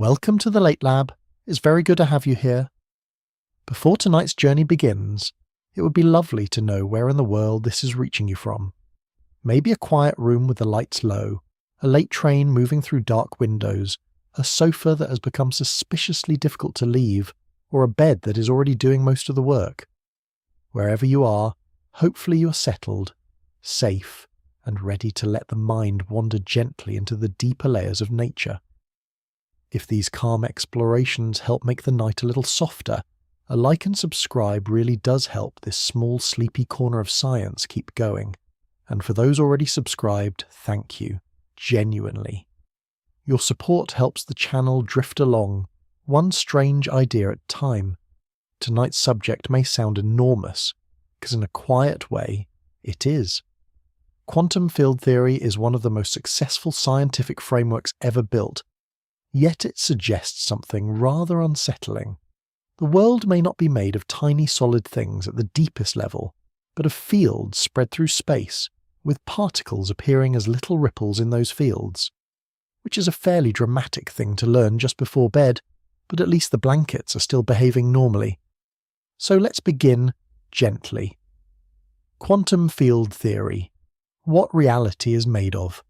Welcome to the Late Lab. It's very good to have you here. Before tonight's journey begins, it would be lovely to know where in the world this is reaching you from. Maybe a quiet room with the lights low, a late train moving through dark windows, a sofa that has become suspiciously difficult to leave, or a bed that is already doing most of the work. Wherever you are, hopefully you are settled, safe, and ready to let the mind wander gently into the deeper layers of nature. If these calm explorations help make the night a little softer, a like and subscribe really does help this small sleepy corner of science keep going. And for those already subscribed, thank you, genuinely. Your support helps the channel drift along, one strange idea at a time. Tonight's subject may sound enormous, because in a quiet way, it is. Quantum field theory is one of the most successful scientific frameworks ever built, yet it suggests something rather unsettling. The world may not be made of tiny solid things at the deepest level, but of fields spread through space, with particles appearing as little ripples in those fields. Which is a fairly dramatic thing to learn just before bed, but at least the blankets are still behaving normally. So let's begin gently. Quantum field theory. What reality is made of?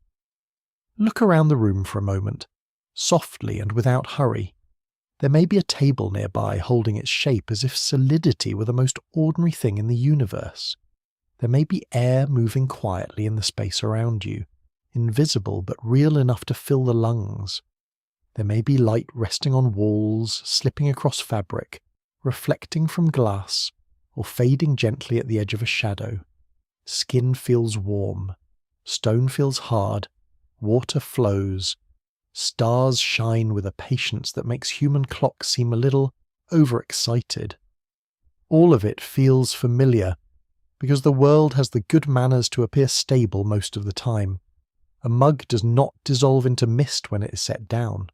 Look around the room for a moment, softly and without hurry. There may be a table nearby holding its shape as if solidity were the most ordinary thing in the universe. There may be air moving quietly in the space around you, invisible but real enough to fill the lungs. There may be light resting on walls, slipping across fabric, reflecting from glass, or fading gently at the edge of a shadow. Skin feels warm, stone feels hard, water flows, stars shine with a patience that makes human clocks seem a little overexcited. All of it feels familiar, because the world has the good manners to appear stable most of the time. A mug does not dissolve into mist when it is set down.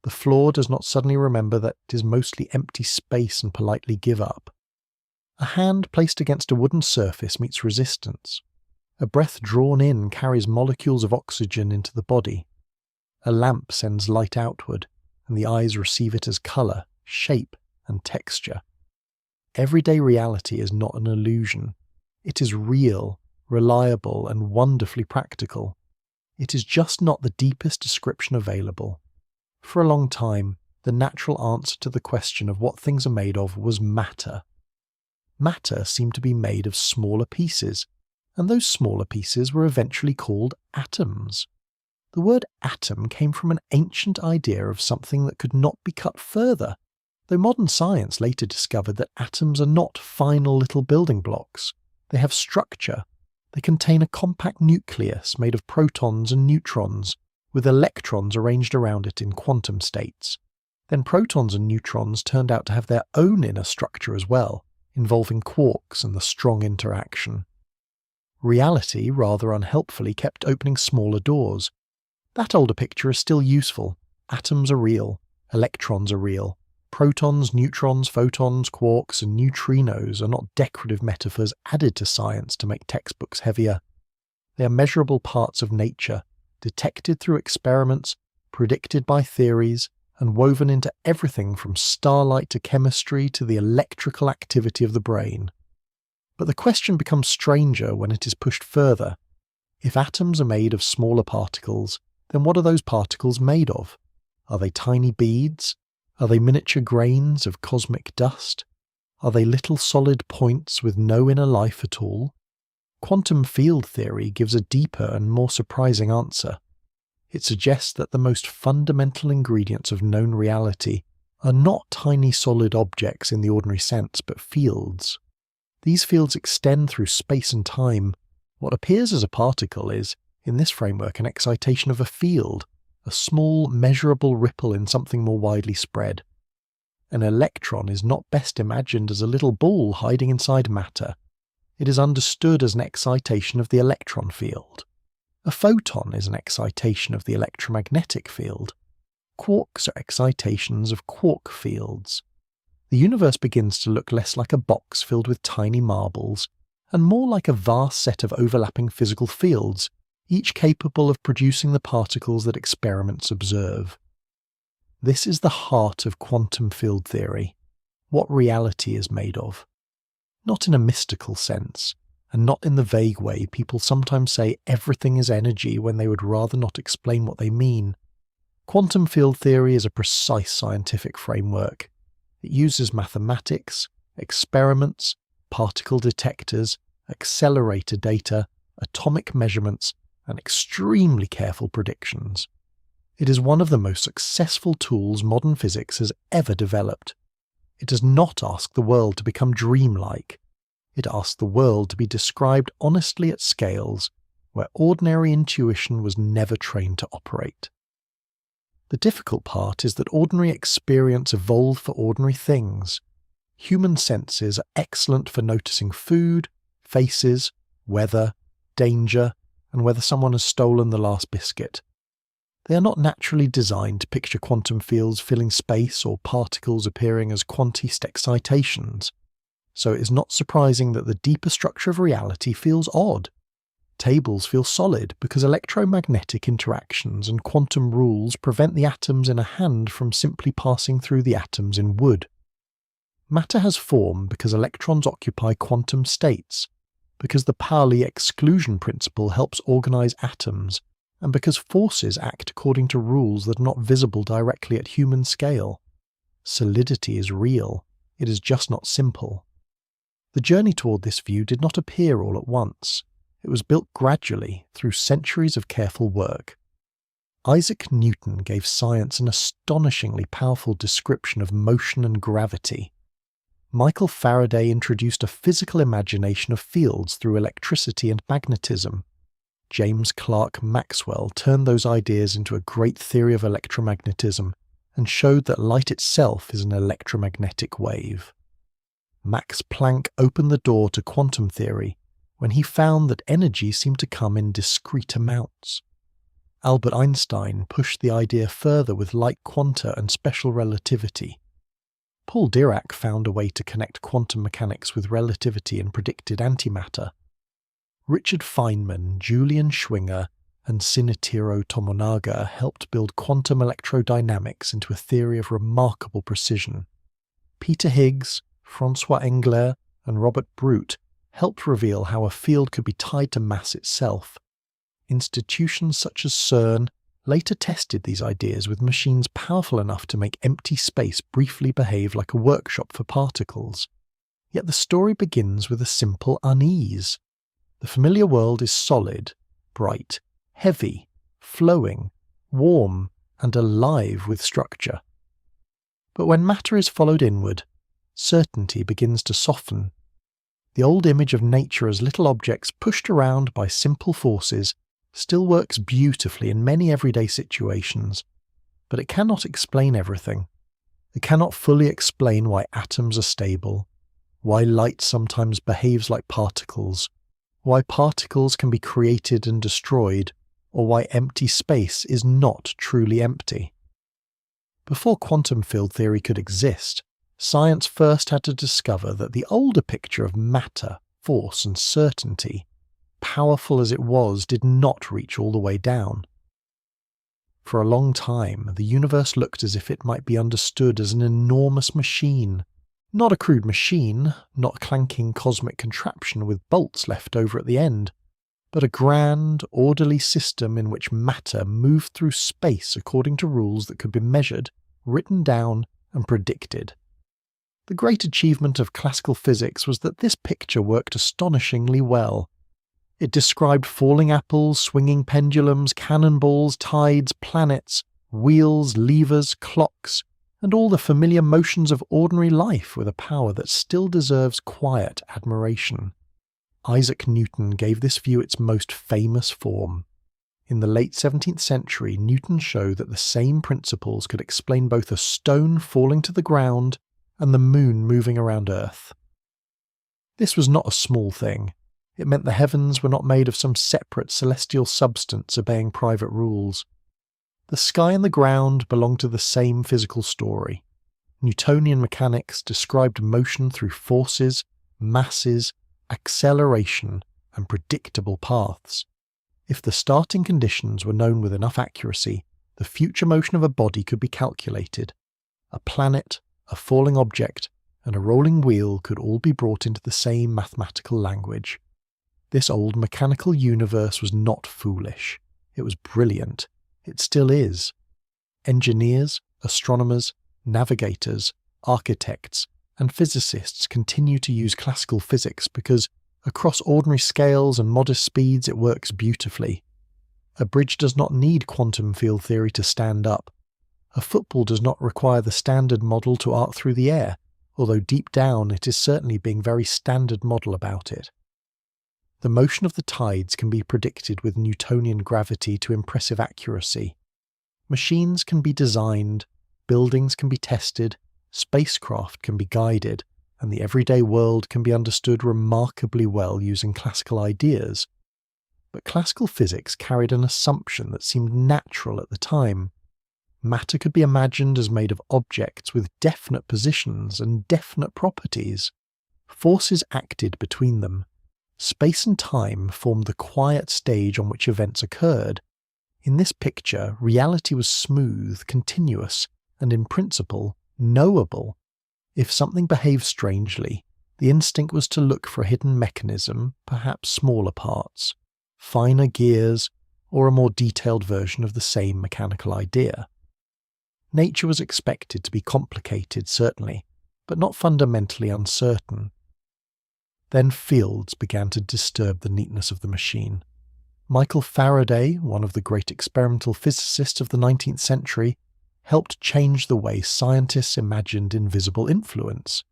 The floor does not suddenly remember that it is mostly empty space and politely give up. A hand placed against a wooden surface meets resistance. A breath drawn in carries molecules of oxygen into the body. A lamp sends light outward, and the eyes receive it as colour, shape, and texture. Everyday reality is not an illusion. It is real, reliable, and wonderfully practical. It is just not the deepest description available. For a long time, the natural answer to the question of what things are made of was matter. Matter seemed to be made of smaller pieces, and those smaller pieces were eventually called atoms. The word atom came from an ancient idea of something that could not be cut further, though modern science later discovered that atoms are not final little building blocks. They have structure. They contain a compact nucleus made of protons and neutrons, with electrons arranged around it in quantum states. Then protons and neutrons turned out to have their own inner structure as well, involving quarks and the strong interaction. Reality rather unhelpfully kept opening smaller doors. That older picture is still useful. Atoms are real. Electrons are real. Protons, neutrons, photons, quarks, and neutrinos are not decorative metaphors added to science to make textbooks heavier. They are measurable parts of nature, detected through experiments, predicted by theories, and woven into everything from starlight to chemistry to the electrical activity of the brain. But the question becomes stranger when it is pushed further. If atoms are made of smaller particles, then what are those particles made of? Are they tiny beads? Are they miniature grains of cosmic dust? Are they little solid points with no inner life at all? Quantum field theory gives a deeper and more surprising answer. It suggests that the most fundamental ingredients of known reality are not tiny solid objects in the ordinary sense, but fields. These fields extend through space and time. What appears as a particle is, in this framework, an excitation of a field, a small, measurable ripple in something more widely spread. An electron is not best imagined as a little ball hiding inside matter. It is understood as an excitation of the electron field. A photon is an excitation of the electromagnetic field. Quarks are excitations of quark fields. The universe begins to look less like a box filled with tiny marbles, and more like a vast set of overlapping physical fields, each capable of producing the particles that experiments observe. This is the heart of quantum field theory, what reality is made of. Not in a mystical sense, and not in the vague way people sometimes say everything is energy when they would rather not explain what they mean. Quantum field theory is a precise scientific framework. It uses mathematics, experiments, particle detectors, accelerator data, atomic measurements, and extremely careful predictions. It is one of the most successful tools modern physics has ever developed. It does not ask the world to become dreamlike. It asks the world to be described honestly at scales where ordinary intuition was never trained to operate. The difficult part is that ordinary experience evolved for ordinary things. Human senses are excellent for noticing food, faces, weather, danger, and whether someone has stolen the last biscuit. They are not naturally designed to picture quantum fields filling space or particles appearing as quantist excitations, so it is not surprising that the deeper structure of reality feels odd. Tables feel solid because electromagnetic interactions and quantum rules prevent the atoms in a hand from simply passing through the atoms in wood. Matter has form because electrons occupy quantum states, because the Pauli exclusion principle helps organize atoms, and because forces act according to rules that are not visible directly at human scale. Solidity is real, it is just not simple. The journey toward this view did not appear all at once. It was built gradually through centuries of careful work. Isaac Newton gave science an astonishingly powerful description of motion and gravity. Michael Faraday introduced a physical imagination of fields through electricity and magnetism. James Clerk Maxwell turned those ideas into a great theory of electromagnetism and showed that light itself is an electromagnetic wave. Max Planck opened the door to quantum theory when he found that energy seemed to come in discrete amounts. Albert Einstein pushed the idea further with light quanta and special relativity. Paul Dirac found a way to connect quantum mechanics with relativity and predicted antimatter. Richard Feynman, Julian Schwinger, and Shinichiro Tomonaga helped build quantum electrodynamics into a theory of remarkable precision. Peter Higgs, François Englert, and Robert Brute helped reveal how a field could be tied to mass itself. Institutions such as CERN later tested these ideas with machines powerful enough to make empty space briefly behave like a workshop for particles. Yet the story begins with a simple unease. The familiar world is solid, bright, heavy, flowing, warm, and alive with structure. But when matter is followed inward, certainty begins to soften. The old image of nature as little objects pushed around by simple forces still works beautifully in many everyday situations, but it cannot explain everything. It cannot fully explain why atoms are stable, why light sometimes behaves like particles, why particles can be created and destroyed, or why empty space is not truly empty. Before quantum field theory could exist, science first had to discover that the older picture of matter, force, and certainty, powerful as it was, did not reach all the way down. For a long time, the universe looked as if it might be understood as an enormous machine. Not a crude machine, not a clanking cosmic contraption with bolts left over at the end, but a grand, orderly system in which matter moved through space according to rules that could be measured, written down, and predicted. The great achievement of classical physics was that this picture worked astonishingly well. It described falling apples, swinging pendulums, cannonballs, tides, planets, wheels, levers, clocks, and all the familiar motions of ordinary life with a power that still deserves quiet admiration. Isaac Newton gave this view its most famous form. In the late 17th century, Newton showed that the same principles could explain both a stone falling to the ground and the moon moving around Earth. This was not a small thing. It meant the heavens were not made of some separate celestial substance obeying private rules. The sky and the ground belonged to the same physical story. Newtonian mechanics described motion through forces, masses, acceleration, and predictable paths. If the starting conditions were known with enough accuracy, the future motion of a body could be calculated. A planet, a falling object, and a rolling wheel could all be brought into the same mathematical language. This old mechanical universe was not foolish. It was brilliant. It still is. Engineers, astronomers, navigators, architects, and physicists continue to use classical physics because, across ordinary scales and modest speeds, it works beautifully. A bridge does not need quantum field theory to stand up. A football does not require the standard model to arc through the air, although deep down it is certainly being very standard model about it. The motion of the tides can be predicted with Newtonian gravity to impressive accuracy. Machines can be designed, buildings can be tested, spacecraft can be guided, and the everyday world can be understood remarkably well using classical ideas. But classical physics carried an assumption that seemed natural at the time. Matter could be imagined as made of objects with definite positions and definite properties. Forces acted between them. Space and time formed the quiet stage on which events occurred. In this picture, reality was smooth, continuous, and in principle, knowable. If something behaved strangely, the instinct was to look for a hidden mechanism, perhaps smaller parts, finer gears, or a more detailed version of the same mechanical idea. Nature was expected to be complicated, certainly, but not fundamentally uncertain. Then fields began to disturb the neatness of the machine. Michael Faraday, one of the great experimental physicists of the 19th century, helped change the way scientists imagined invisible influence.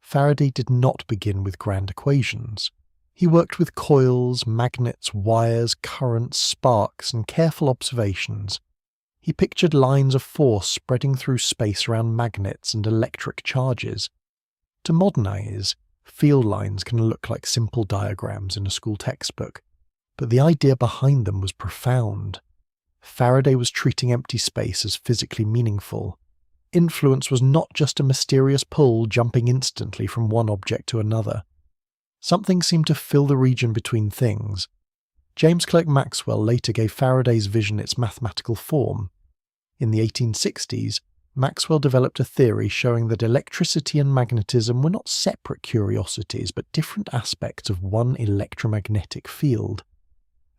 Faraday did not begin with grand equations. He worked with coils, magnets, wires, currents, sparks, and careful observations. He pictured lines of force spreading through space around magnets and electric charges. To modern eyes, field lines can look like simple diagrams in a school textbook, but the idea behind them was profound. Faraday was treating empty space as physically meaningful. Influence was not just a mysterious pull jumping instantly from one object to another. Something seemed to fill the region between things. James Clerk Maxwell later gave Faraday's vision its mathematical form. In the 1860s, Maxwell developed a theory showing that electricity and magnetism were not separate curiosities but different aspects of one electromagnetic field.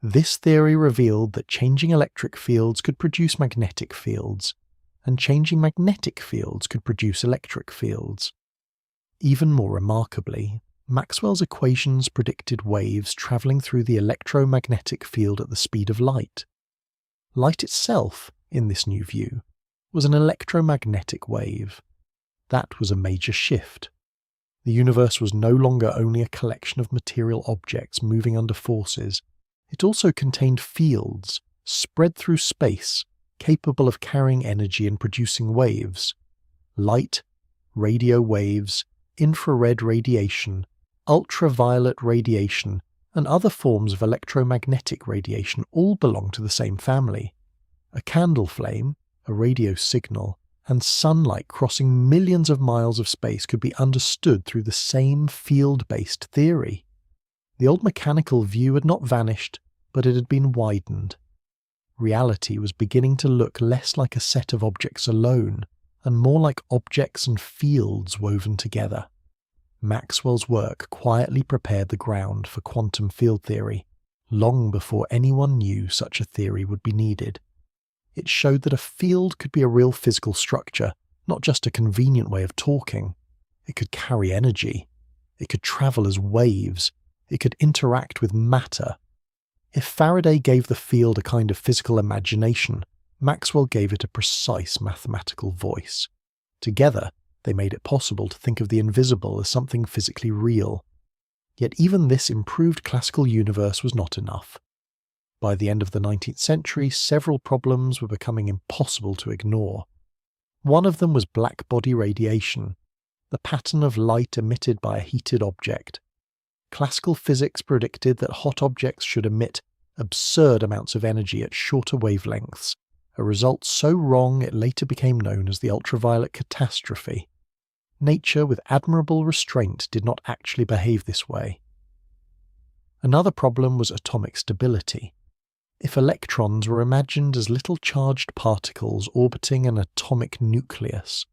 This theory revealed that changing electric fields could produce magnetic fields, and changing magnetic fields could produce electric fields. Even more remarkably, Maxwell's equations predicted waves travelling through the electromagnetic field at the speed of light. Light itself, in this new view, was an electromagnetic wave. That was a major shift. The universe was no longer only a collection of material objects moving under forces. It also contained fields, spread through space, capable of carrying energy and producing waves. Light, radio waves, infrared radiation, ultraviolet radiation, and other forms of electromagnetic radiation all belong to the same family. A candle flame, a radio signal, and sunlight crossing millions of miles of space could be understood through the same field-based theory. The old mechanical view had not vanished, but it had been widened. Reality was beginning to look less like a set of objects alone, and more like objects and fields woven together. Maxwell's work quietly prepared the ground for quantum field theory, long before anyone knew such a theory would be needed. It showed that a field could be a real physical structure, not just a convenient way of talking. It could carry energy. It could travel as waves. It could interact with matter. If Faraday gave the field a kind of physical imagination, Maxwell gave it a precise mathematical voice. Together, they made it possible to think of the invisible as something physically real. Yet even this improved classical universe was not enough. By the end of the 19th century, several problems were becoming impossible to ignore. One of them was black body radiation, the pattern of light emitted by a heated object. Classical physics predicted that hot objects should emit absurd amounts of energy at shorter wavelengths, a result so wrong it later became known as the ultraviolet catastrophe. Nature, with admirable restraint, did not actually behave this way. Another problem was atomic stability. If electrons were imagined as little charged particles orbiting an atomic nucleus,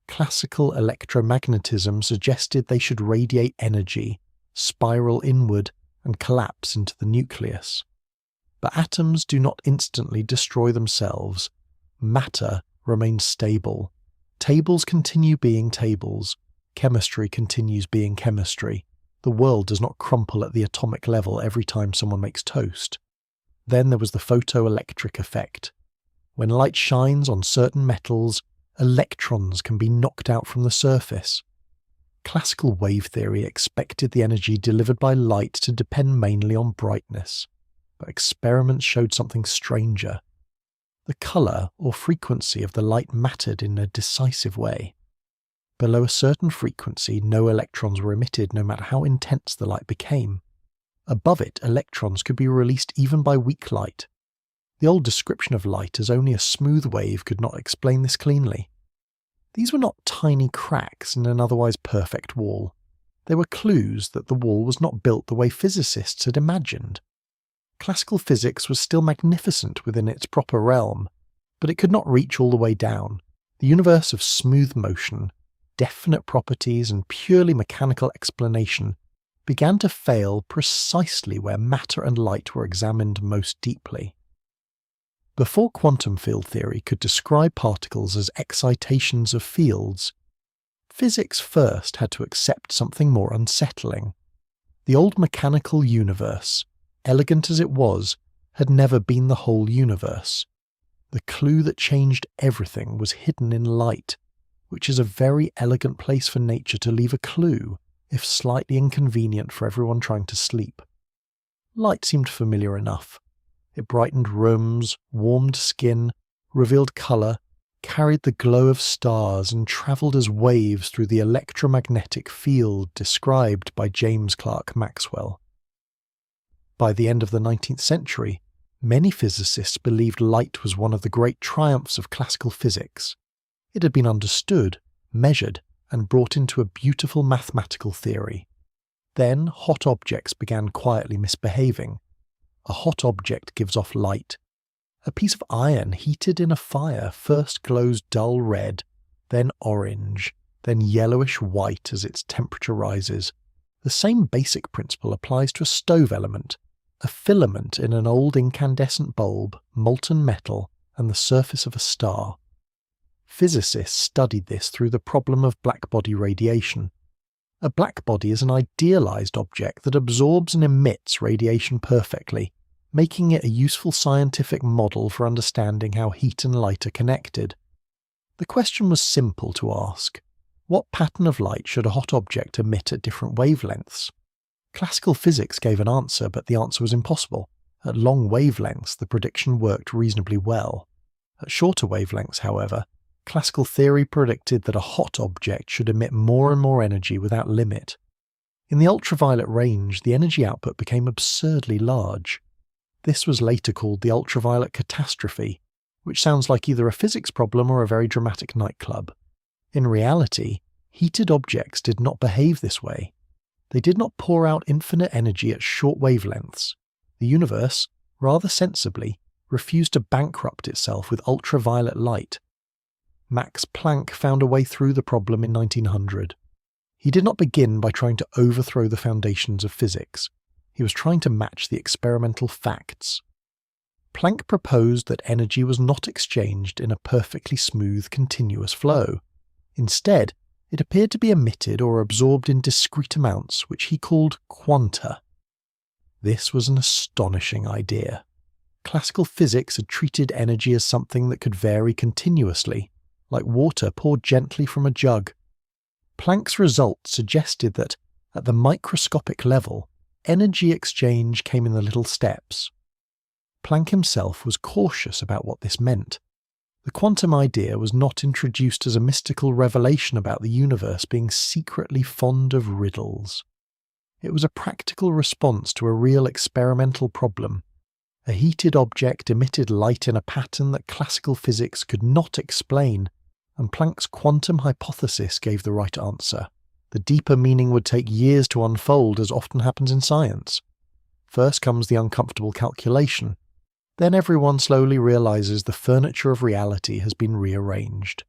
classical electromagnetism suggested they should radiate energy, spiral inward, and collapse into the nucleus. But atoms do not instantly destroy themselves. Matter remains stable. Tables continue being tables. Chemistry continues being chemistry. The world does not crumple at the atomic level every time someone makes toast. Then there was the photoelectric effect. When light shines on certain metals, electrons can be knocked out from the surface. Classical wave theory expected the energy delivered by light to depend mainly on brightness, but experiments showed something stranger. The colour or frequency of the light mattered in a decisive way. Below a certain frequency, no electrons were emitted no matter how intense the light became. Above it, electrons could be released even by weak light. The old description of light as only a smooth wave could not explain this cleanly. These were not tiny cracks in an otherwise perfect wall. They were clues that the wall was not built the way physicists had imagined. Classical physics was still magnificent within its proper realm, but it could not reach all the way down. The universe of smooth motion, definite properties, and purely mechanical explanation began to fail precisely where matter and light were examined most deeply. Before quantum field theory could describe particles as excitations of fields, physics first had to accept something more unsettling. The old mechanical universe, elegant as it was, had never been the whole universe. The clue that changed everything was hidden in light, which is a very elegant place for nature to leave a clue, if slightly inconvenient for everyone trying to sleep. Light seemed familiar enough. It brightened rooms, warmed skin, revealed colour, carried the glow of stars, and travelled as waves through the electromagnetic field described by James Clerk Maxwell. By the end of the 19th century, many physicists believed light was one of the great triumphs of classical physics. It had been understood, measured, and brought into a beautiful mathematical theory. Then hot objects began quietly misbehaving. A hot object gives off light. A piece of iron heated in a fire first glows dull red, then orange, then yellowish white as its temperature rises. The same basic principle applies to a stove element, a filament in an old incandescent bulb, molten metal, and the surface of a star. Physicists studied this through the problem of blackbody radiation. A blackbody is an idealized object that absorbs and emits radiation perfectly, making it a useful scientific model for understanding how heat and light are connected. The question was simple to ask. What pattern of light should a hot object emit at different wavelengths? Classical physics gave an answer, but the answer was impossible. At long wavelengths, the prediction worked reasonably well. At shorter wavelengths, however, classical theory predicted that a hot object should emit more and more energy without limit. In the ultraviolet range, the energy output became absurdly large. This was later called the ultraviolet catastrophe, which sounds like either a physics problem or a very dramatic nightclub. In reality, heated objects did not behave this way. They did not pour out infinite energy at short wavelengths. The universe, rather sensibly, refused to bankrupt itself with ultraviolet light. Max Planck found a way through the problem in 1900. He did not begin by trying to overthrow the foundations of physics. He was trying to match the experimental facts. Planck proposed that energy was not exchanged in a perfectly smooth, continuous flow. Instead, it appeared to be emitted or absorbed in discrete amounts, which he called quanta. This was an astonishing idea. Classical physics had treated energy as something that could vary continuously, like water poured gently from a jug. Planck's results suggested that, at the microscopic level, energy exchange came in the little steps. Planck himself was cautious about what this meant. The quantum idea was not introduced as a mystical revelation about the universe being secretly fond of riddles. It was a practical response to a real experimental problem. A heated object emitted light in a pattern that classical physics could not explain, and Planck's quantum hypothesis gave the right answer. The deeper meaning would take years to unfold, as often happens in science. First comes the uncomfortable calculation. Then everyone slowly realizes the furniture of reality has been rearranged.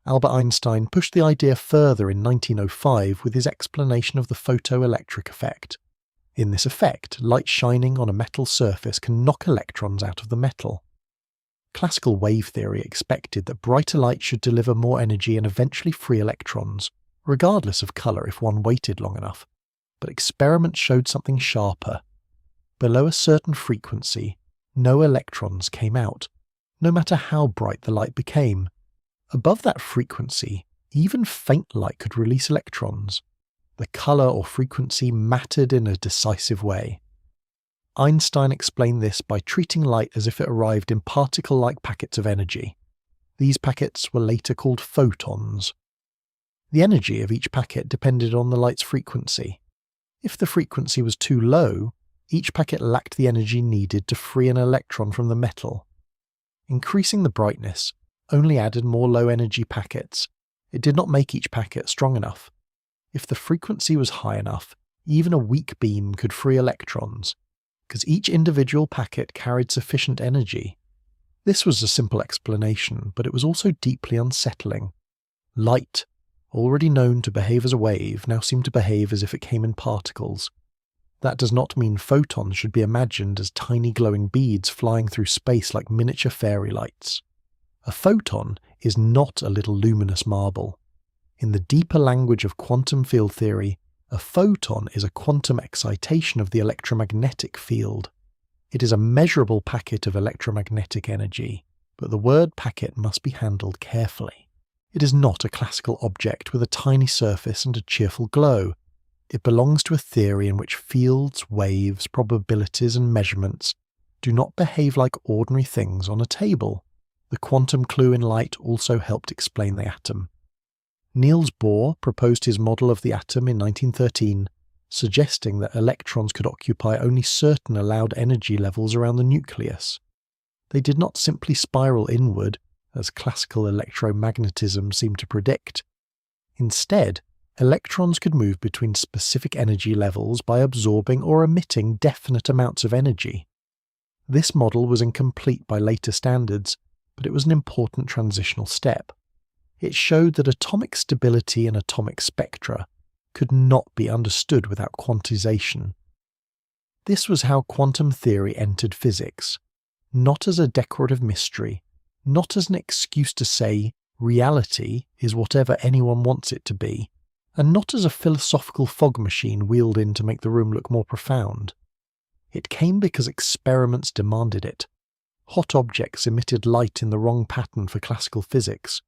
Albert Einstein pushed the idea further in 1905 with his explanation of the photoelectric effect. In this effect, light shining on a metal surface can knock electrons out of the metal. Classical wave theory expected that brighter light should deliver more energy and eventually free electrons, regardless of colour if one waited long enough. But experiments showed something sharper. Below a certain frequency, no electrons came out, no matter how bright the light became. Above that frequency, even faint light could release electrons. The colour or frequency mattered in a decisive way. Einstein explained this by treating light as if it arrived in particle-like packets of energy. These packets were later called photons. The energy of each packet depended on the light's frequency. If the frequency was too low, each packet lacked the energy needed to free an electron from the metal. Increasing the brightness only added more low-energy packets. It did not make each packet strong enough. If the frequency was high enough, even a weak beam could free electrons, because each individual packet carried sufficient energy. This was a simple explanation, but it was also deeply unsettling. Light, already known to behave as a wave, now seemed to behave as if it came in particles. That does not mean photons should be imagined as tiny glowing beads flying through space like miniature fairy lights. A photon is not a little luminous marble. In the deeper language of quantum field theory, a photon is a quantum excitation of the electromagnetic field. It is a measurable packet of electromagnetic energy, but the word packet must be handled carefully. It is not a classical object with a tiny surface and a cheerful glow. It belongs to a theory in which fields, waves, probabilities, and measurements do not behave like ordinary things on a table. The quantum clue in light also helped explain the atom. Niels Bohr proposed his model of the atom in 1913, suggesting that electrons could occupy only certain allowed energy levels around the nucleus. They did not simply spiral inward, as classical electromagnetism seemed to predict. Instead, electrons could move between specific energy levels by absorbing or emitting definite amounts of energy. This model was incomplete by later standards, but it was an important transitional step. It showed that atomic stability and atomic spectra could not be understood without quantization. This was how quantum theory entered physics, not as a decorative mystery, not as an excuse to say reality is whatever anyone wants it to be, and not as a philosophical fog machine wheeled in to make the room look more profound. It came because experiments demanded it. Hot objects emitted light in the wrong pattern for classical physics.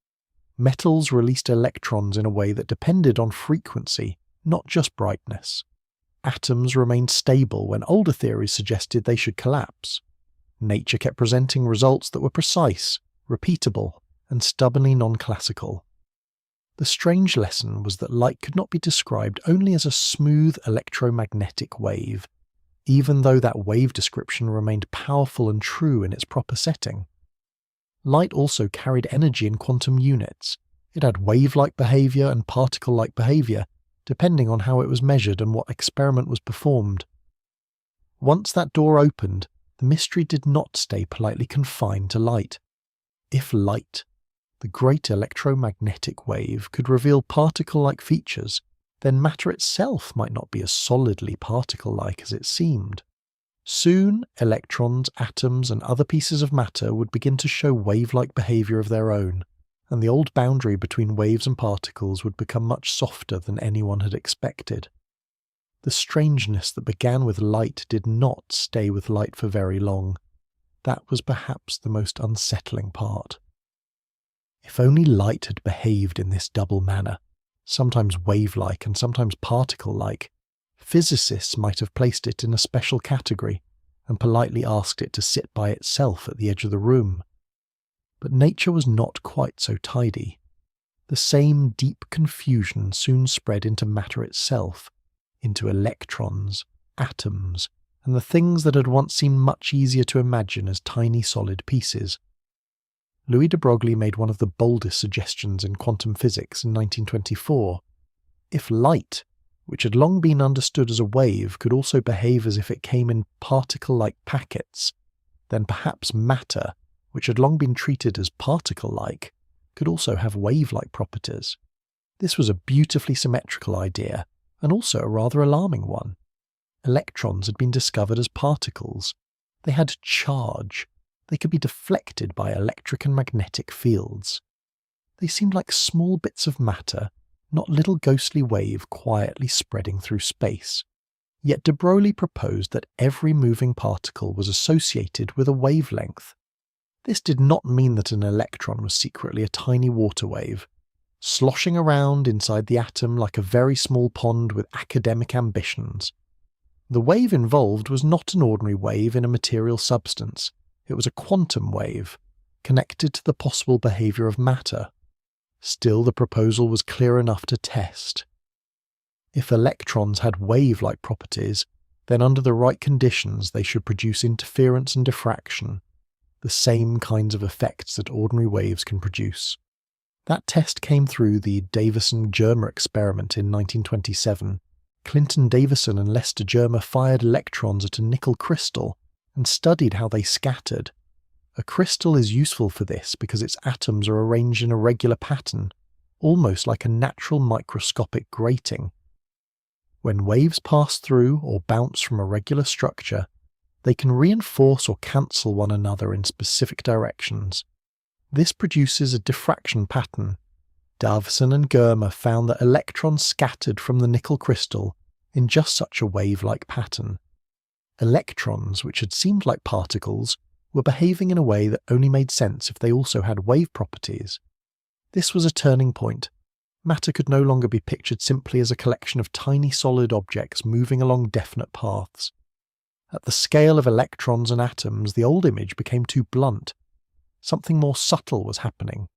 Metals released electrons in a way that depended on frequency, not just brightness. Atoms remained stable when older theories suggested they should collapse. Nature kept presenting results that were precise, repeatable, and stubbornly non-classical. The strange lesson was that light could not be described only as a smooth electromagnetic wave, even though that wave description remained powerful and true in its proper setting. Light also carried energy in quantum units. It had wave-like behaviour and particle-like behaviour, depending on how it was measured and what experiment was performed. Once that door opened, the mystery did not stay politely confined to light. If light, the great electromagnetic wave, could reveal particle-like features, then matter itself might not be as solidly particle-like as it seemed. Soon, electrons, atoms, and other pieces of matter would begin to show wave-like behaviour of their own, and the old boundary between waves and particles would become much softer than anyone had expected. The strangeness that began with light did not stay with light for very long. That was perhaps the most unsettling part. If only light had behaved in this double manner, sometimes wave-like and sometimes particle-like, physicists might have placed it in a special category and politely asked it to sit by itself at the edge of the room. But nature was not quite so tidy. The same deep confusion soon spread into matter itself, into electrons, atoms, and the things that had once seemed much easier to imagine as tiny solid pieces. Louis de Broglie made one of the boldest suggestions in quantum physics in 1924. If light, which had long been understood as a wave, could also behave as if it came in particle-like packets, then perhaps matter, which had long been treated as particle-like, could also have wave-like properties. This was a beautifully symmetrical idea, and also a rather alarming one. Electrons had been discovered as particles. They had charge. They could be deflected by electric and magnetic fields. They seemed like small bits of matter, not little ghostly wave quietly spreading through space. Yet de Broglie proposed that every moving particle was associated with a wavelength. This did not mean that an electron was secretly a tiny water wave, sloshing around inside the atom like a very small pond with academic ambitions. The wave involved was not an ordinary wave in a material substance. It was a quantum wave, connected to the possible behaviour of matter. Still, the proposal was clear enough to test. If electrons had wave-like properties, then under the right conditions they should produce interference and diffraction, the same kinds of effects that ordinary waves can produce. That test came through the Davison-Germer experiment in 1927. Clinton-Davison and Lester-Germer fired electrons at a nickel crystal and studied how they scattered. A crystal is useful for this because its atoms are arranged in a regular pattern, almost like a natural microscopic grating. When waves pass through or bounce from a regular structure, they can reinforce or cancel one another in specific directions. This produces a diffraction pattern. Davison and Germer found that electrons scattered from the nickel crystal in just such a wave-like pattern. Electrons, which had seemed like particles, were behaving in a way that only made sense if they also had wave properties. This was a turning point. Matter could no longer be pictured simply as a collection of tiny solid objects moving along definite paths. At the scale of electrons and atoms, the old image became too blunt. Something more subtle was happening.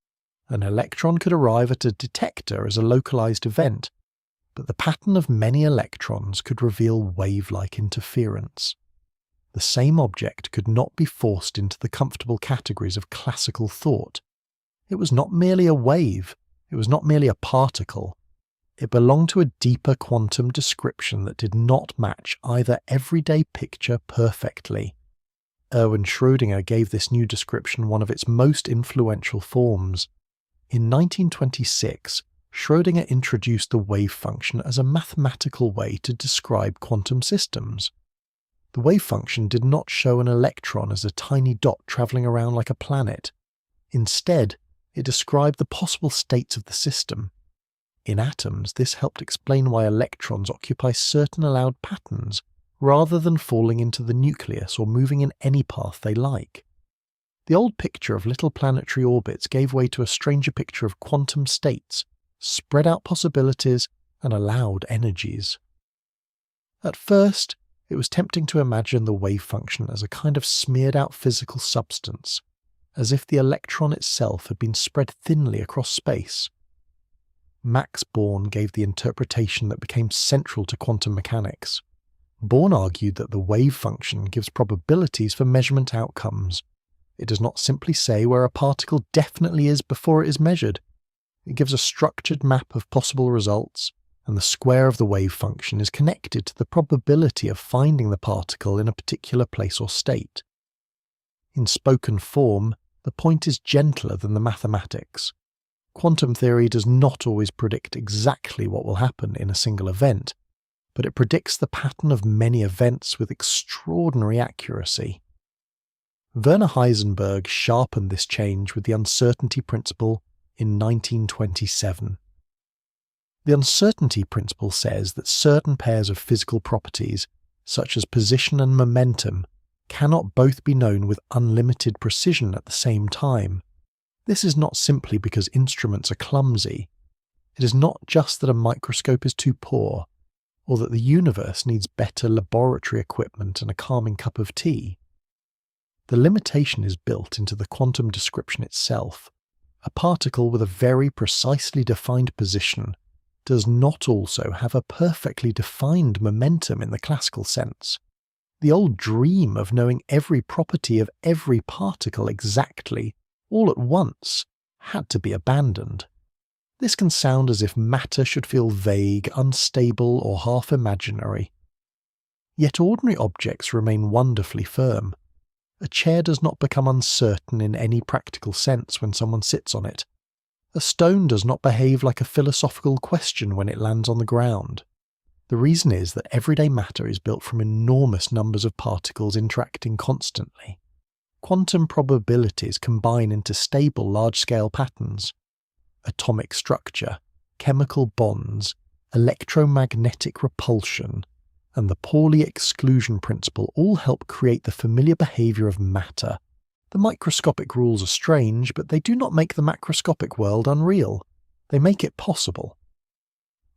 An electron could arrive at a detector as a localized event, but the pattern of many electrons could reveal wave-like interference. The same object could not be forced into the comfortable categories of classical thought. It was not merely a wave, it was not merely a particle. It belonged to a deeper quantum description that did not match either everyday picture perfectly. Erwin Schrödinger gave this new description one of its most influential forms. In 1926, Schrödinger introduced the wave function as a mathematical way to describe quantum systems. The wave function did not show an electron as a tiny dot travelling around like a planet. Instead, it described the possible states of the system. In atoms, this helped explain why electrons occupy certain allowed patterns, rather than falling into the nucleus or moving in any path they like. The old picture of little planetary orbits gave way to a stranger picture of quantum states, spread out possibilities, and allowed energies. At first, it was tempting to imagine the wave function as a kind of smeared-out physical substance, as if the electron itself had been spread thinly across space. Max Born gave the interpretation that became central to quantum mechanics. Born argued that the wave function gives probabilities for measurement outcomes. It does not simply say where a particle definitely is before it is measured. It gives a structured map of possible results, and the square of the wave function is connected to the probability of finding the particle in a particular place or state. In spoken form, the point is gentler than the mathematics. Quantum theory does not always predict exactly what will happen in a single event, but it predicts the pattern of many events with extraordinary accuracy. Werner Heisenberg sharpened this change with the uncertainty principle in 1927. The uncertainty principle says that certain pairs of physical properties, such as position and momentum, cannot both be known with unlimited precision at the same time. This is not simply because instruments are clumsy. It is not just that a microscope is too poor, or that the universe needs better laboratory equipment and a calming cup of tea. The limitation is built into the quantum description itself. A particle with a very precisely defined position does not also have a perfectly defined momentum in the classical sense. The old dream of knowing every property of every particle exactly, all at once, had to be abandoned. This can sound as if matter should feel vague, unstable, or half imaginary. Yet ordinary objects remain wonderfully firm. A chair does not become uncertain in any practical sense when someone sits on it. A stone does not behave like a philosophical question when it lands on the ground. The reason is that everyday matter is built from enormous numbers of particles interacting constantly. Quantum probabilities combine into stable large-scale patterns. Atomic structure, chemical bonds, electromagnetic repulsion, and the Pauli exclusion principle all help create the familiar behaviour of matter. The microscopic rules are strange, but they do not make the macroscopic world unreal. They make it possible.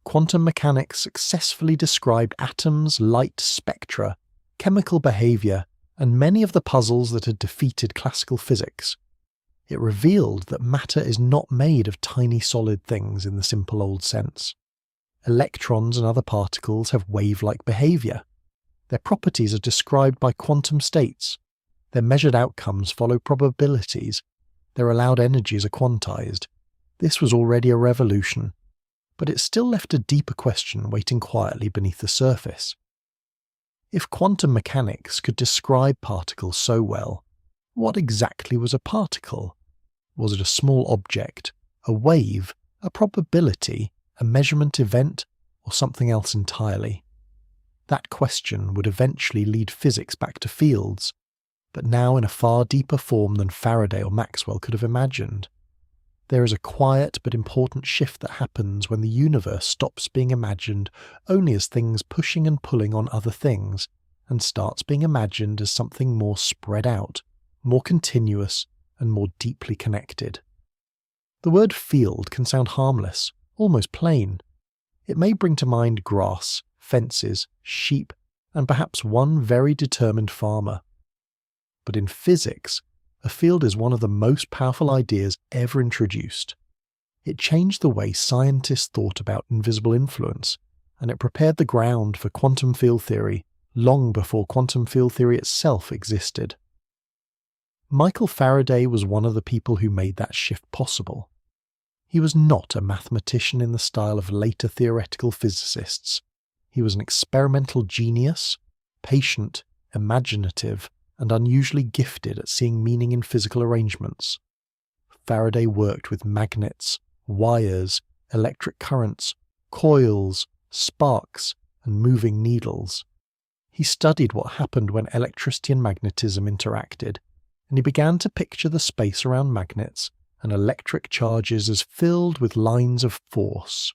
Quantum mechanics successfully described atoms, light spectra, chemical behaviour, and many of the puzzles that had defeated classical physics. It revealed that matter is not made of tiny solid things in the simple old sense. Electrons and other particles have wave-like behaviour. Their properties are described by quantum states. Their measured outcomes follow probabilities. Their allowed energies are quantized. This was already a revolution, but it still left a deeper question waiting quietly beneath the surface. If quantum mechanics could describe particles so well, what exactly was a particle? Was it a small object, a wave, a probability, a measurement event, or something else entirely? That question would eventually lead physics back to fields, but now in a far deeper form than Faraday or Maxwell could have imagined. There is a quiet but important shift that happens when the universe stops being imagined only as things pushing and pulling on other things, and starts being imagined as something more spread out, more continuous, and more deeply connected. The word field can sound harmless, almost plain. It may bring to mind grass, fences, sheep, and perhaps one very determined farmer. But in physics, a field is one of the most powerful ideas ever introduced. It changed the way scientists thought about invisible influence, and it prepared the ground for quantum field theory long before quantum field theory itself existed. Michael Faraday was one of the people who made that shift possible. He was not a mathematician in the style of later theoretical physicists. He was an experimental genius, patient, imaginative, and unusually gifted at seeing meaning in physical arrangements. Faraday worked with magnets, wires, electric currents, coils, sparks, and moving needles. He studied what happened when electricity and magnetism interacted, and he began to picture the space around magnets and electric charges as filled with lines of force.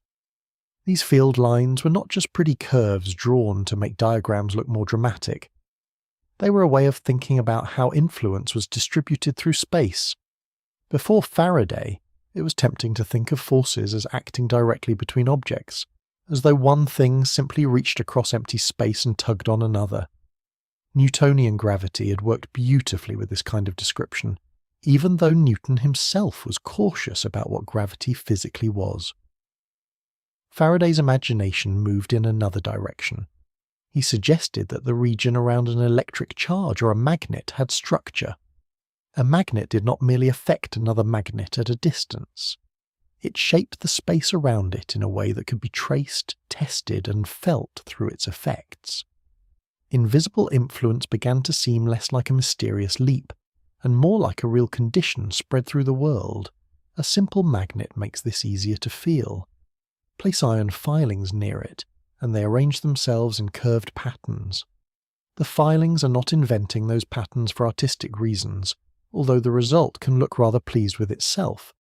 These field lines were not just pretty curves drawn to make diagrams look more dramatic. They were a way of thinking about how influence was distributed through space. Before Faraday, it was tempting to think of forces as acting directly between objects, as though one thing simply reached across empty space and tugged on another. Newtonian gravity had worked beautifully with this kind of description, even though Newton himself was cautious about what gravity physically was. Faraday's imagination moved in another direction. He suggested that the region around an electric charge or a magnet had structure. A magnet did not merely affect another magnet at a distance. It shaped the space around it in a way that could be traced, tested, and felt through its effects. Invisible influence began to seem less like a mysterious leap, and more like a real condition spread through the world. A simple magnet makes this easier to feel. Place iron filings near it, and they arrange themselves in curved patterns. The filings are not inventing those patterns for artistic reasons, although the result can look rather pleased with itself.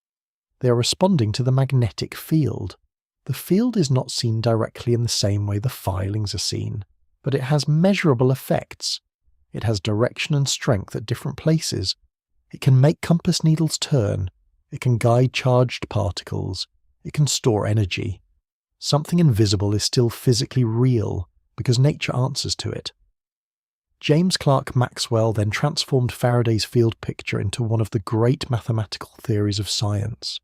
They are responding to the magnetic field. The field is not seen directly in the same way the filings are seen, but it has measurable effects. It has direction and strength at different places. It can make compass needles turn. It can guide charged particles. It can store energy. Something invisible is still physically real because nature answers to it. James Clerk Maxwell then transformed Faraday's field picture into one of the great mathematical theories of science.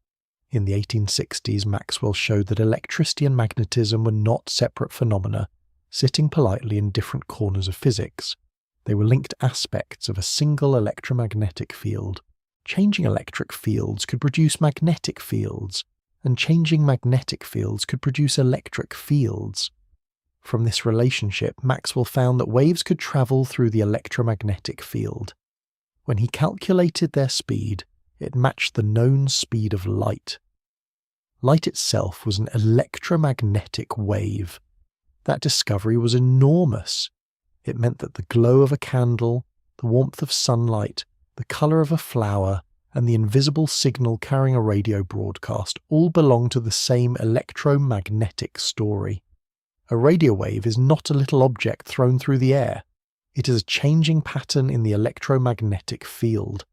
In the 1860s, Maxwell showed that electricity and magnetism were not separate phenomena, sitting politely in different corners of physics. They were linked aspects of a single electromagnetic field. Changing electric fields could produce magnetic fields, and changing magnetic fields could produce electric fields. From this relationship, Maxwell found that waves could travel through the electromagnetic field. When he calculated their speed, it matched the known speed of light. Light itself was an electromagnetic wave. That discovery was enormous. It meant that the glow of a candle, the warmth of sunlight, the colour of a flower, and the invisible signal carrying a radio broadcast all belong to the same electromagnetic story. A radio wave is not a little object thrown through the air. It is a changing pattern in the electromagnetic field.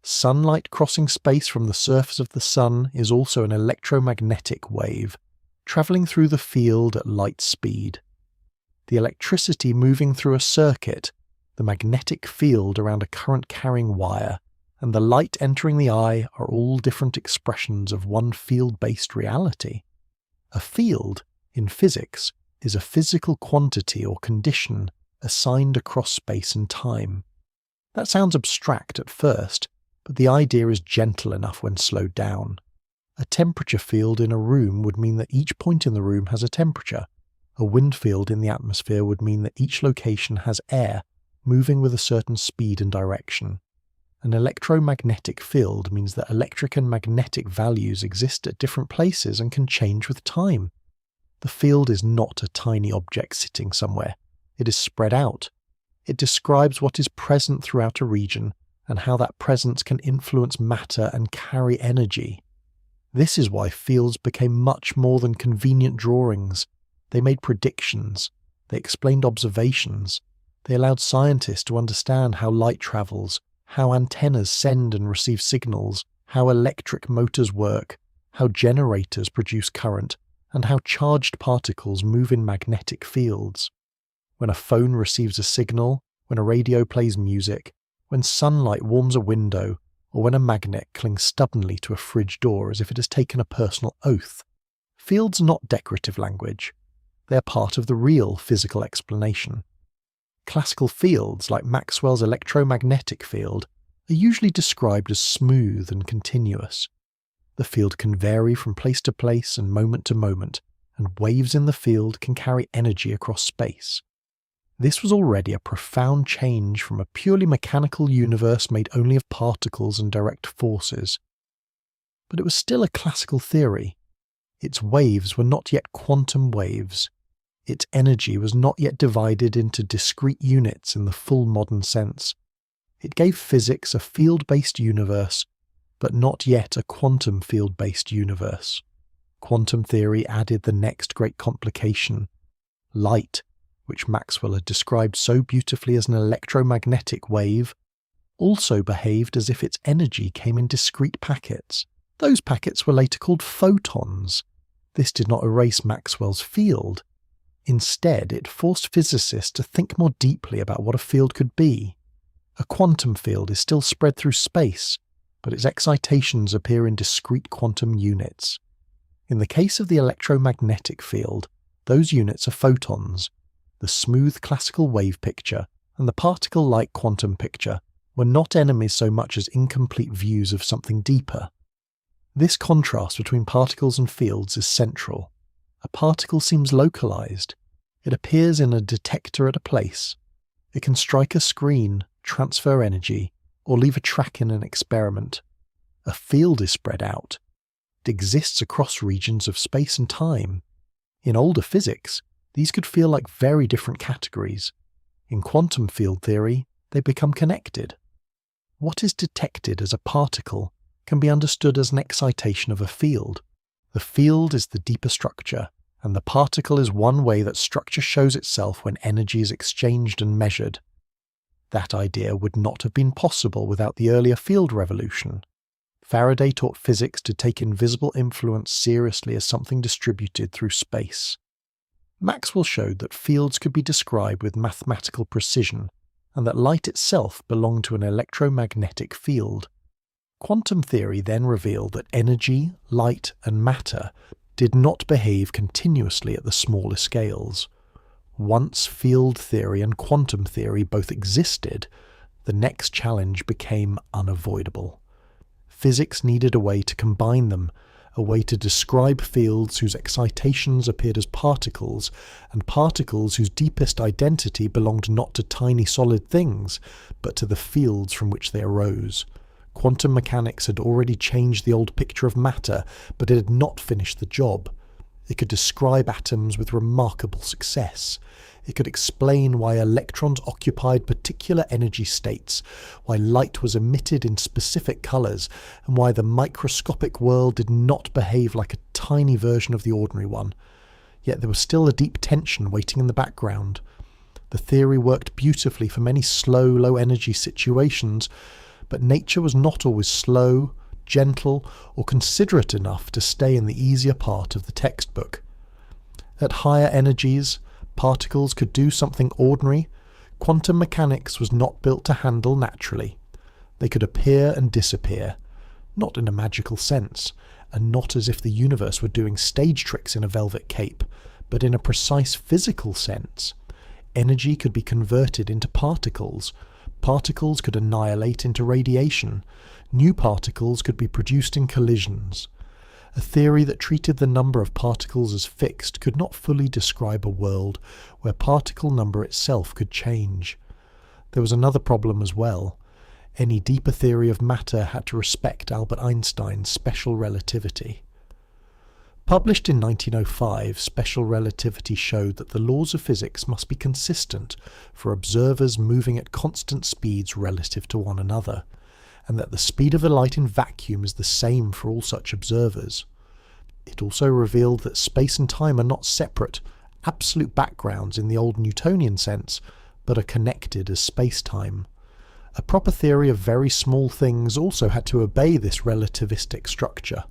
Sunlight crossing space from the surface of the sun is also an electromagnetic wave, travelling through the field at light speed. The electricity moving through a circuit, the magnetic field around a current-carrying wire, and the light entering the eye are all different expressions of one field-based reality. A field, in physics, is a physical quantity or condition assigned across space and time. That sounds abstract at first, but the idea is gentle enough when slowed down. A temperature field in a room would mean that each point in the room has a temperature. A wind field in the atmosphere would mean that each location has air moving with a certain speed and direction. An electromagnetic field means that electric and magnetic values exist at different places and can change with time. The field is not a tiny object sitting somewhere. It is spread out. It describes what is present throughout a region and how that presence can influence matter and carry energy. This is why fields became much more than convenient drawings. They made predictions. They explained observations. They allowed scientists to understand how light travels, how antennas send and receive signals, how electric motors work, how generators produce current, and how charged particles move in magnetic fields. When a phone receives a signal, when a radio plays music, when sunlight warms a window, or when a magnet clings stubbornly to a fridge door as if it has taken a personal oath. Fields are not decorative language. They are part of the real physical explanation. Classical fields, like Maxwell's electromagnetic field, are usually described as smooth and continuous. The field can vary from place to place and moment to moment, and waves in the field can carry energy across space. This was already a profound change from a purely mechanical universe made only of particles and direct forces. But it was still a classical theory. Its waves were not yet quantum waves. Its energy was not yet divided into discrete units in the full modern sense. It gave physics a field-based universe, but not yet a quantum field-based universe. Quantum theory added the next great complication: light, which Maxwell had described so beautifully as an electromagnetic wave, also behaved as if its energy came in discrete packets. Those packets were later called photons. This did not erase Maxwell's field. Instead, it forced physicists to think more deeply about what a field could be. A quantum field is still spread through space, but its excitations appear in discrete quantum units. In the case of the electromagnetic field, those units are photons. The smooth classical wave picture and the particle-like quantum picture were not enemies so much as incomplete views of something deeper. This contrast between particles and fields is central. A particle seems localized. It appears in a detector at a place. It can strike a screen, transfer energy, or leave a track in an experiment. A field is spread out. It exists across regions of space and time. In older physics, these could feel like very different categories. In quantum field theory, they become connected. What is detected as a particle can be understood as an excitation of a field. The field is the deeper structure, and the particle is one way that structure shows itself when energy is exchanged and measured. That idea would not have been possible without the earlier field revolution. Faraday taught physics to take invisible influence seriously as something distributed through space. Maxwell showed that fields could be described with mathematical precision, and that light itself belonged to an electromagnetic field. Quantum theory then revealed that energy, light, and matter did not behave continuously at the smaller scales. Once field theory and quantum theory both existed, the next challenge became unavoidable. Physics needed a way to combine them, a way to describe fields whose excitations appeared as particles, and particles whose deepest identity belonged not to tiny solid things, but to the fields from which they arose. Quantum mechanics had already changed the old picture of matter, but it had not finished the job. It could describe atoms with remarkable success. It could explain why electrons occupied particular energy states, why light was emitted in specific colours, and why the microscopic world did not behave like a tiny version of the ordinary one. Yet there was still a deep tension waiting in the background. The theory worked beautifully for many slow, low-energy situations, but nature was not always slow, gentle, or considerate enough to stay in the easier part of the textbook. At higher energies, particles could do something ordinary. Quantum mechanics was not built to handle naturally. They could appear and disappear, not in a magical sense, and not as if the universe were doing stage tricks in a velvet cape, but in a precise physical sense. Energy could be converted into particles. Particles could annihilate into radiation. New particles could be produced in collisions. A theory that treated the number of particles as fixed could not fully describe a world where particle number itself could change. There was another problem as well. Any deeper theory of matter had to respect Albert Einstein's special relativity. Published in 1905, special relativity showed that the laws of physics must be consistent for observers moving at constant speeds relative to one another, and that the speed of a light in vacuum is the same for all such observers. It also revealed that space and time are not separate, absolute backgrounds in the old Newtonian sense, but are connected as space-time. A proper theory of very small things also had to obey this relativistic structure.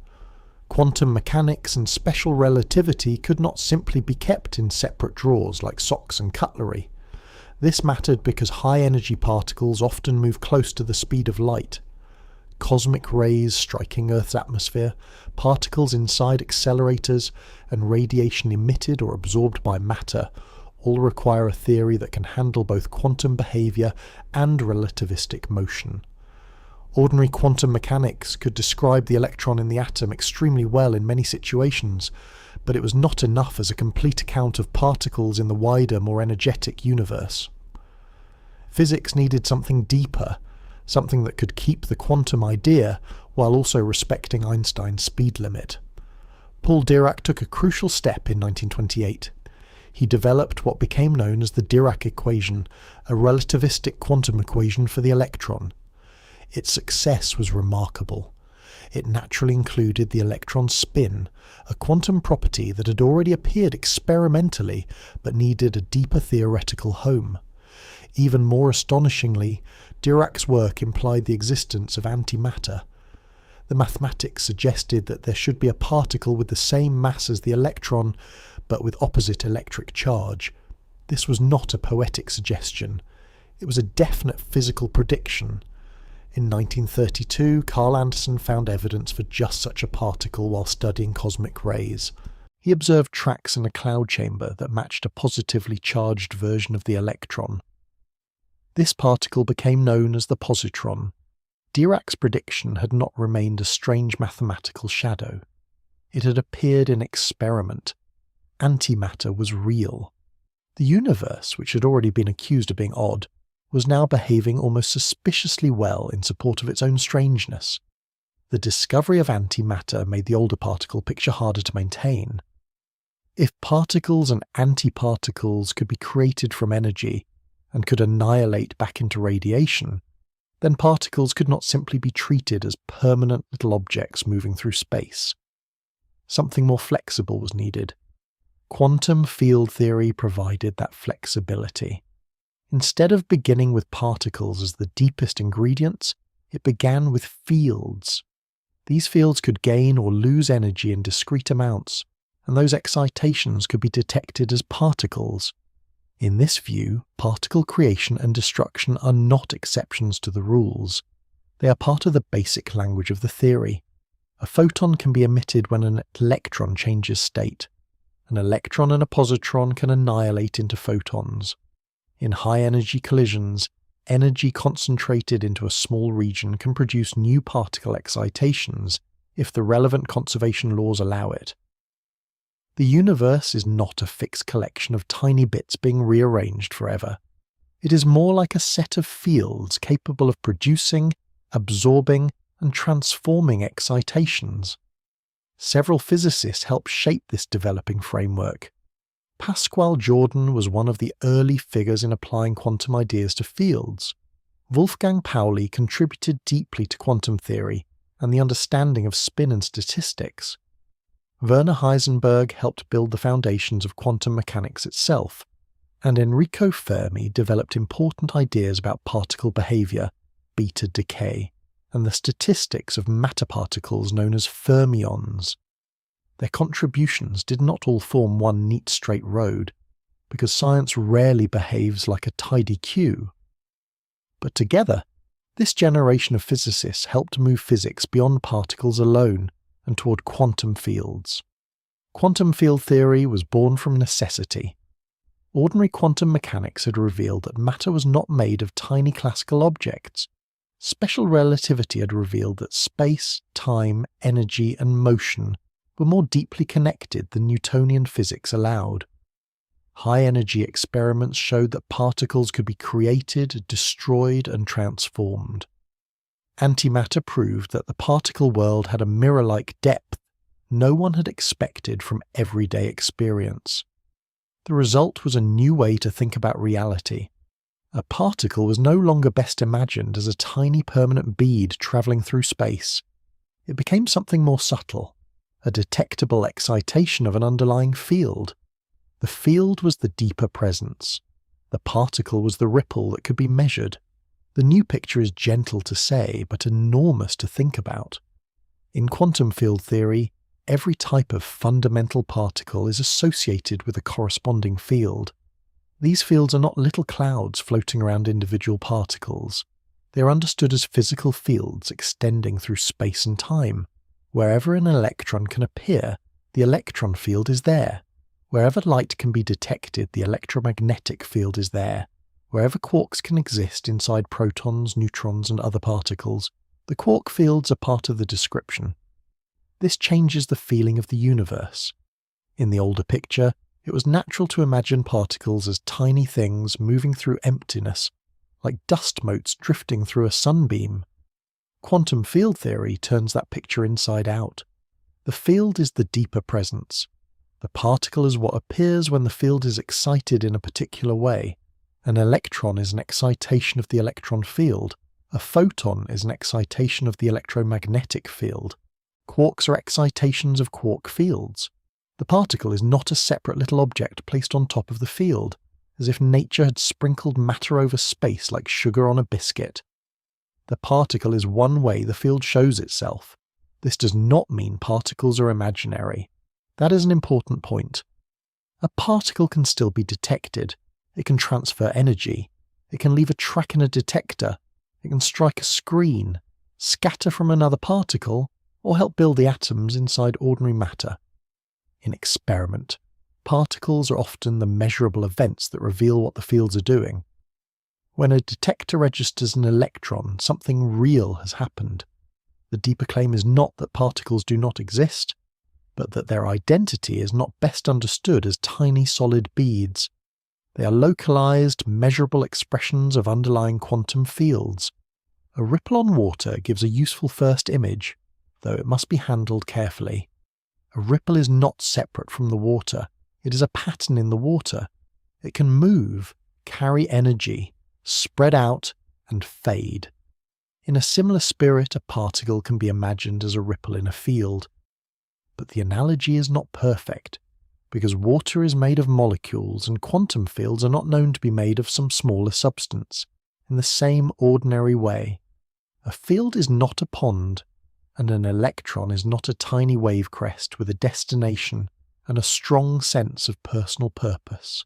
Quantum mechanics and special relativity could not simply be kept in separate drawers like socks and cutlery. This mattered because high-energy particles often move close to the speed of light. Cosmic rays striking Earth's atmosphere, particles inside accelerators, and radiation emitted or absorbed by matter all require a theory that can handle both quantum behaviour and relativistic motion. Ordinary quantum mechanics could describe the electron in the atom extremely well in many situations, but it was not enough as a complete account of particles in the wider, more energetic universe. Physics needed something deeper, something that could keep the quantum idea while also respecting Einstein's speed limit. Paul Dirac took a crucial step in 1928. He developed what became known as the Dirac equation, a relativistic quantum equation for the electron. Its success was remarkable. It naturally included the electron's spin, a quantum property that had already appeared experimentally but needed a deeper theoretical home. Even more astonishingly, Dirac's work implied the existence of antimatter. The mathematics suggested that there should be a particle with the same mass as the electron, but with opposite electric charge. This was not a poetic suggestion. It was a definite physical prediction. In 1932, Carl Anderson found evidence for just such a particle while studying cosmic rays. He observed tracks in a cloud chamber that matched a positively charged version of the electron. This particle became known as the positron. Dirac's prediction had not remained a strange mathematical shadow. It had appeared in experiment. Antimatter was real. The universe, which had already been accused of being odd, was now behaving almost suspiciously well in support of its own strangeness. The discovery of antimatter made the older particle picture harder to maintain. If particles and antiparticles could be created from energy, and could annihilate back into radiation, then particles could not simply be treated as permanent little objects moving through space. Something more flexible was needed. Quantum field theory provided that flexibility. Instead of beginning with particles as the deepest ingredients, it began with fields. These fields could gain or lose energy in discrete amounts, and those excitations could be detected as particles. In this view, particle creation and destruction are not exceptions to the rules. They are part of the basic language of the theory. A photon can be emitted when an electron changes state. An electron and a positron can annihilate into photons. In high-energy collisions, energy concentrated into a small region can produce new particle excitations if the relevant conservation laws allow it. The universe is not a fixed collection of tiny bits being rearranged forever. It is more like a set of fields capable of producing, absorbing, and transforming excitations. Several physicists helped shape this developing framework. Pascual Jordan was one of the early figures in applying quantum ideas to fields. Wolfgang Pauli contributed deeply to quantum theory and the understanding of spin and statistics. Werner Heisenberg helped build the foundations of quantum mechanics itself, and Enrico Fermi developed important ideas about particle behavior, beta decay, and the statistics of matter particles known as fermions. Their contributions did not all form one neat straight road, because science rarely behaves like a tidy queue. But together, this generation of physicists helped move physics beyond particles alone and toward quantum fields. Quantum field theory was born from necessity. Ordinary quantum mechanics had revealed that matter was not made of tiny classical objects. Special relativity had revealed that space, time, energy, and motion were more deeply connected than Newtonian physics allowed. High-energy experiments showed that particles could be created, destroyed, and transformed. Antimatter proved that the particle world had a mirror-like depth no one had expected from everyday experience. The result was a new way to think about reality. A particle was no longer best imagined as a tiny permanent bead travelling through space. It became something more subtle, a detectable excitation of an underlying field. The field was the deeper presence. The particle was the ripple that could be measured. The new picture is gentle to say, but enormous to think about. In quantum field theory, every type of fundamental particle is associated with a corresponding field. These fields are not little clouds floating around individual particles. They are understood as physical fields extending through space and time. Wherever an electron can appear, the electron field is there. Wherever light can be detected, the electromagnetic field is there. Wherever quarks can exist inside protons, neutrons, and other particles, the quark fields are part of the description. This changes the feeling of the universe. In the older picture, it was natural to imagine particles as tiny things moving through emptiness, like dust motes drifting through a sunbeam. Quantum field theory turns that picture inside out. The field is the deeper presence. The particle is what appears when the field is excited in a particular way. An electron is an excitation of the electron field. A photon is an excitation of the electromagnetic field. Quarks are excitations of quark fields. The particle is not a separate little object placed on top of the field, as if nature had sprinkled matter over space like sugar on a biscuit. The particle is one way the field shows itself. This does not mean particles are imaginary. That is an important point. A particle can still be detected. It can transfer energy. It can leave a track in a detector. It can strike a screen, scatter from another particle, or help build the atoms inside ordinary matter. In experiment, particles are often the measurable events that reveal what the fields are doing. When a detector registers an electron, something real has happened. The deeper claim is not that particles do not exist, but that their identity is not best understood as tiny solid beads. They are localized, measurable expressions of underlying quantum fields. A ripple on water gives a useful first image, though it must be handled carefully. A ripple is not separate from the water. It is a pattern in the water. It can move, carry energy, spread out, and fade. In a similar spirit, a particle can be imagined as a ripple in a field. But the analogy is not perfect, because water is made of molecules and quantum fields are not known to be made of some smaller substance, in the same ordinary way. A field is not a pond, and an electron is not a tiny wave crest with a destination and a strong sense of personal purpose.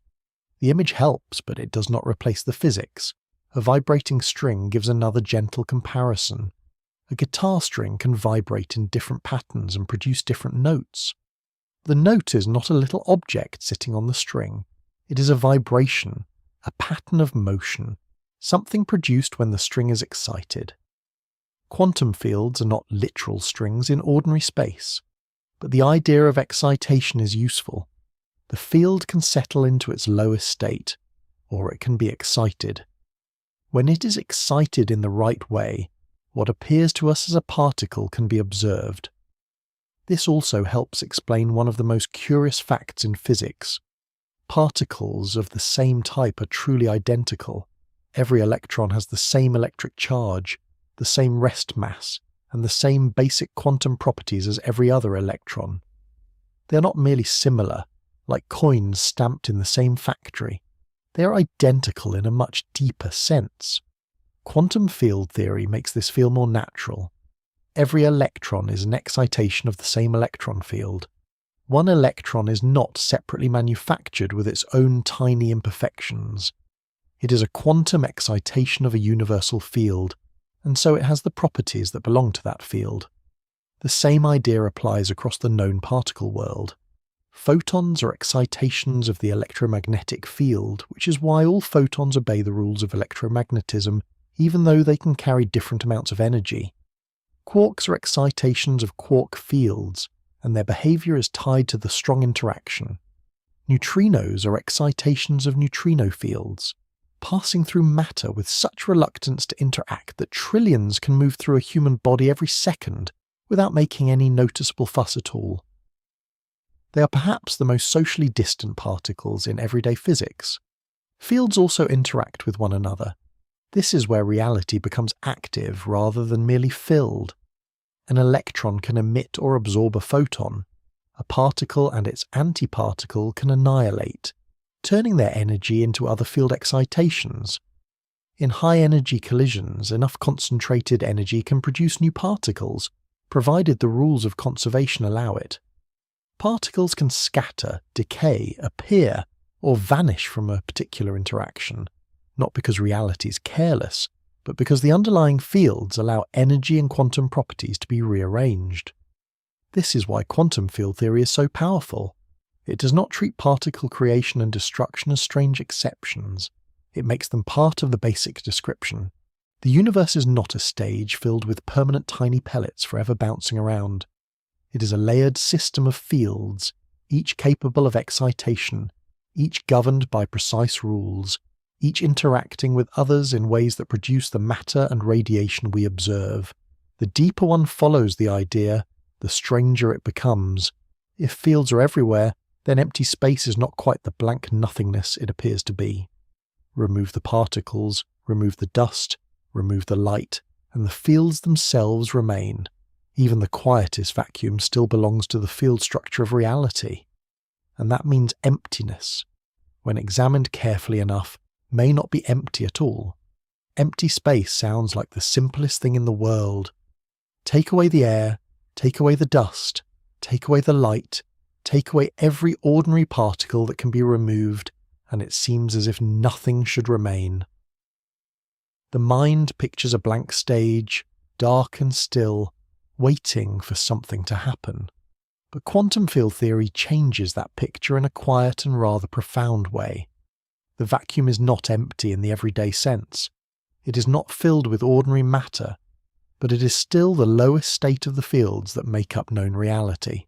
The image helps, but it does not replace the physics. A vibrating string gives another gentle comparison. A guitar string can vibrate in different patterns and produce different notes. The note is not a little object sitting on the string. It is a vibration, a pattern of motion, something produced when the string is excited. Quantum fields are not literal strings in ordinary space, but the idea of excitation is useful. The field can settle into its lowest state, or it can be excited. When it is excited in the right way, what appears to us as a particle can be observed. This also helps explain one of the most curious facts in physics. Particles of the same type are truly identical. Every electron has the same electric charge, the same rest mass, and the same basic quantum properties as every other electron. They are not merely similar, like coins stamped in the same factory. They are identical in a much deeper sense. Quantum field theory makes this feel more natural. Every electron is an excitation of the same electron field. One electron is not separately manufactured with its own tiny imperfections. It is a quantum excitation of a universal field, and so it has the properties that belong to that field. The same idea applies across the known particle world. Photons are excitations of the electromagnetic field, which is why all photons obey the rules of electromagnetism, even though they can carry different amounts of energy. Quarks are excitations of quark fields, and their behavior is tied to the strong interaction. Neutrinos are excitations of neutrino fields, passing through matter with such reluctance to interact that trillions can move through a human body every second without making any noticeable fuss at all. They are perhaps the most socially distant particles in everyday physics. Fields also interact with one another. This is where reality becomes active rather than merely filled. An electron can emit or absorb a photon. A particle and its antiparticle can annihilate, turning their energy into other field excitations. In high-energy collisions, enough concentrated energy can produce new particles, provided the rules of conservation allow it. Particles can scatter, decay, appear, or vanish from a particular interaction, not because reality is careless, but because the underlying fields allow energy and quantum properties to be rearranged. This is why quantum field theory is so powerful. It does not treat particle creation and destruction as strange exceptions. It makes them part of the basic description. The universe is not a stage filled with permanent tiny pellets forever bouncing around. It is a layered system of fields, each capable of excitation, each governed by precise rules, each interacting with others in ways that produce the matter and radiation we observe. The deeper one follows the idea, the stranger it becomes. If fields are everywhere, then empty space is not quite the blank nothingness it appears to be. Remove the particles, remove the dust, remove the light, and the fields themselves remain. Even the quietest vacuum still belongs to the field structure of reality. And that means emptiness, when examined carefully enough, may not be empty at all. Empty space sounds like the simplest thing in the world. Take away the air, take away the dust, take away the light, take away every ordinary particle that can be removed, and it seems as if nothing should remain. The mind pictures a blank stage, dark and still, waiting for something to happen. But quantum field theory changes that picture in a quiet and rather profound way. The vacuum is not empty in the everyday sense. It is not filled with ordinary matter, but it is still the lowest state of the fields that make up known reality.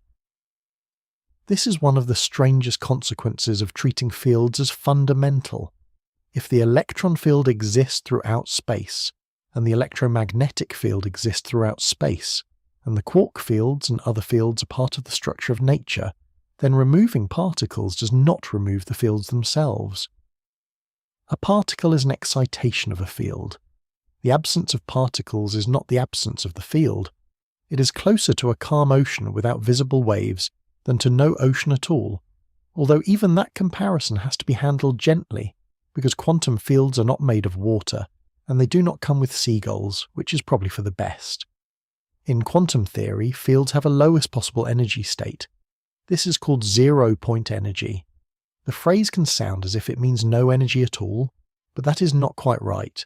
This is one of the strangest consequences of treating fields as fundamental. If the electron field exists throughout space, and the electromagnetic field exists throughout space, and the quark fields and other fields are part of the structure of nature, then removing particles does not remove the fields themselves. A particle is an excitation of a field. The absence of particles is not the absence of the field. It is closer to a calm ocean without visible waves than to no ocean at all, although even that comparison has to be handled gently, because quantum fields are not made of water, and they do not come with seagulls, which is probably for the best. In quantum theory, fields have a lowest possible energy state. This is called zero-point energy. The phrase can sound as if it means no energy at all, but that is not quite right.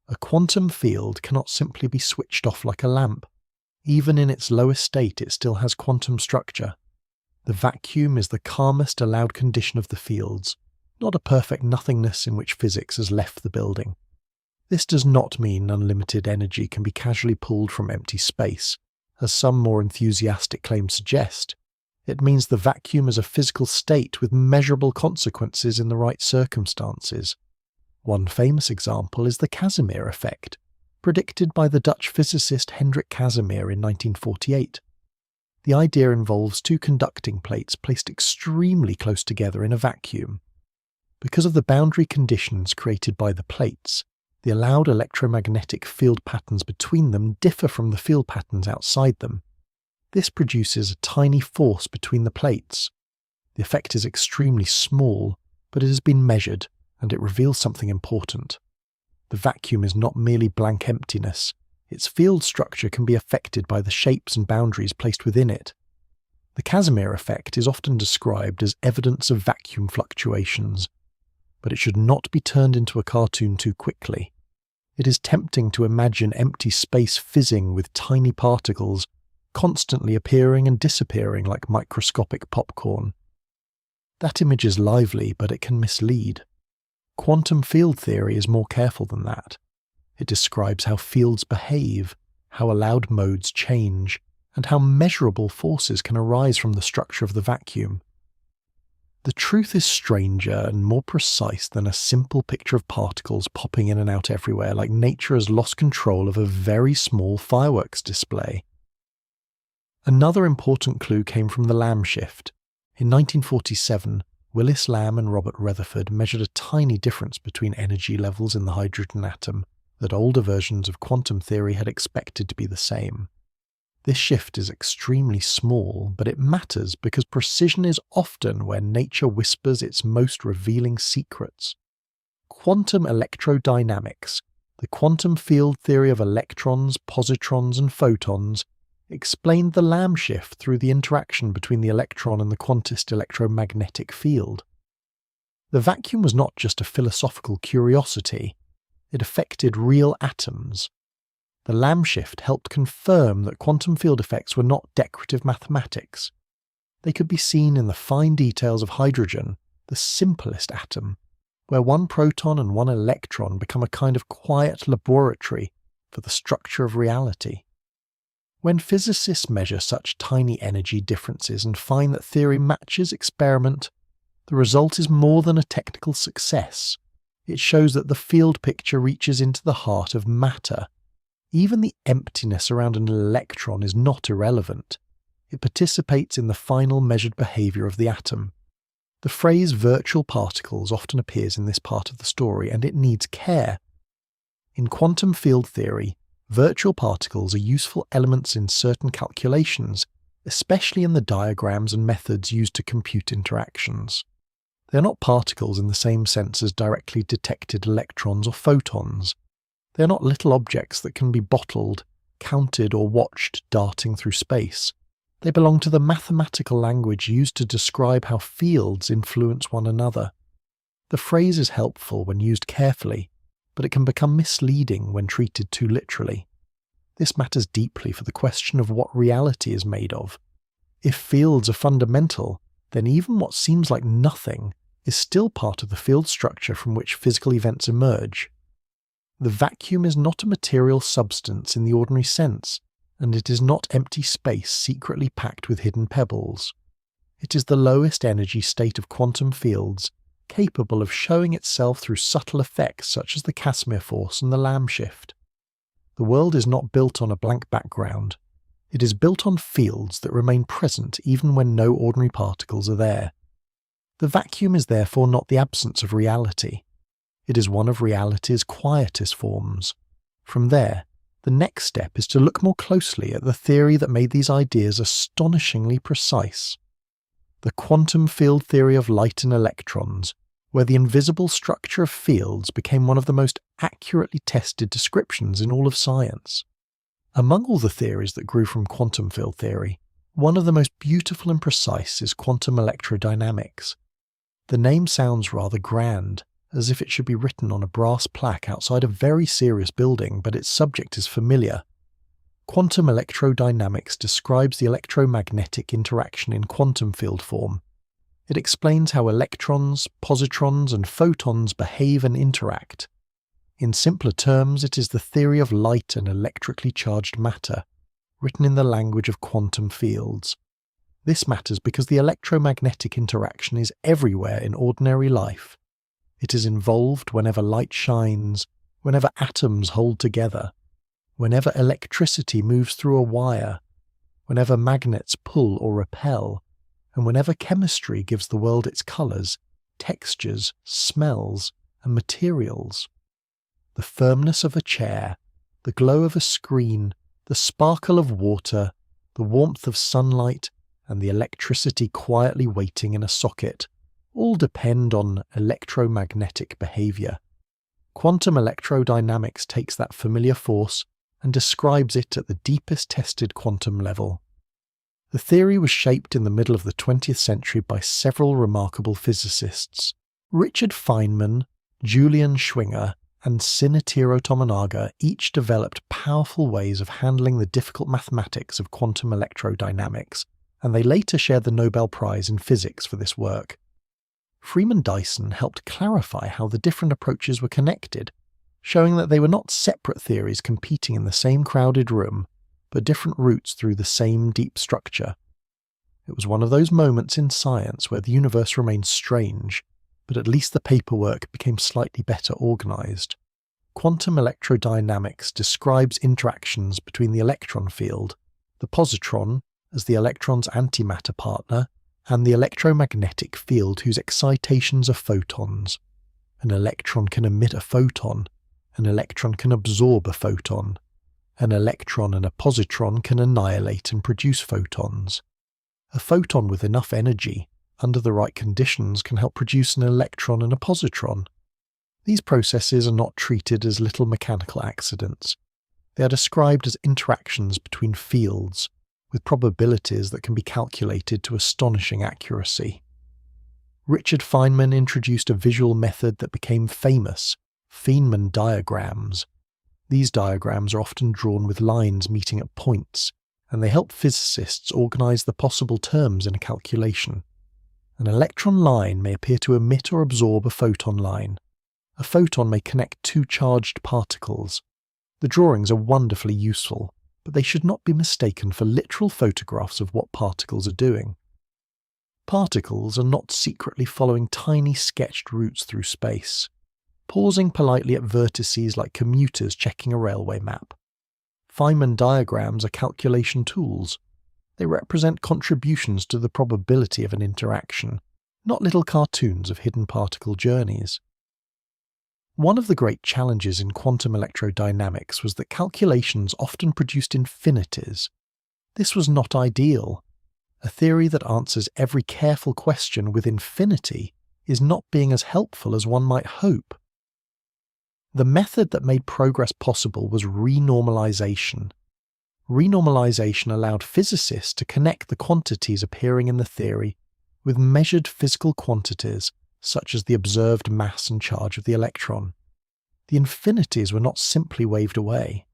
A quantum field cannot simply be switched off like a lamp. Even in its lowest state, it still has quantum structure. The vacuum is the calmest allowed condition of the fields, not a perfect nothingness in which physics has left the building. This does not mean unlimited energy can be casually pulled from empty space, as some more enthusiastic claims suggest. It means the vacuum is a physical state with measurable consequences in the right circumstances. One famous example is the Casimir effect, predicted by the Dutch physicist Hendrik Casimir in 1948. The idea involves two conducting plates placed extremely close together in a vacuum. Because of the boundary conditions created by the plates, the allowed electromagnetic field patterns between them differ from the field patterns outside them. This produces a tiny force between the plates. The effect is extremely small, but it has been measured, and it reveals something important. The vacuum is not merely blank emptiness. Its field structure can be affected by the shapes and boundaries placed within it. The Casimir effect is often described as evidence of vacuum fluctuations, but it should not be turned into a cartoon too quickly. It is tempting to imagine empty space fizzing with tiny particles constantly appearing and disappearing like microscopic popcorn. That image is lively, but it can mislead. Quantum field theory is more careful than that. It describes how fields behave, how allowed modes change, and how measurable forces can arise from the structure of the vacuum. The truth is stranger and more precise than a simple picture of particles popping in and out everywhere, like nature has lost control of a very small fireworks display. Another important clue came from the Lamb shift. In 1947, Willis Lamb and Robert Rutherford measured a tiny difference between energy levels in the hydrogen atom that older versions of quantum theory had expected to be the same. This shift is extremely small, but it matters because precision is often where nature whispers its most revealing secrets. Quantum electrodynamics, the quantum field theory of electrons, positrons, and photons, explained the Lamb shift through the interaction between the electron and the quantist electromagnetic field. The vacuum was not just a philosophical curiosity, it affected real atoms. The Lamb shift helped confirm that quantum field effects were not decorative mathematics. They could be seen in the fine details of hydrogen, the simplest atom, where one proton and one electron become a kind of quiet laboratory for the structure of reality. When physicists measure such tiny energy differences and find that theory matches experiment, the result is more than a technical success. It shows that the field picture reaches into the heart of matter. Even the emptiness around an electron is not irrelevant. It participates in the final measured behavior of the atom. The phrase virtual particles often appears in this part of the story, and it needs care. In quantum field theory, virtual particles are useful elements in certain calculations, especially in the diagrams and methods used to compute interactions. They are not particles in the same sense as directly detected electrons or photons. They are not little objects that can be bottled, counted, or watched darting through space. They belong to the mathematical language used to describe how fields influence one another. The phrase is helpful when used carefully, but it can become misleading when treated too literally. This matters deeply for the question of what reality is made of. If fields are fundamental, then even what seems like nothing is still part of the field structure from which physical events emerge. The vacuum is not a material substance in the ordinary sense, and it is not empty space secretly packed with hidden pebbles. It is the lowest energy state of quantum fields, capable of showing itself through subtle effects such as the Casimir force and the Lamb shift. The world is not built on a blank background. It is built on fields that remain present even when no ordinary particles are there. The vacuum is therefore not the absence of reality. It is one of reality's quietest forms. From there, the next step is to look more closely at the theory that made these ideas astonishingly precise. The quantum field theory of light and electrons, where the invisible structure of fields became one of the most accurately tested descriptions in all of science. Among all the theories that grew from quantum field theory, one of the most beautiful and precise is quantum electrodynamics. The name sounds rather grand, as if it should be written on a brass plaque outside a very serious building, but its subject is familiar. Quantum electrodynamics describes the electromagnetic interaction in quantum field form. It explains how electrons, positrons, and photons behave and interact. In simpler terms, it is the theory of light and electrically charged matter, written in the language of quantum fields. This matters because the electromagnetic interaction is everywhere in ordinary life. It is involved whenever light shines, whenever atoms hold together, whenever electricity moves through a wire, whenever magnets pull or repel, and whenever chemistry gives the world its colours, textures, smells, and materials. The firmness of a chair, the glow of a screen, the sparkle of water, the warmth of sunlight, and the electricity quietly waiting in a socket all depend on electromagnetic behaviour. Quantum electrodynamics takes that familiar force and describes it at the deepest tested quantum level. The theory was shaped in the middle of the 20th century by several remarkable physicists. Richard Feynman, Julian Schwinger, and Shinichiro Tominaga each developed powerful ways of handling the difficult mathematics of quantum electrodynamics, and they later shared the Nobel Prize in Physics for this work. Freeman Dyson helped clarify how the different approaches were connected, showing that they were not separate theories competing in the same crowded room, but different routes through the same deep structure. It was one of those moments in science where the universe remained strange, but at least the paperwork became slightly better organised. Quantum electrodynamics describes interactions between the electron field, the positron as the electron's antimatter partner, and the electromagnetic field whose excitations are photons. An electron can emit a photon, an electron can absorb a photon, an electron and a positron can annihilate and produce photons. A photon with enough energy, under the right conditions, can help produce an electron and a positron. These processes are not treated as little mechanical accidents. They are described as interactions between fields, with probabilities that can be calculated to astonishing accuracy. Richard Feynman introduced a visual method that became famous, Feynman diagrams. These diagrams are often drawn with lines meeting at points, and they help physicists organise the possible terms in a calculation. An electron line may appear to emit or absorb a photon line. A photon may connect two charged particles. The drawings are wonderfully useful, but they should not be mistaken for literal photographs of what particles are doing. Particles are not secretly following tiny sketched routes through space, pausing politely at vertices like commuters checking a railway map. Feynman diagrams are calculation tools. They represent contributions to the probability of an interaction, not little cartoons of hidden particle journeys. One of the great challenges in quantum electrodynamics was that calculations often produced infinities. This was not ideal. A theory that answers every careful question with infinity is not being as helpful as one might hope. The method that made progress possible was renormalization. Renormalization allowed physicists to connect the quantities appearing in the theory with measured physical quantities, such as the observed mass and charge of the electron. The infinities were not simply waved away.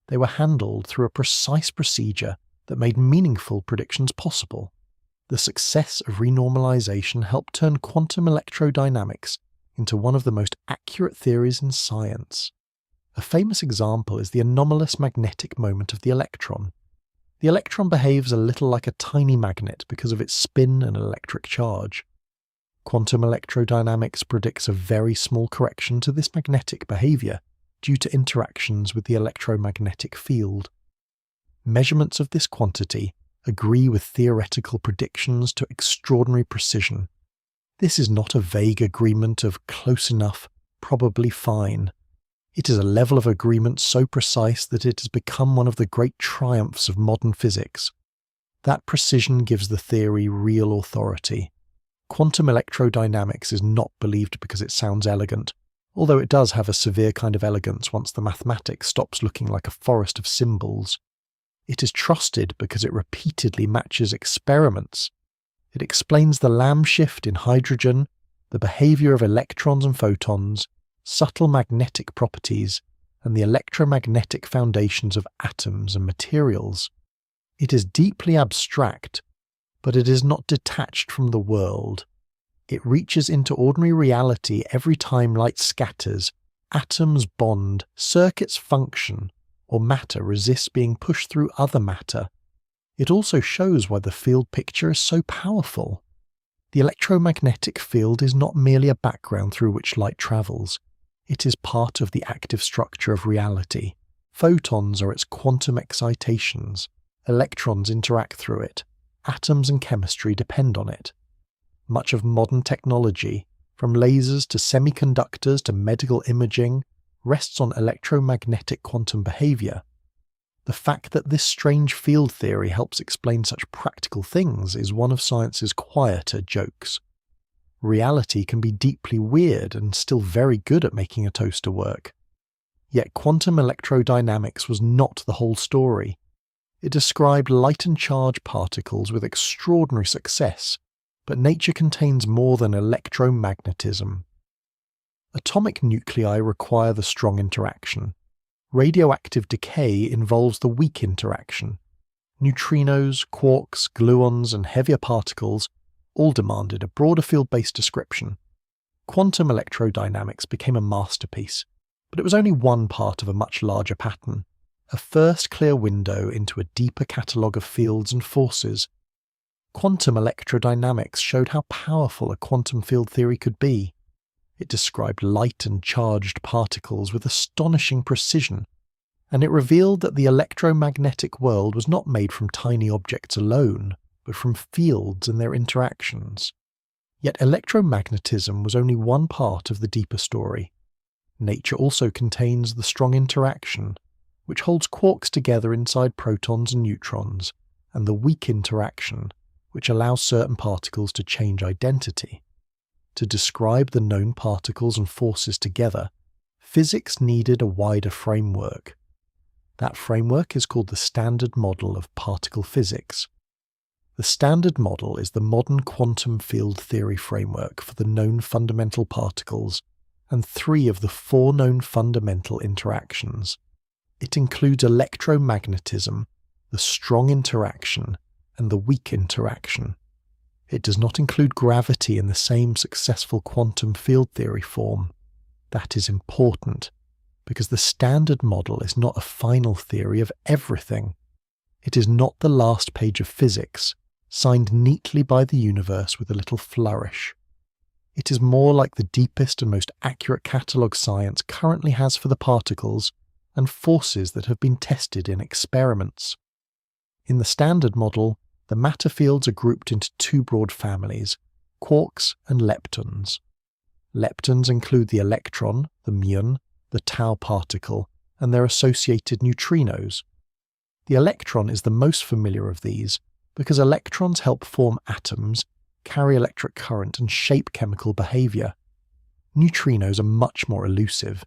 They were handled through a precise procedure that made meaningful predictions possible. The success of renormalization helped turn quantum electrodynamics into one of the most accurate theories in science. A famous example is the anomalous magnetic moment of the electron. The electron behaves a little like a tiny magnet because of its spin and electric charge. Quantum electrodynamics predicts a very small correction to this magnetic behaviour due to interactions with the electromagnetic field. Measurements of this quantity agree with theoretical predictions to extraordinary precision. This is not a vague agreement of close enough, probably fine. It is a level of agreement so precise that it has become one of the great triumphs of modern physics. That precision gives the theory real authority. Quantum electrodynamics is not believed because it sounds elegant, although it does have a severe kind of elegance once the mathematics stops looking like a forest of symbols. It is trusted because it repeatedly matches experiments. It explains the Lamb shift in hydrogen, the behaviour of electrons and photons, subtle magnetic properties, and the electromagnetic foundations of atoms and materials. It is deeply abstract, but it is not detached from the world. It reaches into ordinary reality every time light scatters atoms bond, circuits function, or matter resists being pushed through other matter. It also shows why the field picture is so powerful. The electromagnetic field is not merely a background through which light travels. It is part of the active structure of reality. Photons are its quantum excitations. Electrons interact through it. Atoms and chemistry depend on it. Much of modern technology, from lasers to semiconductors to medical imaging, rests on electromagnetic quantum behavior. The fact that this strange field theory helps explain such practical things is one of science's quieter jokes. Reality can be deeply weird and still very good at making a toaster work. Yet quantum electrodynamics was not the whole story. It described light and charge particles with extraordinary success, but nature contains more than electromagnetism. Atomic nuclei require the strong interaction. Radioactive decay involves the weak interaction. Neutrinos, quarks, gluons, and heavier particles all demanded a broader field-based description. Quantum electrodynamics became a masterpiece, but it was only one part of a much larger pattern, a first clear window into a deeper catalogue of fields and forces. Quantum electrodynamics showed how powerful a quantum field theory could be. It described light and charged particles with astonishing precision, and it revealed that the electromagnetic world was not made from tiny objects alone, but from fields and their interactions. Yet electromagnetism was only one part of the deeper story. Nature also contains the strong interaction, which holds quarks together inside protons and neutrons, and the weak interaction, which allows certain particles to change identity. To describe the known particles and forces together, physics needed a wider framework. That framework is called the Standard Model of particle physics. The Standard Model is the modern quantum field theory framework for the known fundamental particles and 3 of the 4 known fundamental interactions. It includes electromagnetism, the strong interaction, and the weak interaction. It does not include gravity in the same successful quantum field theory form. That is important, because the Standard Model is not a final theory of everything. It is not the last page of physics, signed neatly by the universe with a little flourish. It is more like the deepest and most accurate catalogue science currently has for the particles and forces that have been tested in experiments. In the Standard Model, the matter fields are grouped into 2 broad families, quarks and leptons. Leptons include the electron, the muon, the tau particle, and their associated neutrinos. The electron is the most familiar of these because electrons help form atoms, carry electric current, and shape chemical behavior. Neutrinos are much more elusive.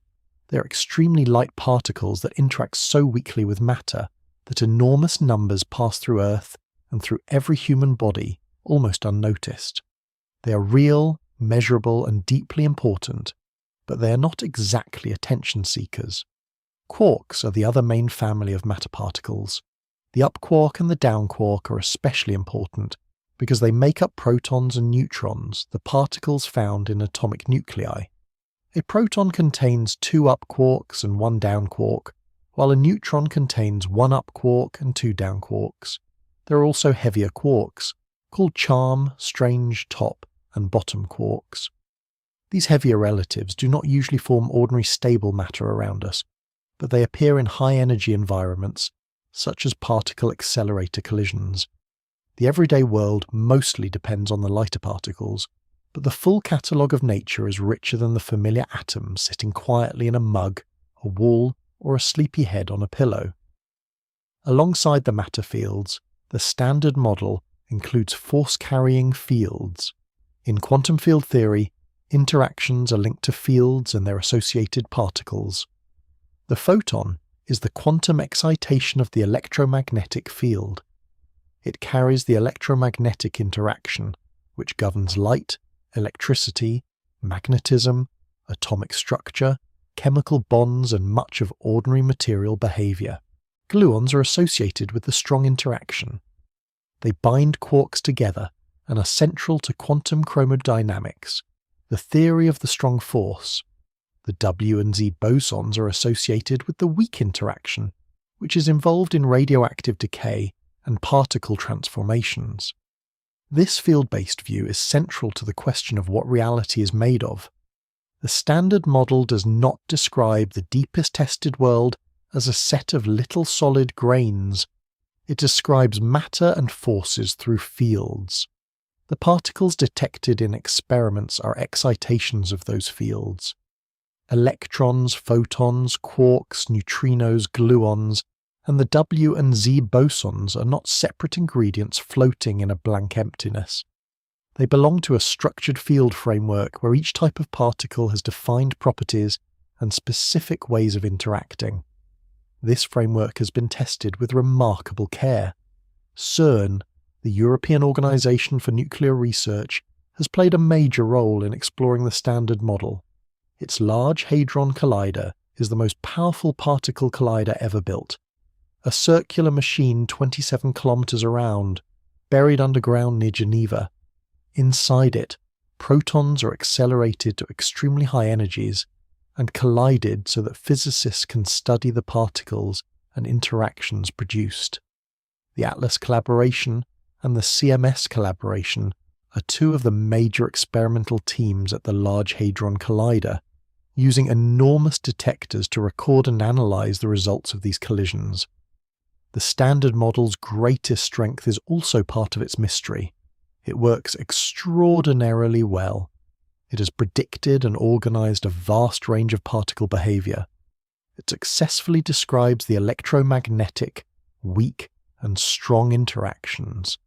They're extremely light particles that interact so weakly with matter that enormous numbers pass through Earth and through every human body almost unnoticed. They are real, measurable, and deeply important, but they are not exactly attention seekers. Quarks are the other main family of matter particles. The up quark and the down quark are especially important because they make up protons and neutrons, the particles found in atomic nuclei. A proton contains 2 up quarks and 1 down quark, while a neutron contains 1 up quark and 2 down quarks. There are also heavier quarks, called charm, strange, top, and bottom quarks. These heavier relatives do not usually form ordinary stable matter around us, but they appear in high-energy environments, such as particle accelerator collisions. The everyday world mostly depends on the lighter particles, but the full catalogue of nature is richer than the familiar atom sitting quietly in a mug, a wall, or a sleepy head on a pillow. Alongside the matter fields, the Standard Model includes force-carrying fields. In quantum field theory, interactions are linked to fields and their associated particles. The photon is the quantum excitation of the electromagnetic field. It carries the electromagnetic interaction, which governs light, electricity, magnetism, atomic structure, chemical bonds, and much of ordinary material behavior. Gluons are associated with the strong interaction. They bind quarks together and are central to quantum chromodynamics, the theory of the strong force. The W and Z bosons are associated with the weak interaction, which is involved in radioactive decay and particle transformations. This field-based view is central to the question of what reality is made of. The Standard Model does not describe the deepest tested world as a set of little solid grains. It describes matter and forces through fields. The particles detected in experiments are excitations of those fields. Electrons, photons, quarks, neutrinos, gluons, and the W and Z bosons are not separate ingredients floating in a blank emptiness. They belong to a structured field framework where each type of particle has defined properties and specific ways of interacting. This framework has been tested with remarkable care. CERN, the European Organisation for Nuclear Research, has played a major role in exploring the Standard Model. Its Large Hadron Collider is the most powerful particle collider ever built. A circular machine 27 kilometers around, buried underground near Geneva. Inside it, protons are accelerated to extremely high energies and collided so that physicists can study the particles and interactions produced. The ATLAS collaboration and the CMS collaboration are two of the major experimental teams at the Large Hadron Collider, using enormous detectors to record and analyze the results of these collisions. The Standard Model's greatest strength is also part of its mystery. It works extraordinarily well. It has predicted and organized a vast range of particle behavior. It successfully describes the electromagnetic, weak, and strong interactions.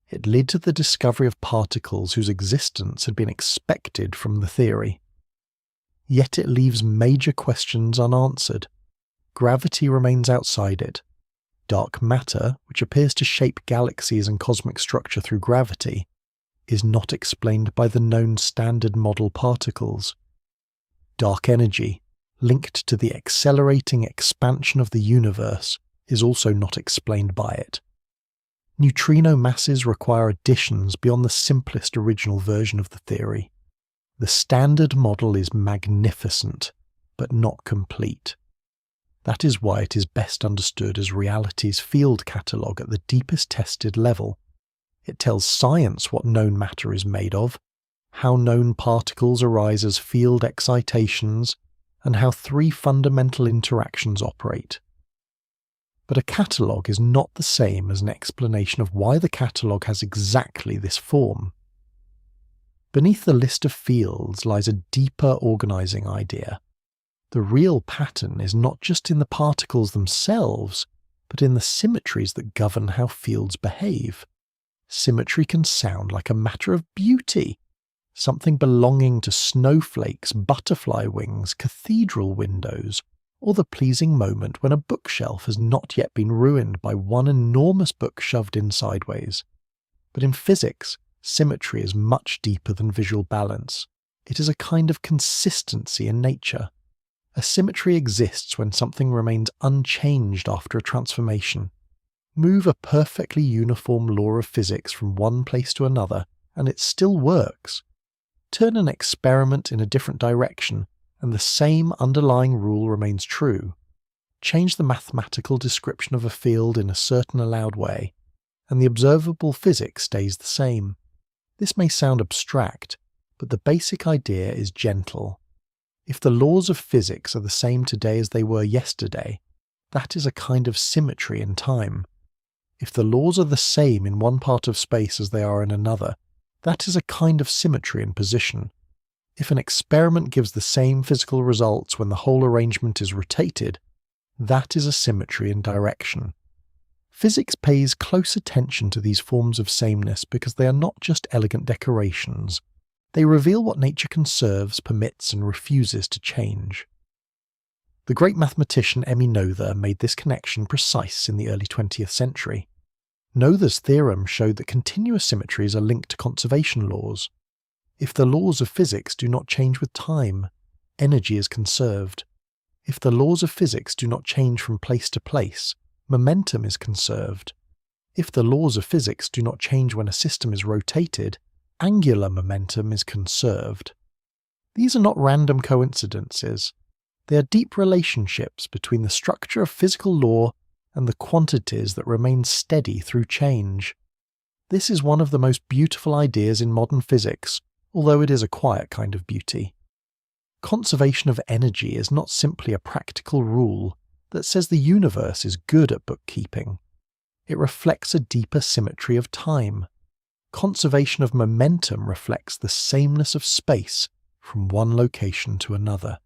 It led to the discovery of particles whose existence had been expected from the theory. Yet it leaves major questions unanswered. Gravity remains outside it. Dark matter, which appears to shape galaxies and cosmic structure through gravity, is not explained by the known Standard Model particles. Dark energy, linked to the accelerating expansion of the universe, is also not explained by it. Neutrino masses require additions beyond the simplest original version of the theory. The Standard Model is magnificent, but not complete. That is why it is best understood as reality's field catalogue at the deepest tested level. It tells science what known matter is made of, how known particles arise as field excitations, and how three fundamental interactions operate. But a catalogue is not the same as an explanation of why the catalogue has exactly this form. Beneath the list of fields lies a deeper organising idea. The real pattern is not just in the particles themselves, but in the symmetries that govern how fields behave. Symmetry can sound like a matter of beauty, something belonging to snowflakes, butterfly wings, cathedral windows, or the pleasing moment when a bookshelf has not yet been ruined by one enormous book shoved in sideways. But in physics, symmetry is much deeper than visual balance. It is a kind of consistency in nature. A symmetry exists when something remains unchanged after a transformation. Move a perfectly uniform law of physics from one place to another, and it still works. Turn an experiment in a different direction, and the same underlying rule remains true. Change the mathematical description of a field in a certain allowed way, and the observable physics stays the same. This may sound abstract, but the basic idea is gentle. If the laws of physics are the same today as they were yesterday, that is a kind of symmetry in time. If the laws are the same in one part of space as they are in another, that is a kind of symmetry in position. If an experiment gives the same physical results when the whole arrangement is rotated, that is a symmetry in direction. Physics pays close attention to these forms of sameness because they are not just elegant decorations. They reveal what nature conserves, permits, and refuses to change. The great mathematician Emmy Noether made this connection precise in the early 20th century. Noether's theorem showed that continuous symmetries are linked to conservation laws. If the laws of physics do not change with time, energy is conserved. If the laws of physics do not change from place to place, momentum is conserved. If the laws of physics do not change when a system is rotated, angular momentum is conserved. These are not random coincidences. They are deep relationships between the structure of physical law and the quantities that remain steady through change. This is one of the most beautiful ideas in modern physics, although it is a quiet kind of beauty. Conservation of energy is not simply a practical rule that says the universe is good at bookkeeping. It reflects a deeper symmetry of time. Conservation of momentum reflects the sameness of space from one location to another.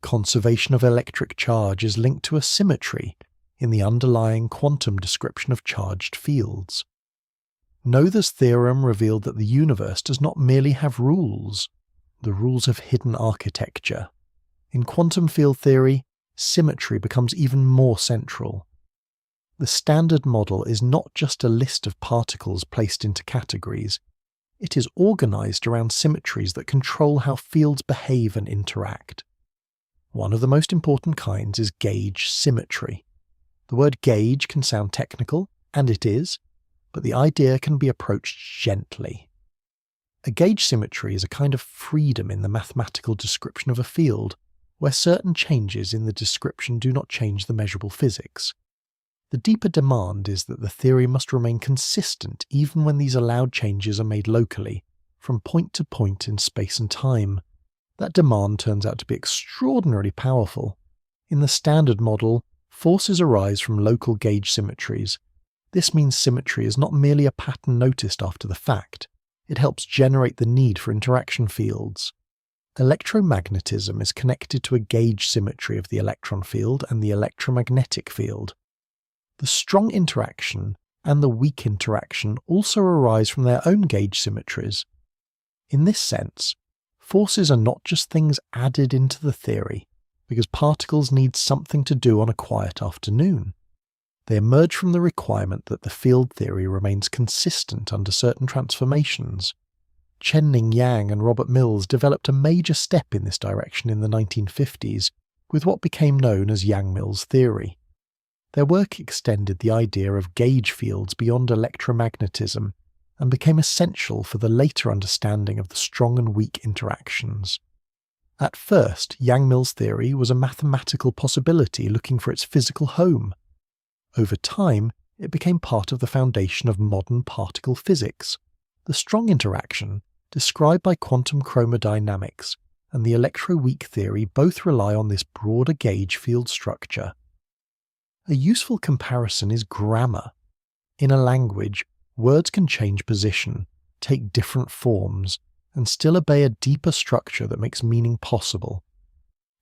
Conservation of electric charge is linked to a symmetry in the underlying quantum description of charged fields. Noether's theorem revealed that the universe does not merely have rules, the rules of hidden architecture. In quantum field theory, symmetry becomes even more central. The Standard Model is not just a list of particles placed into categories. It is organized around symmetries that control how fields behave and interact. One of the most important kinds is gauge symmetry. The word gauge can sound technical, and it is, but the idea can be approached gently. A gauge symmetry is a kind of freedom in the mathematical description of a field, where certain changes in the description do not change the measurable physics. The deeper demand is that the theory must remain consistent even when these allowed changes are made locally, from point to point in space and time. That demand turns out to be extraordinarily powerful. In the Standard Model, forces arise from local gauge symmetries. This means symmetry is not merely a pattern noticed after the fact. It helps generate the need for interaction fields. Electromagnetism is connected to a gauge symmetry of the electron field and the electromagnetic field. The strong interaction and the weak interaction also arise from their own gauge symmetries. In this sense, forces are not just things added into the theory, because particles need something to do on a quiet afternoon. They emerge from the requirement that the field theory remains consistent under certain transformations. Chen-Ning Yang and Robert Mills developed a major step in this direction in the 1950s with what became known as Yang-Mills theory. Their work extended the idea of gauge fields beyond electromagnetism and became essential for the later understanding of the strong and weak interactions. At first, Yang-Mills theory was a mathematical possibility looking for its physical home. Over time, it became part of the foundation of modern particle physics. The strong interaction, described by quantum chromodynamics, and the electroweak theory both rely on this broader gauge field structure. A useful comparison is grammar. In a language, words can change position, take different forms, and still obey a deeper structure that makes meaning possible.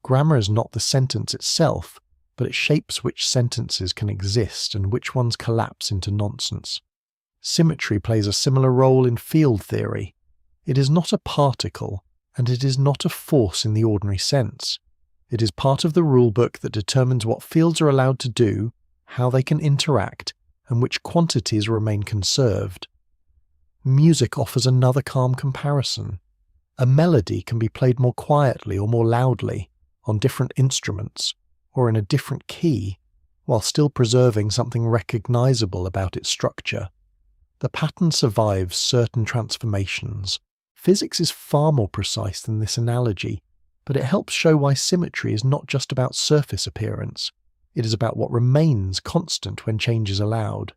Grammar is not the sentence itself, but it shapes which sentences can exist and which ones collapse into nonsense. Symmetry plays a similar role in field theory. It is not a particle, and it is not a force in the ordinary sense. It is part of the rulebook that determines what fields are allowed to do, how they can interact, and which quantities remain conserved. Music offers another calm comparison. A melody can be played more quietly or more loudly, on different instruments, or in a different key, while still preserving something recognizable about its structure. The pattern survives certain transformations. Physics is far more precise than this analogy, but it helps show why symmetry is not just about surface appearance. It is about what remains constant when change is allowed.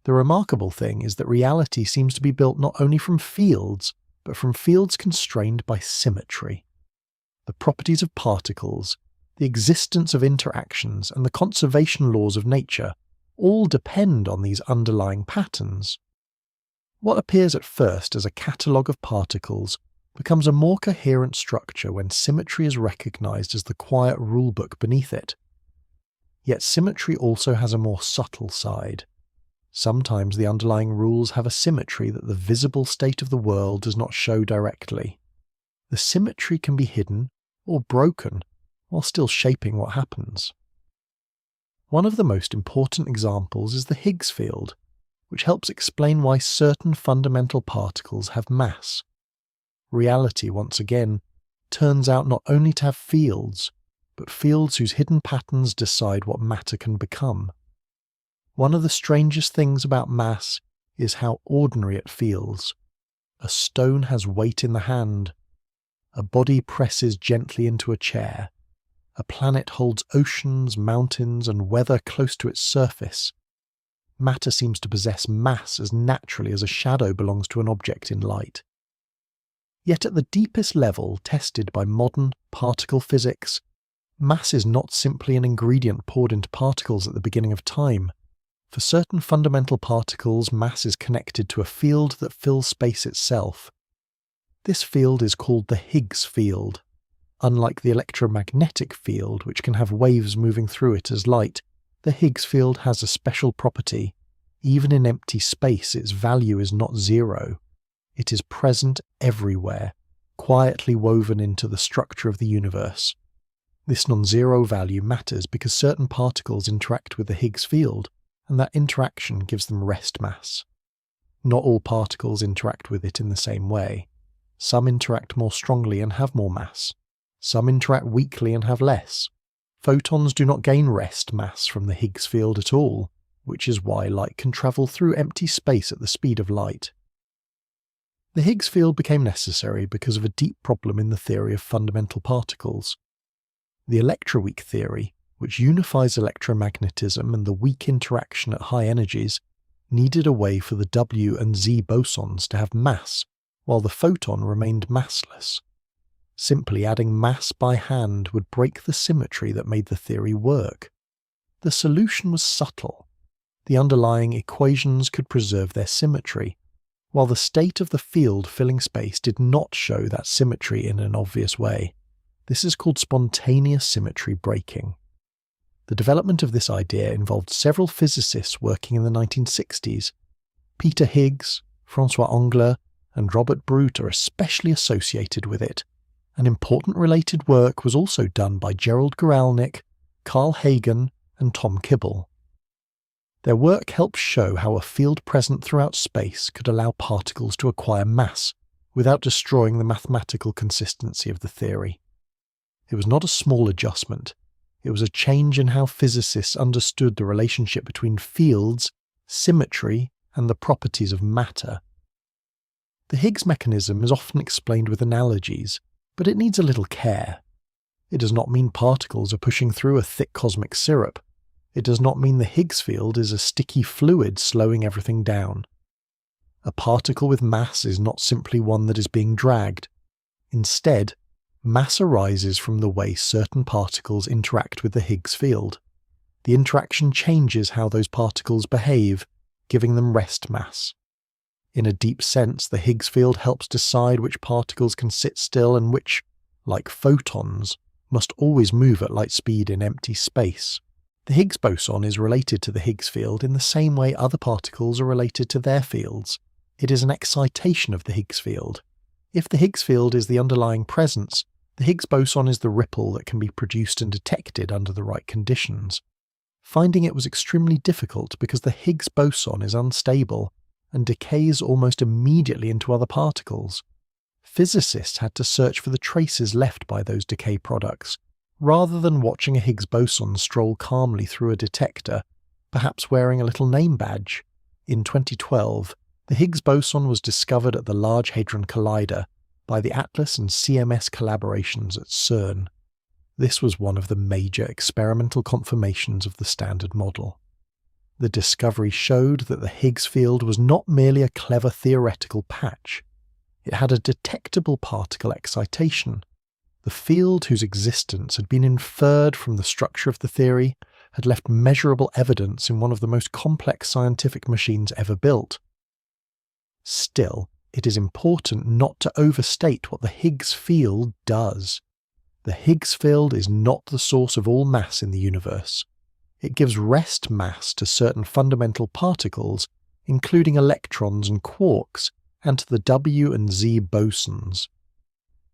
The remarkable thing is that reality seems to be built not only from fields, but from fields constrained by symmetry. The properties of particles, the existence of interactions, and the conservation laws of nature all depend on these underlying patterns. What appears at first as a catalogue of particles becomes a more coherent structure when symmetry is recognized as the quiet rulebook beneath it. Yet symmetry also has a more subtle side. Sometimes the underlying rules have a symmetry that the visible state of the world does not show directly. The symmetry can be hidden or broken while still shaping what happens. One of the most important examples is the Higgs field, which helps explain why certain fundamental particles have mass. Reality, once again, turns out not only to have fields, but fields whose hidden patterns decide what matter can become. One of the strangest things about mass is how ordinary it feels. A stone has weight in the hand. A body presses gently into a chair. A planet holds oceans, mountains, and weather close to its surface. Matter seems to possess mass as naturally as a shadow belongs to an object in light. Yet at the deepest level tested by modern particle physics, mass is not simply an ingredient poured into particles at the beginning of time. For certain fundamental particles, mass is connected to a field that fills space itself. This field is called the Higgs field. Unlike the electromagnetic field, which can have waves moving through it as light, the Higgs field has a special property. Even in empty space, its value is not zero. It is present everywhere, quietly woven into the structure of the universe. This non-zero value matters because certain particles interact with the Higgs field, and that interaction gives them rest mass. Not all particles interact with it in the same way. Some interact more strongly and have more mass. Some interact weakly and have less. Photons do not gain rest mass from the Higgs field at all, which is why light can travel through empty space at the speed of light. The Higgs field became necessary because of a deep problem in the theory of fundamental particles. The electroweak theory, which unifies electromagnetism and the weak interaction at high energies, needed a way for the W and Z bosons to have mass, while the photon remained massless. Simply adding mass by hand would break the symmetry that made the theory work. The solution was subtle. The underlying equations could preserve their symmetry, while the state of the field filling space did not show that symmetry in an obvious way. This is called spontaneous symmetry breaking. The development of this idea involved several physicists working in the 1960s. Peter Higgs, François Englert, and Robert Brute are especially associated with it. An important related work was also done by Gerald Guralnick, Carl Hagen, and Tom Kibble. Their work helps show how a field present throughout space could allow particles to acquire mass without destroying the mathematical consistency of the theory. It was not a small adjustment. It was a change in how physicists understood the relationship between fields, symmetry, and the properties of matter. The Higgs mechanism is often explained with analogies, but it needs a little care. It does not mean particles are pushing through a thick cosmic syrup. It does not mean the Higgs field is a sticky fluid slowing everything down. A particle with mass is not simply one that is being dragged. Instead, mass arises from the way certain particles interact with the Higgs field. The interaction changes how those particles behave, giving them rest mass. In a deep sense, the Higgs field helps decide which particles can sit still and which, like photons, must always move at light speed in empty space. The Higgs boson is related to the Higgs field in the same way other particles are related to their fields. It is an excitation of the Higgs field. If the Higgs field is the underlying presence, the Higgs boson is the ripple that can be produced and detected under the right conditions. Finding it was extremely difficult because the Higgs boson is unstable and decays almost immediately into other particles. Physicists had to search for the traces left by those decay products, rather than watching a Higgs boson stroll calmly through a detector, perhaps wearing a little name badge. In 2012, the Higgs boson was discovered at the Large Hadron Collider by the ATLAS and CMS collaborations at CERN. This was one of the major experimental confirmations of the Standard Model. The discovery showed that the Higgs field was not merely a clever theoretical patch. It had a detectable particle excitation. The field, whose existence had been inferred from the structure of the theory, had left measurable evidence in one of the most complex scientific machines ever built. Still, it is important not to overstate what the Higgs field does. The Higgs field is not the source of all mass in the universe. It gives rest mass to certain fundamental particles, including electrons and quarks, and to the W and Z bosons.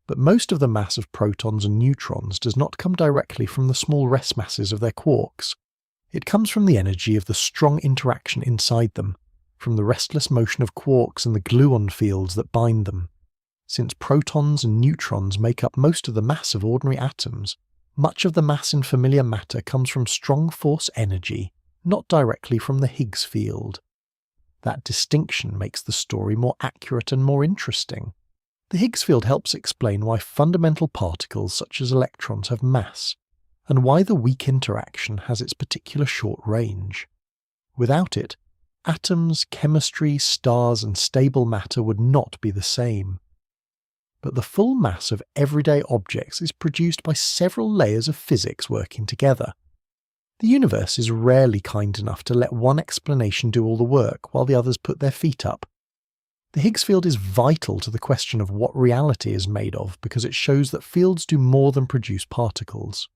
But most of the mass of protons and neutrons does not come directly from the small rest masses of their quarks. It comes from the energy of the strong interaction inside them, from the restless motion of quarks and the gluon fields that bind them. Since protons and neutrons make up most of the mass of ordinary atoms, much of the mass in familiar matter comes from strong force energy, not directly from the Higgs field. That distinction makes the story more accurate and more interesting. The Higgs field helps explain why fundamental particles such as electrons have mass, and why the weak interaction has its particular short range. Without it, atoms, chemistry, stars, and stable matter would not be the same. But the full mass of everyday objects is produced by several layers of physics working together. The universe is rarely kind enough to let one explanation do all the work while the others put their feet up. The Higgs field is vital to the question of what reality is made of because it shows that fields do more than produce particles.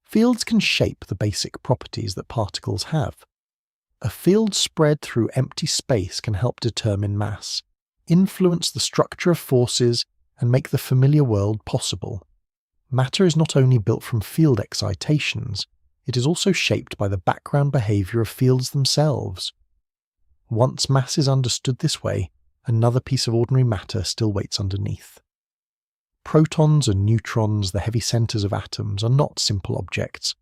Fields can shape the basic properties that particles have. A field spread through empty space can help determine mass, influence the structure of forces, and make the familiar world possible. Matter is not only built from field excitations, it is also shaped by the background behaviour of fields themselves. Once mass is understood this way, another piece of ordinary matter still waits underneath. Protons and neutrons, the heavy centres of atoms, are not simple objects.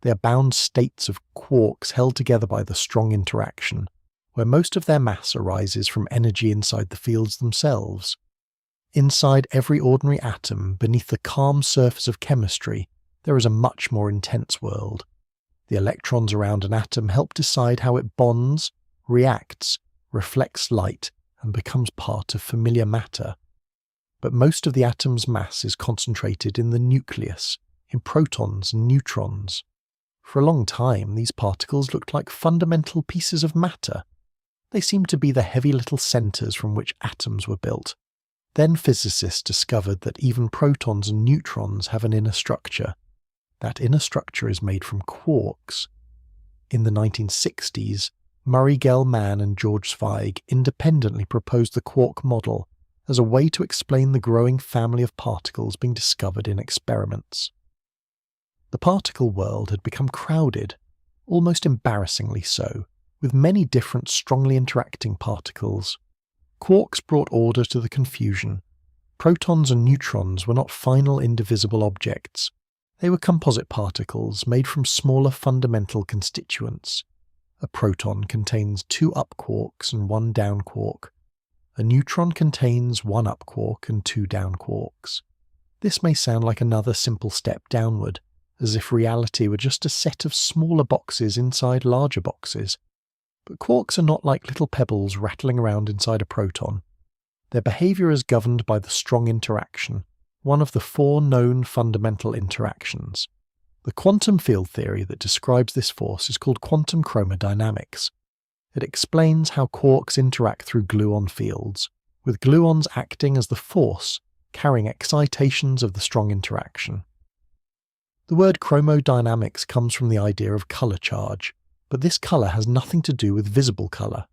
They are bound states of quarks held together by the strong interaction, where most of their mass arises from energy inside the fields themselves. Inside every ordinary atom, beneath the calm surface of chemistry, there is a much more intense world. The electrons around an atom help decide how it bonds, reacts, reflects light, and becomes part of familiar matter. But most of the atom's mass is concentrated in the nucleus, in protons and neutrons. For a long time, these particles looked like fundamental pieces of matter. They seemed to be the heavy little centres from which atoms were built. Then physicists discovered that even protons and neutrons have an inner structure. That inner structure is made from quarks. In the 1960s, Murray Gell-Mann and George Zweig independently proposed the quark model as a way to explain the growing family of particles being discovered in experiments. The particle world had become crowded, almost embarrassingly so, with many different strongly interacting particles. Quarks brought order to the confusion. Protons and neutrons were not final indivisible objects. They were composite particles made from smaller fundamental constituents. A proton contains 2 up quarks and 1 down quark. A neutron contains 1 up quark and 2 down quarks. This may sound like another simple step downward, as if reality were just a set of smaller boxes inside larger boxes. But quarks are not like little pebbles rattling around inside a proton. Their behaviour is governed by the strong interaction, one of the 4 known fundamental interactions. The quantum field theory that describes this force is called quantum chromodynamics. It explains how quarks interact through gluon fields, with gluons acting as the force, carrying excitations of the strong interaction. The word chromodynamics comes from the idea of colour charge, but this colour has nothing to do with visible colour.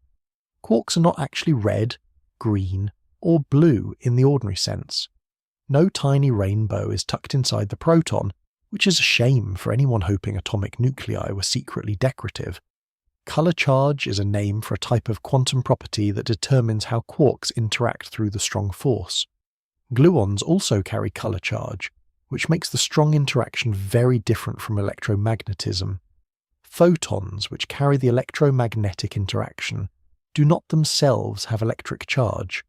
Quarks are not actually red, green, or blue in the ordinary sense. No tiny rainbow is tucked inside the proton, which is a shame for anyone hoping atomic nuclei were secretly decorative. Colour charge is a name for a type of quantum property that determines how quarks interact through the strong force. Gluons also carry colour charge, which makes the strong interaction very different from electromagnetism. Photons, which carry the electromagnetic interaction, do not themselves have electric charge.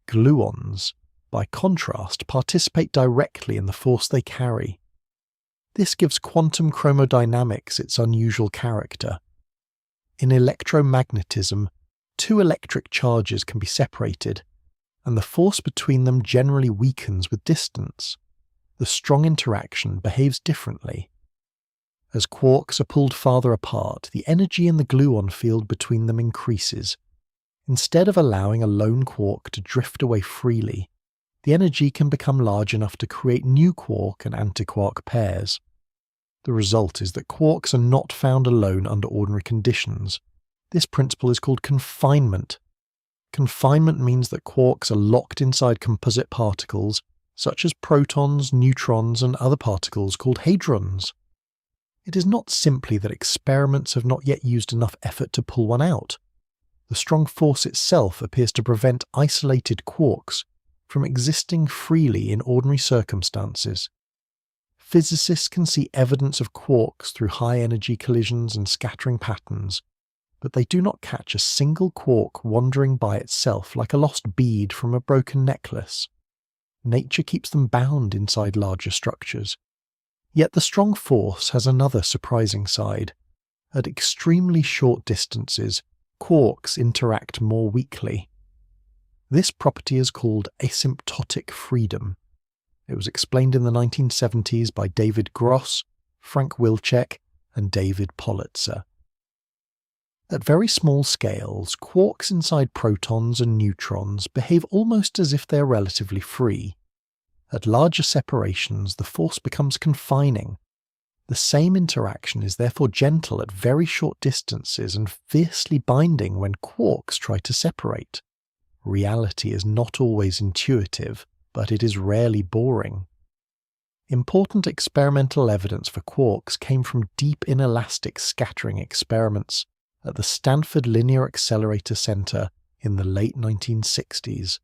Gluons, by contrast, participate directly in the force they carry. This gives quantum chromodynamics its unusual character. In electromagnetism, 2 electric charges can be separated, and the force between them generally weakens with distance. The strong interaction behaves differently. As quarks are pulled farther apart, the energy in the gluon field between them increases. Instead of allowing a lone quark to drift away freely, the energy can become large enough to create new quark and antiquark pairs. The result is that quarks are not found alone under ordinary conditions. This principle is called confinement. Confinement means that quarks are locked inside composite particles, such as protons, neutrons, and other particles called hadrons. It is not simply that experiments have not yet used enough effort to pull one out. The strong force itself appears to prevent isolated quarks from existing freely in ordinary circumstances. Physicists can see evidence of quarks through high-energy collisions and scattering patterns, but they do not catch a single quark wandering by itself like a lost bead from a broken necklace. nature keeps them bound inside larger structures. Yet the strong force has another surprising side. At extremely short distances, quarks interact more weakly. This property is called asymptotic freedom. It was explained in the 1970s by David Gross, Frank Wilczek, and David Politzer. At very small scales, quarks inside protons and neutrons behave almost as if they are relatively free. At larger separations, the force becomes confining. The same interaction is therefore gentle at very short distances and fiercely binding when quarks try to separate. Reality is not always intuitive, but it is rarely boring. Important experimental evidence for quarks came from deep inelastic scattering experiments at the Stanford Linear Accelerator Center in the late 1960s.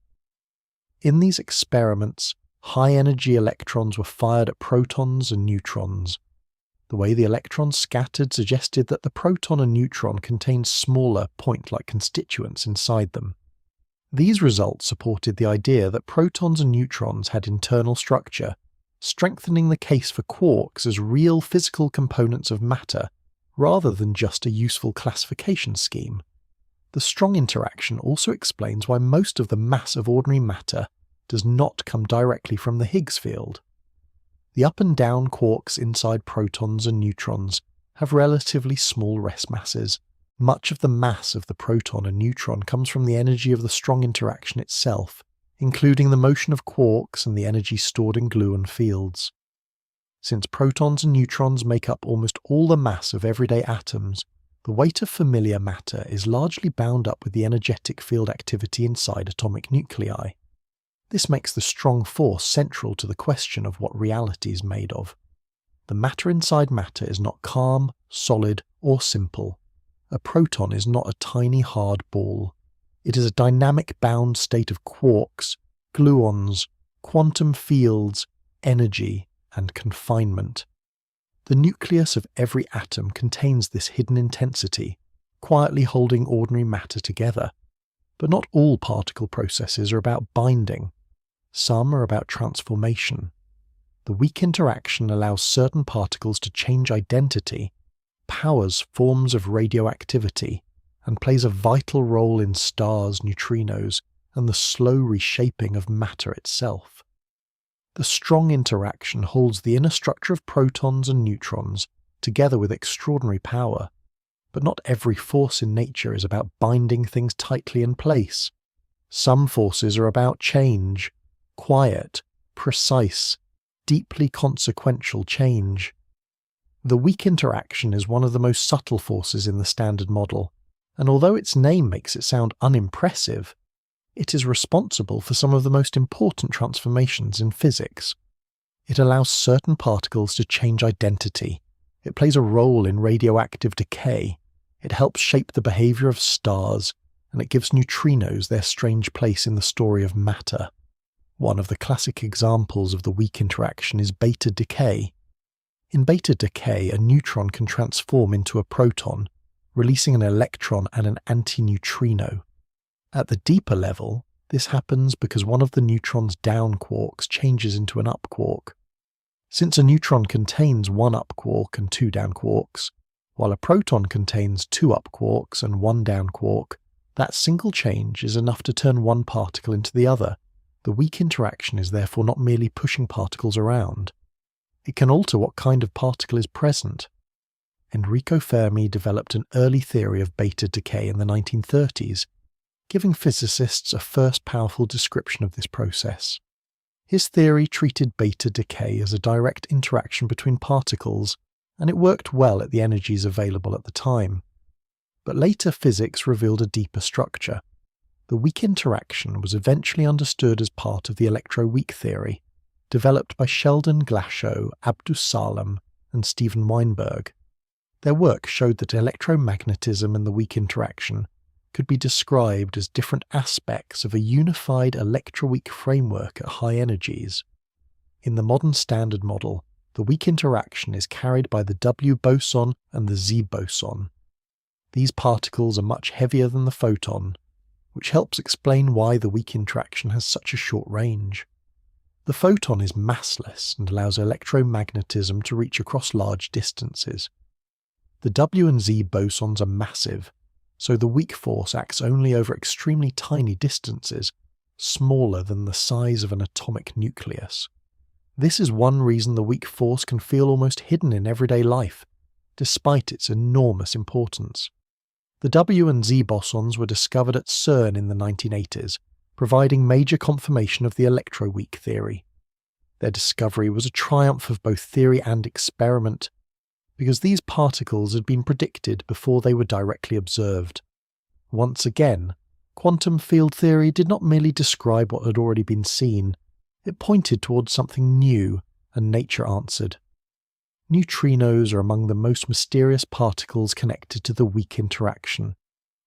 In these experiments, high-energy electrons were fired at protons and neutrons. The way the electrons scattered suggested that the proton and neutron contained smaller, point-like constituents inside them. These results supported the idea that protons and neutrons had internal structure, strengthening the case for quarks as real physical components of matter, rather than just a useful classification scheme. The strong interaction also explains why most of the mass of ordinary matter does not come directly from the Higgs field. The up and down quarks inside protons and neutrons have relatively small rest masses. Much of the mass of the proton and neutron comes from the energy of the strong interaction itself, including the motion of quarks and the energy stored in gluon fields. Since protons and neutrons make up almost all the mass of everyday atoms, the weight of familiar matter is largely bound up with the energetic field activity inside atomic nuclei. This makes the strong force central to the question of what reality is made of. The matter inside matter is not calm, solid, or simple. A proton is not a tiny hard ball. It is a dynamic bound state of quarks, gluons, quantum fields, energy, and confinement. The nucleus of every atom contains this hidden intensity, quietly holding ordinary matter together. But not all particle processes are about binding. Some are about transformation. The weak interaction allows certain particles to change identity, powers forms of radioactivity, and plays a vital role in stars, neutrinos, and the slow reshaping of matter itself. The strong interaction holds the inner structure of protons and neutrons together with extraordinary power, but not every force in nature is about binding things tightly in place. Some forces are about change, quiet, precise, deeply consequential change. The weak interaction is one of the most subtle forces in the Standard Model, and although its name makes it sound unimpressive, it is responsible for some of the most important transformations in physics. It allows certain particles to change identity. It plays a role in radioactive decay. It helps shape the behavior of stars, and it gives neutrinos their strange place in the story of matter. One of the classic examples of the weak interaction is beta decay. In beta decay, a neutron can transform into a proton, releasing an electron and an antineutrino. At the deeper level, this happens because one of the neutron's down quarks changes into an up quark. Since a neutron contains one up quark and two down quarks, while a proton contains two up quarks and one down quark, that single change is enough to turn one particle into the other. The weak interaction is therefore not merely pushing particles around. It can alter what kind of particle is present. Enrico Fermi developed an early theory of beta decay in the 1930s, giving physicists a first powerful description of this process. His theory treated beta decay as a direct interaction between particles, and it worked well at the energies available at the time. But later physics revealed a deeper structure. The weak interaction was eventually understood as part of the electroweak theory, developed by Sheldon Glashow, Abdus Salam, and Steven Weinberg. Their work showed that electromagnetism and the weak interaction could be described as different aspects of a unified electroweak framework at high energies. In the modern Standard Model, the weak interaction is carried by the W boson and the Z boson. These particles are much heavier than the photon, which helps explain why the weak interaction has such a short range. The photon is massless and allows electromagnetism to reach across large distances. The W and Z bosons are massive, so the weak force acts only over extremely tiny distances, smaller than the size of an atomic nucleus. This is one reason the weak force can feel almost hidden in everyday life, despite its enormous importance. The W and Z bosons were discovered at CERN in the 1980s, providing major confirmation of the electroweak theory. Their discovery was a triumph of both theory and experiment, because these particles had been predicted before they were directly observed. Once again, quantum field theory did not merely describe what had already been seen, it pointed towards something new, and nature answered. Neutrinos are among the most mysterious particles connected to the weak interaction.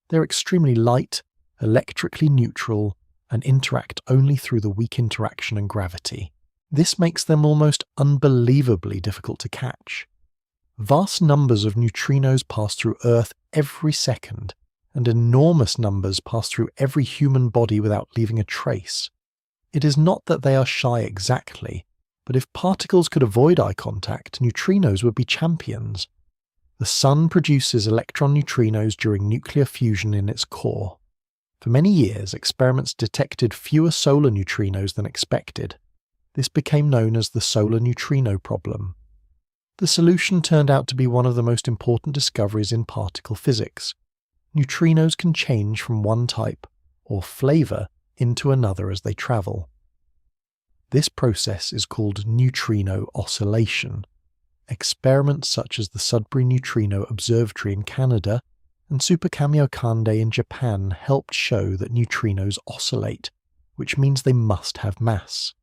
They're extremely light, electrically neutral, and interact only through the weak interaction and gravity. This makes them almost unbelievably difficult to catch. Vast numbers of neutrinos pass through Earth every second, and enormous numbers pass through every human body without leaving a trace. It is not that they are shy exactly, but if particles could avoid eye contact, neutrinos would be champions. The Sun produces electron neutrinos during nuclear fusion in its core. For many years, experiments detected fewer solar neutrinos than expected. This became known as the solar neutrino problem. The solution turned out to be one of the most important discoveries in particle physics. Neutrinos can change from one type, or flavor, into another as they travel. This process is called neutrino oscillation. Experiments such as the Sudbury Neutrino Observatory in Canada and Super Kamiokande in Japan helped show that neutrinos oscillate, which means they must have mass.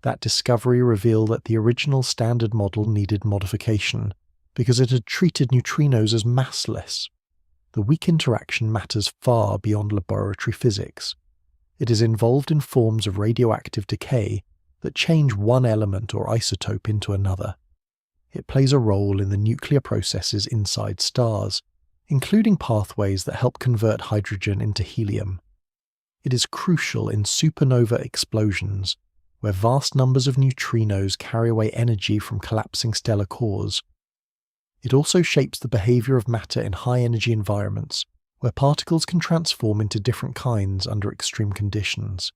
That discovery revealed that the original standard model needed modification, because it had treated neutrinos as massless. The weak interaction matters far beyond laboratory physics. It is involved in forms of radioactive decay that change one element or isotope into another. It plays a role in the nuclear processes inside stars, including pathways that help convert hydrogen into helium. It is crucial in supernova explosions, where vast numbers of neutrinos carry away energy from collapsing stellar cores. It also shapes the behavior of matter in high-energy environments, where particles can transform into different kinds under extreme conditions.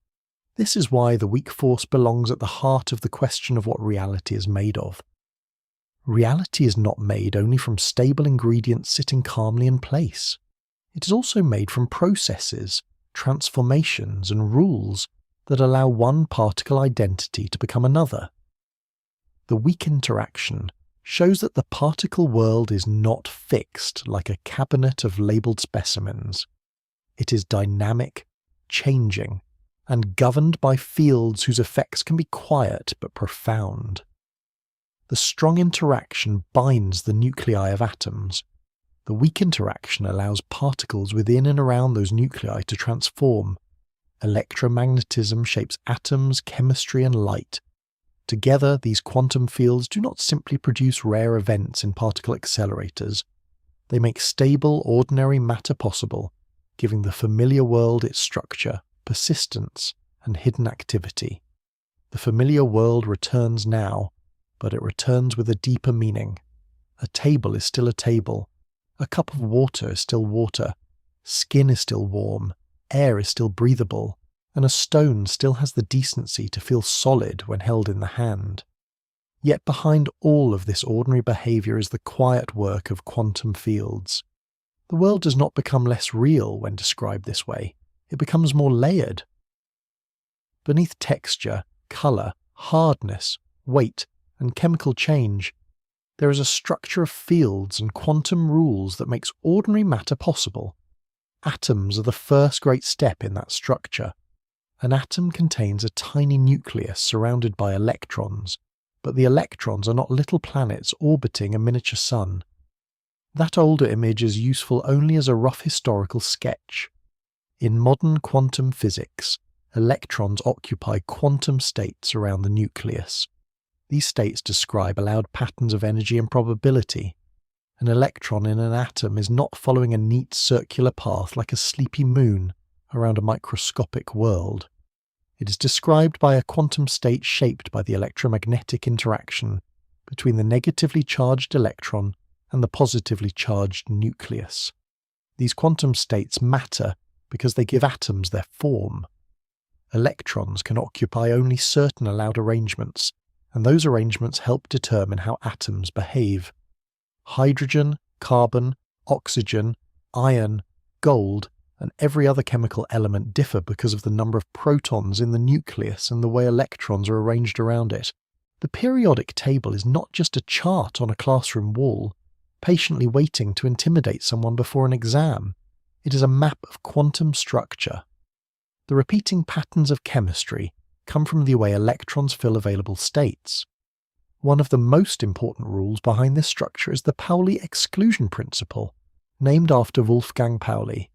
This is why the weak force belongs at the heart of the question of what reality is made of. Reality is not made only from stable ingredients sitting calmly in place. It is also made from processes, transformations, and rules that allow one particle identity to become another. The weak interaction shows that the particle world is not fixed like a cabinet of labelled specimens. It is dynamic, changing, and governed by fields whose effects can be quiet but profound. The strong interaction binds the nuclei of atoms. The weak interaction allows particles within and around those nuclei to transform. Electromagnetism shapes atoms, chemistry, and light. Together, these quantum fields do not simply produce rare events in particle accelerators. They make stable, ordinary matter possible, giving the familiar world its structure, persistence, and hidden activity. The familiar world returns now, but it returns with a deeper meaning. A table is still a table. A cup of water is still water. Skin is still warm. Air is still breathable, and a stone still has the decency to feel solid when held in the hand. Yet behind all of this ordinary behaviour is the quiet work of quantum fields. The world does not become less real when described this way, it becomes more layered. Beneath texture, colour, hardness, weight, and chemical change, there is a structure of fields and quantum rules that makes ordinary matter possible. Atoms are the first great step in that structure. An atom contains a tiny nucleus surrounded by electrons, but the electrons are not little planets orbiting a miniature sun. That older image is useful only as a rough historical sketch. In modern quantum physics, electrons occupy quantum states around the nucleus. These states describe allowed patterns of energy and probability. An electron in an atom is not following a neat circular path like a sleepy moon around a microscopic world. It is described by a quantum state shaped by the electromagnetic interaction between the negatively charged electron and the positively charged nucleus. These quantum states matter because they give atoms their form. Electrons can occupy only certain allowed arrangements, and those arrangements help determine how atoms behave. Hydrogen, carbon, oxygen, iron, gold, and every other chemical element differ because of the number of protons in the nucleus and the way electrons are arranged around it. The periodic table is not just a chart on a classroom wall, patiently waiting to intimidate someone before an exam. It is a map of quantum structure. The repeating patterns of chemistry come from the way electrons fill available states. One of the most important rules behind this structure is the Pauli exclusion principle, named after Wolfgang Pauli.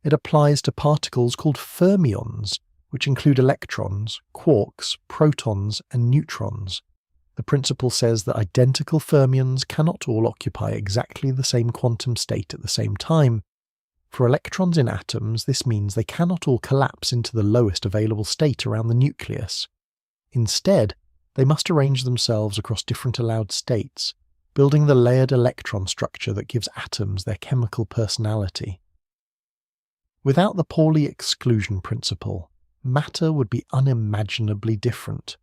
It applies to particles called fermions, which include electrons, quarks, protons, and neutrons. The principle says that identical fermions cannot all occupy exactly the same quantum state at the same time. For electrons in atoms, this means they cannot all collapse into the lowest available state around the nucleus. Instead, they must arrange themselves across different allowed states, building the layered electron structure that gives atoms their chemical personality. Without the Pauli exclusion principle, matter would be unimaginably different.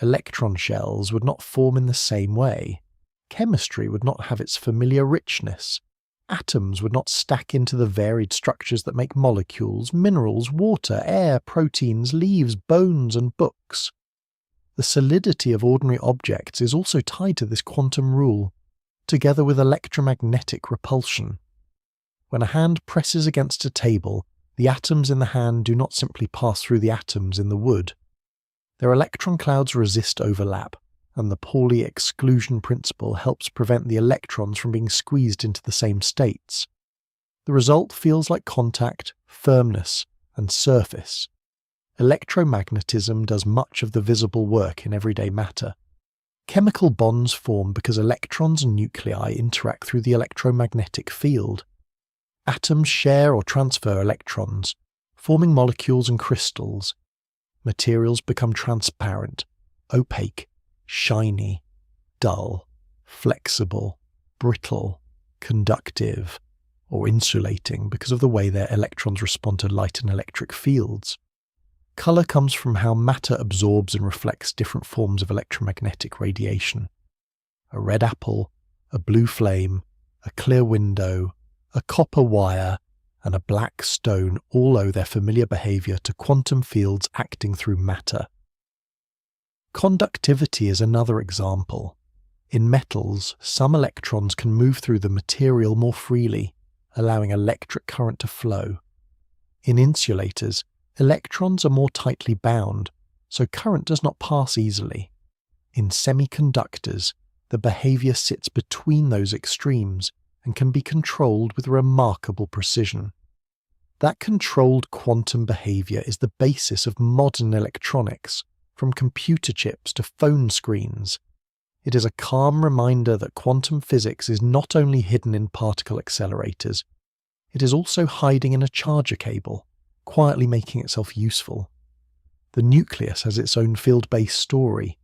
Electron shells would not form in the same way. Chemistry would not have its familiar richness. Atoms would not stack into the varied structures that make molecules, minerals, water, air, proteins, leaves, bones, and books. The solidity of ordinary objects is also tied to this quantum rule, together with electromagnetic repulsion. When a hand presses against a table, the atoms in the hand do not simply pass through the atoms in the wood. Their electron clouds resist overlap, and the Pauli exclusion principle helps prevent the electrons from being squeezed into the same states. The result feels like contact, firmness, and surface. Electromagnetism does much of the visible work in everyday matter. Chemical bonds form because electrons and nuclei interact through the electromagnetic field. Atoms share or transfer electrons, forming molecules and crystals. Materials become transparent, opaque, shiny, dull, flexible, brittle, conductive, or insulating because of the way their electrons respond to light and electric fields. Colour comes from how matter absorbs and reflects different forms of electromagnetic radiation. A red apple, a blue flame, a clear window, a copper wire, and a black stone all owe their familiar behaviour to quantum fields acting through matter. Conductivity is another example. In metals, some electrons can move through the material more freely, allowing electric current to flow. In insulators, electrons are more tightly bound, so current does not pass easily. In semiconductors, the behaviour sits between those extremes and can be controlled with remarkable precision. That controlled quantum behaviour is the basis of modern electronics, from computer chips to phone screens. It is a calm reminder that quantum physics is not only hidden in particle accelerators, it is also hiding in a charger cable, quietly making itself useful. The nucleus has its own field-based story.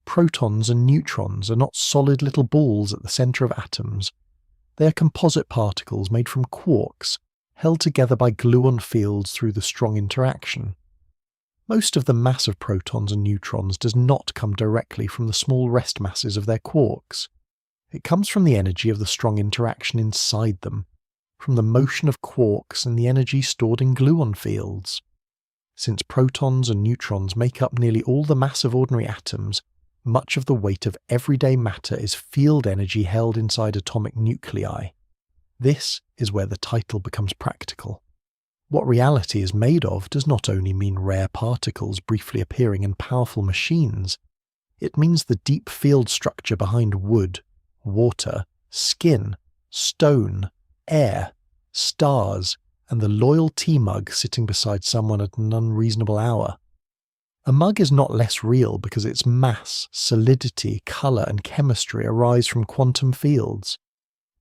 Protons and neutrons are not solid little balls at the centre of atoms. They are composite particles made from quarks, held together by gluon fields through the strong interaction. Most of the mass of protons and neutrons does not come directly from the small rest masses of their quarks. It comes from the energy of the strong interaction inside them, from the motion of quarks and the energy stored in gluon fields. Since protons and neutrons make up nearly all the mass of ordinary atoms, much of the weight of everyday matter is field energy held inside atomic nuclei. This is where the title becomes practical. What reality is made of does not only mean rare particles briefly appearing in powerful machines. It means the deep field structure behind wood, water, skin, stone, air, stars, and the loyal tea mug sitting beside someone at an unreasonable hour. A mug is not less real because its mass, solidity, colour, and chemistry arise from quantum fields.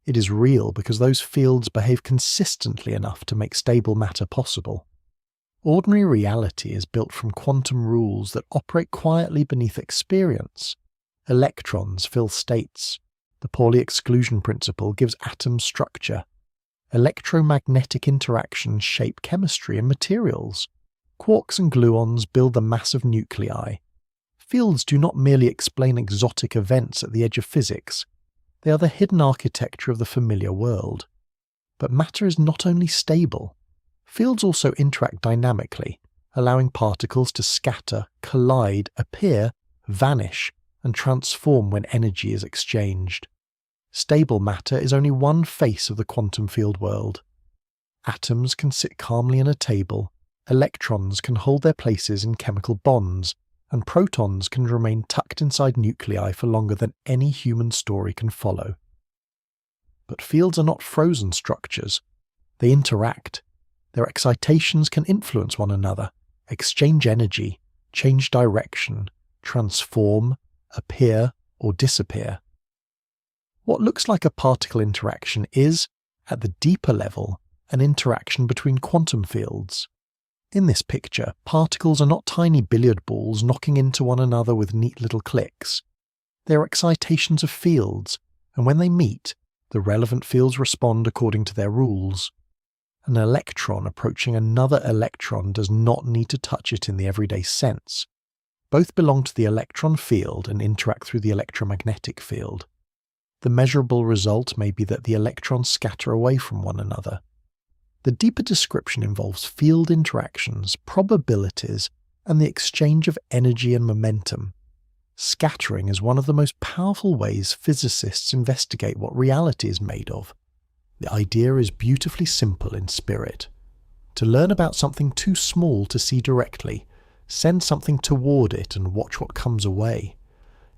It is real because those fields behave consistently enough to make stable matter possible. Ordinary reality is built from quantum rules that operate quietly beneath experience. Electrons fill states. The Pauli exclusion principle gives atoms structure. Electromagnetic interactions shape chemistry and materials. Quarks and gluons build the massive nuclei. Fields do not merely explain exotic events at the edge of physics. They are the hidden architecture of the familiar world. But matter is not only stable. Fields also interact dynamically, allowing particles to scatter, collide, appear, vanish, and transform when energy is exchanged. Stable matter is only one face of the quantum field world. Atoms can sit calmly in a table, electrons can hold their places in chemical bonds, and protons can remain tucked inside nuclei for longer than any human story can follow. But fields are not frozen structures. They interact. Their excitations can influence one another, exchange energy, change direction, transform, appear, or disappear. What looks like a particle interaction is, at the deeper level, an interaction between quantum fields. In this picture, particles are not tiny billiard balls knocking into one another with neat little clicks. They are excitations of fields, and when they meet, the relevant fields respond according to their rules. An electron approaching another electron does not need to touch it in the everyday sense. Both belong to the electron field and interact through the electromagnetic field. The measurable result may be that the electrons scatter away from one another. The deeper description involves field interactions, probabilities, and the exchange of energy and momentum. Scattering is one of the most powerful ways physicists investigate what reality is made of. The idea is beautifully simple in spirit. To learn about something too small to see directly, send something toward it and watch what comes away.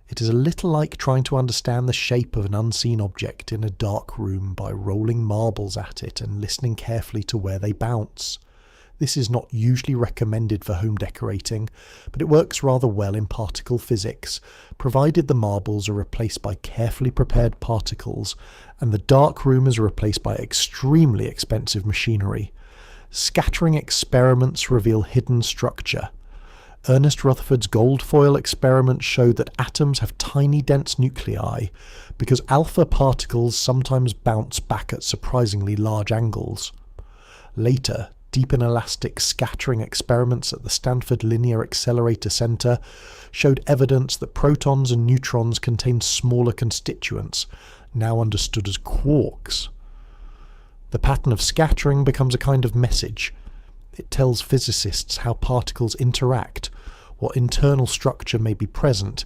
It is a little like trying to understand the shape of an unseen object in a dark room by rolling marbles at it and listening carefully to where they bounce. This is not usually recommended for home decorating, but it works rather well in particle physics, provided the marbles are replaced by carefully prepared particles, and the dark room is replaced by extremely expensive machinery. Scattering experiments reveal hidden structure. Ernest Rutherford's gold foil experiment showed that atoms have tiny dense nuclei because alpha particles sometimes bounce back at surprisingly large angles. Later, deep inelastic scattering experiments at the Stanford Linear Accelerator Center showed evidence that protons and neutrons contain smaller constituents, now understood as quarks. The pattern of scattering becomes a kind of message. It tells physicists how particles interact, what internal structure may be present,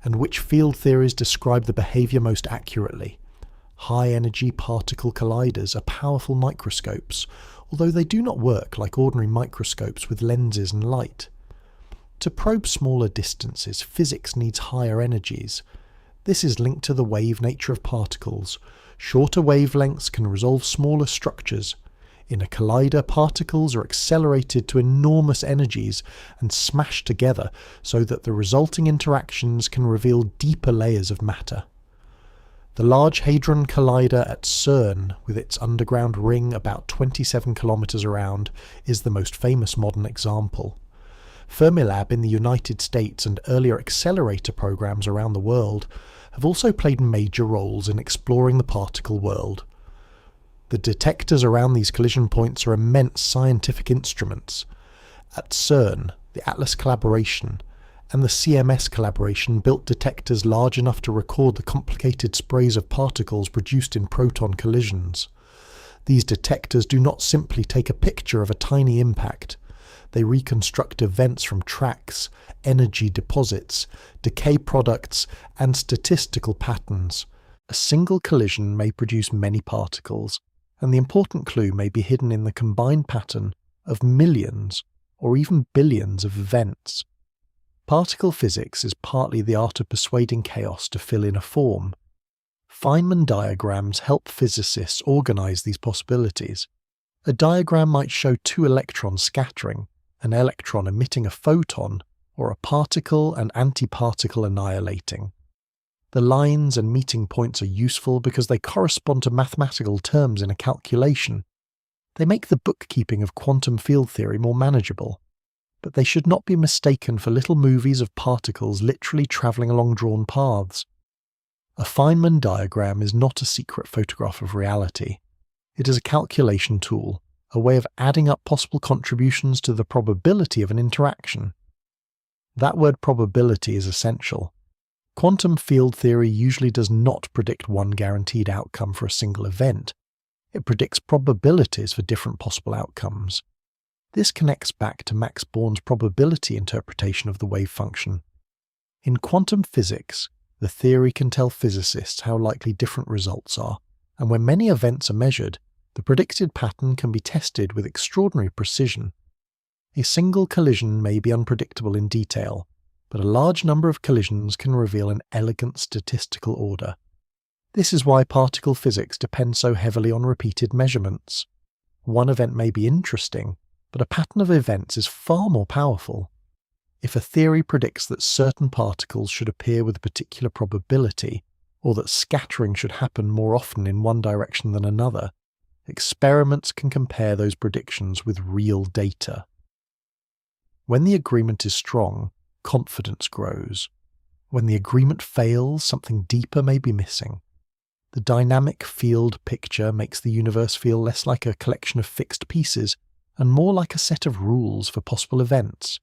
and which field theories describe the behavior most accurately. High-energy particle colliders are powerful microscopes, although they do not work like ordinary microscopes with lenses and light. To probe smaller distances, physics needs higher energies. This is linked to the wave nature of particles. Shorter wavelengths can resolve smaller structures. In a collider, particles are accelerated to enormous energies and smashed together so that the resulting interactions can reveal deeper layers of matter. The Large Hadron Collider at CERN, with its underground ring about 27 kilometers around, is the most famous modern example. Fermilab in the United States and earlier accelerator programs around the world have also played major roles in exploring the particle world. The detectors around these collision points are immense scientific instruments. At CERN, the Atlas collaboration and the CMS collaboration built detectors large enough to record the complicated sprays of particles produced in proton collisions. These detectors do not simply take a picture of a tiny impact. They reconstruct events from tracks, energy deposits, decay products, and statistical patterns. A single collision may produce many particles, and the important clue may be hidden in the combined pattern of millions or even billions of events. Particle physics is partly the art of persuading chaos to fill in a form. Feynman diagrams help physicists organize these possibilities. A diagram might show two electrons scattering, an electron emitting a photon, or a particle and antiparticle annihilating. The lines and meeting points are useful because they correspond to mathematical terms in a calculation. They make the bookkeeping of quantum field theory more manageable, but they should not be mistaken for little movies of particles literally travelling along drawn paths. A Feynman diagram is not a secret photograph of reality. It is a calculation tool, a way of adding up possible contributions to the probability of an interaction. That word probability is essential. Quantum field theory usually does not predict one guaranteed outcome for a single event. It predicts probabilities for different possible outcomes. This connects back to Max Born's probability interpretation of the wave function. In quantum physics, the theory can tell physicists how likely different results are, and when many events are measured, the predicted pattern can be tested with extraordinary precision. A single collision may be unpredictable in detail, but a large number of collisions can reveal an elegant statistical order. This is why particle physics depends so heavily on repeated measurements. One event may be interesting, but a pattern of events is far more powerful. If a theory predicts that certain particles should appear with a particular probability, or that scattering should happen more often in one direction than another, experiments can compare those predictions with real data. When the agreement is strong, confidence grows. When the agreement fails, something deeper may be missing. The dynamic field picture makes the universe feel less like a collection of fixed pieces and more like a set of rules for possible events.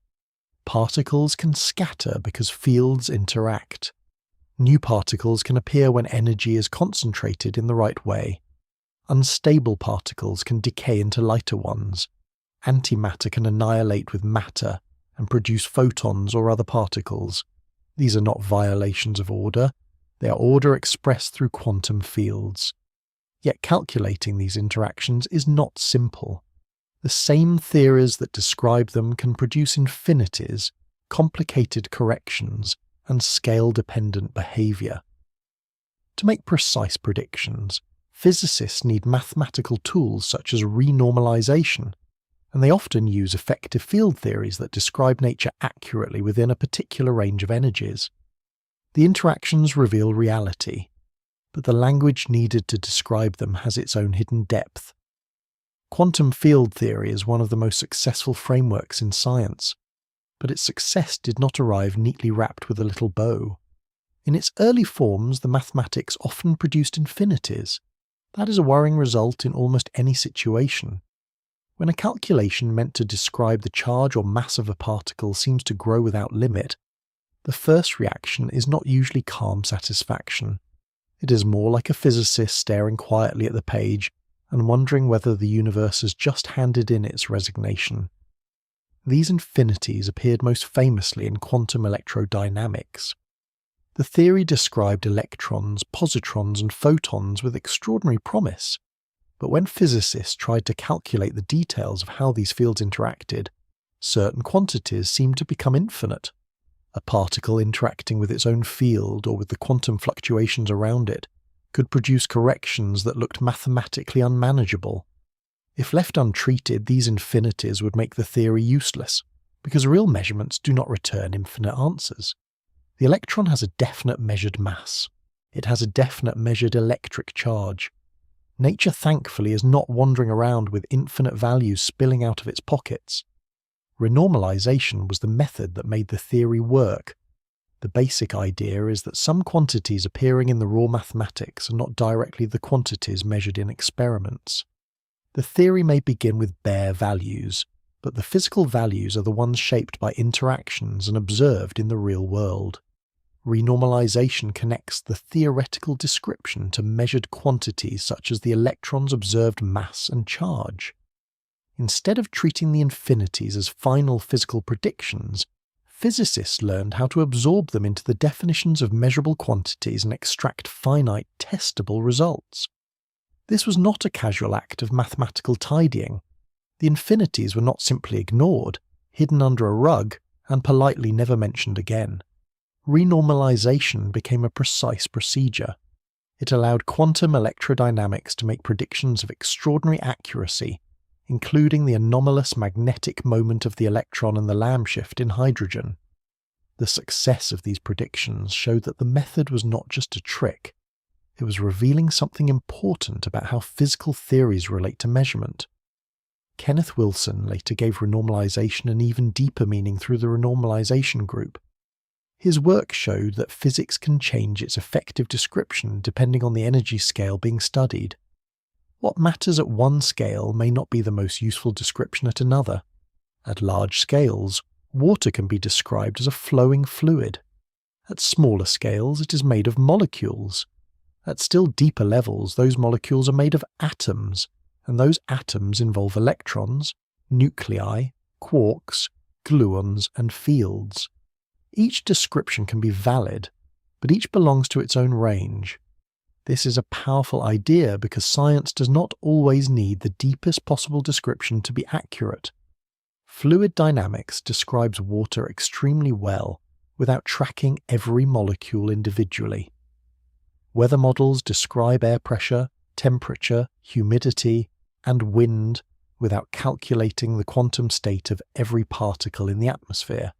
Particles can scatter because fields interact. New particles can appear when energy is concentrated in the right way. Unstable particles can decay into lighter ones. Antimatter can annihilate with matter and produce photons or other particles. These are not violations of order. They are order expressed through quantum fields. Yet calculating these interactions is not simple. The same theories that describe them can produce infinities, complicated corrections, and scale-dependent behavior. To make precise predictions, physicists need mathematical tools such as renormalization, and they often use effective field theories that describe nature accurately within a particular range of energies. The interactions reveal reality, but the language needed to describe them has its own hidden depth. Quantum field theory is one of the most successful frameworks in science, but its success did not arrive neatly wrapped with a little bow. In its early forms, the mathematics often produced infinities. That is a worrying result in almost any situation. When a calculation meant to describe the charge or mass of a particle seems to grow without limit, the first reaction is not usually calm satisfaction. It is more like a physicist staring quietly at the page and wondering whether the universe has just handed in its resignation. These infinities appeared most famously in quantum electrodynamics. The theory described electrons, positrons, and photons with extraordinary promise, but when physicists tried to calculate the details of how these fields interacted, certain quantities seemed to become infinite. A particle interacting with its own field or with the quantum fluctuations around it could produce corrections that looked mathematically unmanageable. If left untreated, these infinities would make the theory useless, because real measurements do not return infinite answers. The electron has a definite measured mass. It has a definite measured electric charge. Nature, thankfully, is not wandering around with infinite values spilling out of its pockets. Renormalization was the method that made the theory work. The basic idea is that some quantities appearing in the raw mathematics are not directly the quantities measured in experiments. The theory may begin with bare values, but the physical values are the ones shaped by interactions and observed in the real world. Renormalization connects the theoretical description to measured quantities such as the electron's observed mass and charge. Instead of treating the infinities as final physical predictions, physicists learned how to absorb them into the definitions of measurable quantities and extract finite, testable results. This was not a casual act of mathematical tidying. The infinities were not simply ignored, hidden under a rug, and politely never mentioned again. Renormalization became a precise procedure. It allowed quantum electrodynamics to make predictions of extraordinary accuracy, including the anomalous magnetic moment of the electron and the Lamb shift in hydrogen. The success of these predictions showed that the method was not just a trick. It was revealing something important about how physical theories relate to measurement. Kenneth Wilson later gave renormalization an even deeper meaning through the renormalization group. His work showed that physics can change its effective description depending on the energy scale being studied. What matters at one scale may not be the most useful description at another. At large scales, water can be described as a flowing fluid. At smaller scales, it is made of molecules. At still deeper levels, those molecules are made of atoms, and those atoms involve electrons, nuclei, quarks, gluons, and fields. Each description can be valid, but each belongs to its own range. This is a powerful idea because science does not always need the deepest possible description to be accurate. Fluid dynamics describes water extremely well without tracking every molecule individually. Weather models describe air pressure, temperature, humidity, and wind without calculating the quantum state of every particle in the atmosphere.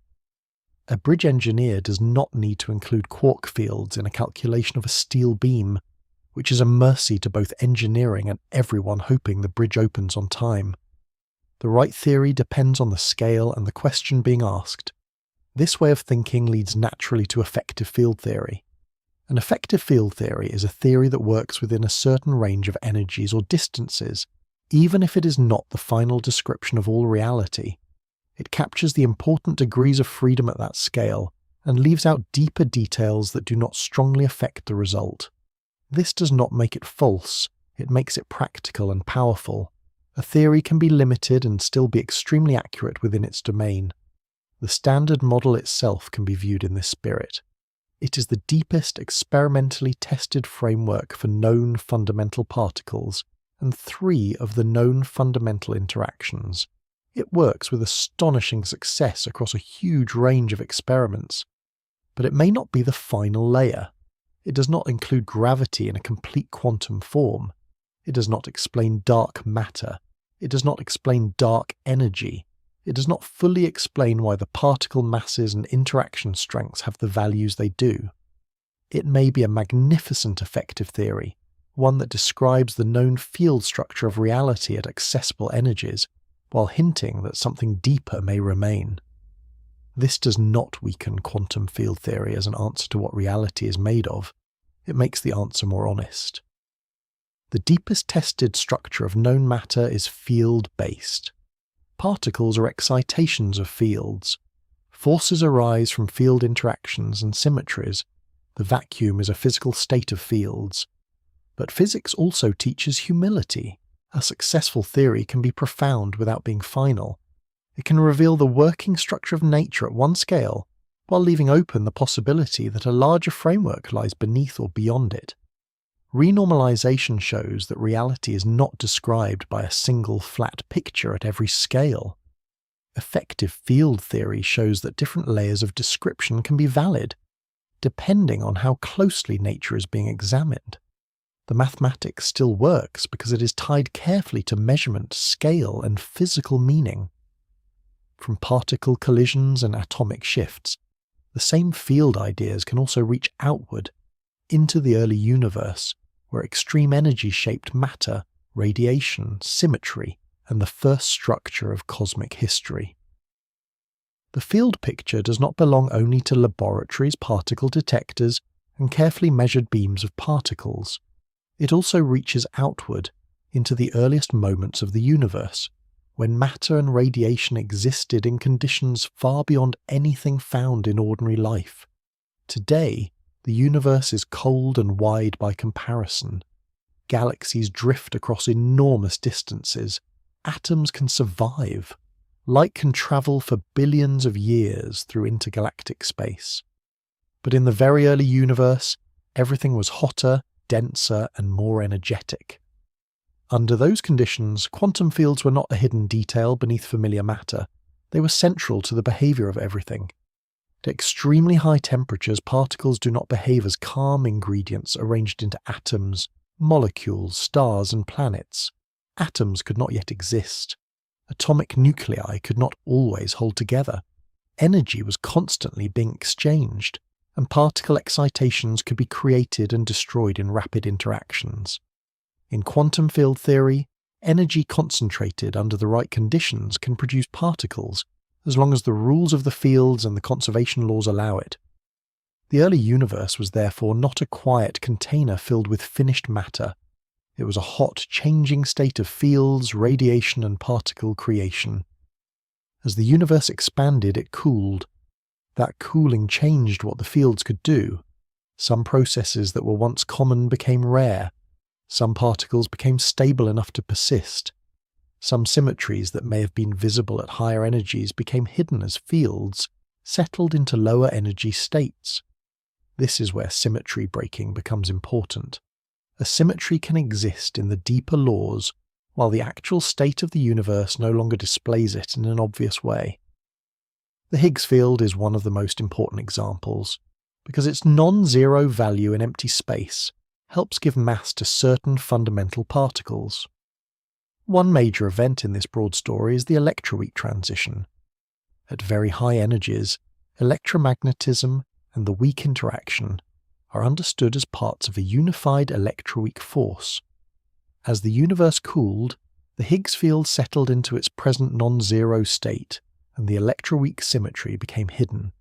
A bridge engineer does not need to include quark fields in a calculation of a steel beam, which is a mercy to both engineering and everyone hoping the bridge opens on time. The right theory depends on the scale and the question being asked. This way of thinking leads naturally to effective field theory. An effective field theory is a theory that works within a certain range of energies or distances, even if it is not the final description of all reality. It captures the important degrees of freedom at that scale and leaves out deeper details that do not strongly affect the result. This does not make it false, it makes it practical and powerful. A theory can be limited and still be extremely accurate within its domain. The Standard Model itself can be viewed in this spirit. It is the deepest experimentally tested framework for known fundamental particles and 3 of the known fundamental interactions. It works with astonishing success across a huge range of experiments. But it may not be the final layer. It does not include gravity in a complete quantum form. It does not explain dark matter. It does not explain dark energy. It does not fully explain why the particle masses and interaction strengths have the values they do. It may be a magnificent effective theory, one that describes the known field structure of reality at accessible energies, while hinting that something deeper may remain. This does not weaken quantum field theory as an answer to what reality is made of. It makes the answer more honest. The deepest tested structure of known matter is field-based. Particles are excitations of fields. Forces arise from field interactions and symmetries. The vacuum is a physical state of fields. But physics also teaches humility. A successful theory can be profound without being final. It can reveal the working structure of nature at one scale, while leaving open the possibility that a larger framework lies beneath or beyond it. Renormalization shows that reality is not described by a single flat picture at every scale. Effective field theory shows that different layers of description can be valid, depending on how closely nature is being examined. The mathematics still works because it is tied carefully to measurement, scale, and physical meaning. From particle collisions and atomic shifts, the same field ideas can also reach outward, into the early universe, where extreme energy shaped matter, radiation, symmetry, and the first structure of cosmic history. The field picture does not belong only to laboratories, particle detectors, and carefully measured beams of particles. It also reaches outward, into the earliest moments of the universe, when matter and radiation existed in conditions far beyond anything found in ordinary life. Today, the universe is cold and wide by comparison. Galaxies drift across enormous distances. Atoms can survive. Light can travel for billions of years through intergalactic space. But in the very early universe, everything was hotter, denser, and more energetic. Under those conditions, quantum fields were not a hidden detail beneath familiar matter. They were central to the behavior of everything. At extremely high temperatures, particles do not behave as calm ingredients arranged into atoms, molecules, stars, and planets. Atoms could not yet exist. Atomic nuclei could not always hold together. Energy was constantly being exchanged, and particle excitations could be created and destroyed in rapid interactions. In quantum field theory, Energy concentrated under the right conditions can produce particles, as long as the rules of the fields and the conservation laws allow it. The early universe was therefore not a quiet container filled with finished matter. It was a hot, changing state of fields, radiation, and particle creation. As the universe expanded, it cooled. That cooling changed what the fields could do. Some processes that were once common became rare. Some particles became stable enough to persist. Some symmetries that may have been visible at higher energies became hidden as fields, settled into lower energy states. This is where symmetry breaking becomes important. A symmetry can exist in the deeper laws, while the actual state of the universe no longer displays it in an obvious way. The Higgs field is one of the most important examples, because its non-zero value in empty space helps give mass to certain fundamental particles. One major event in this broad story is the electroweak transition. At very high energies, electromagnetism and the weak interaction are understood as parts of a unified electroweak force. As the universe cooled, the Higgs field settled into its present non-zero state, and the electroweak symmetry became hidden.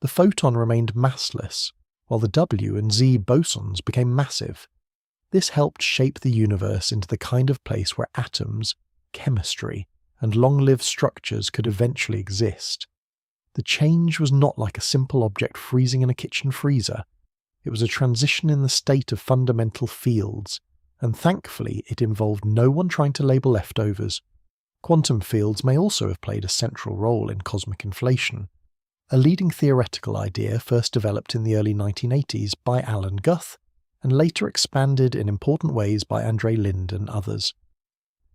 The photon remained massless, while the W and Z bosons became massive. This helped shape the universe into the kind of place where atoms, chemistry, and long-lived structures could eventually exist. The change was not like a simple object freezing in a kitchen freezer. It was a transition in the state of fundamental fields, and thankfully it involved no one trying to label leftovers. Quantum fields may also have played a central role in cosmic inflation. A leading theoretical idea first developed in the early 1980s by Alan Guth, and later expanded in important ways by Andre Linde and others.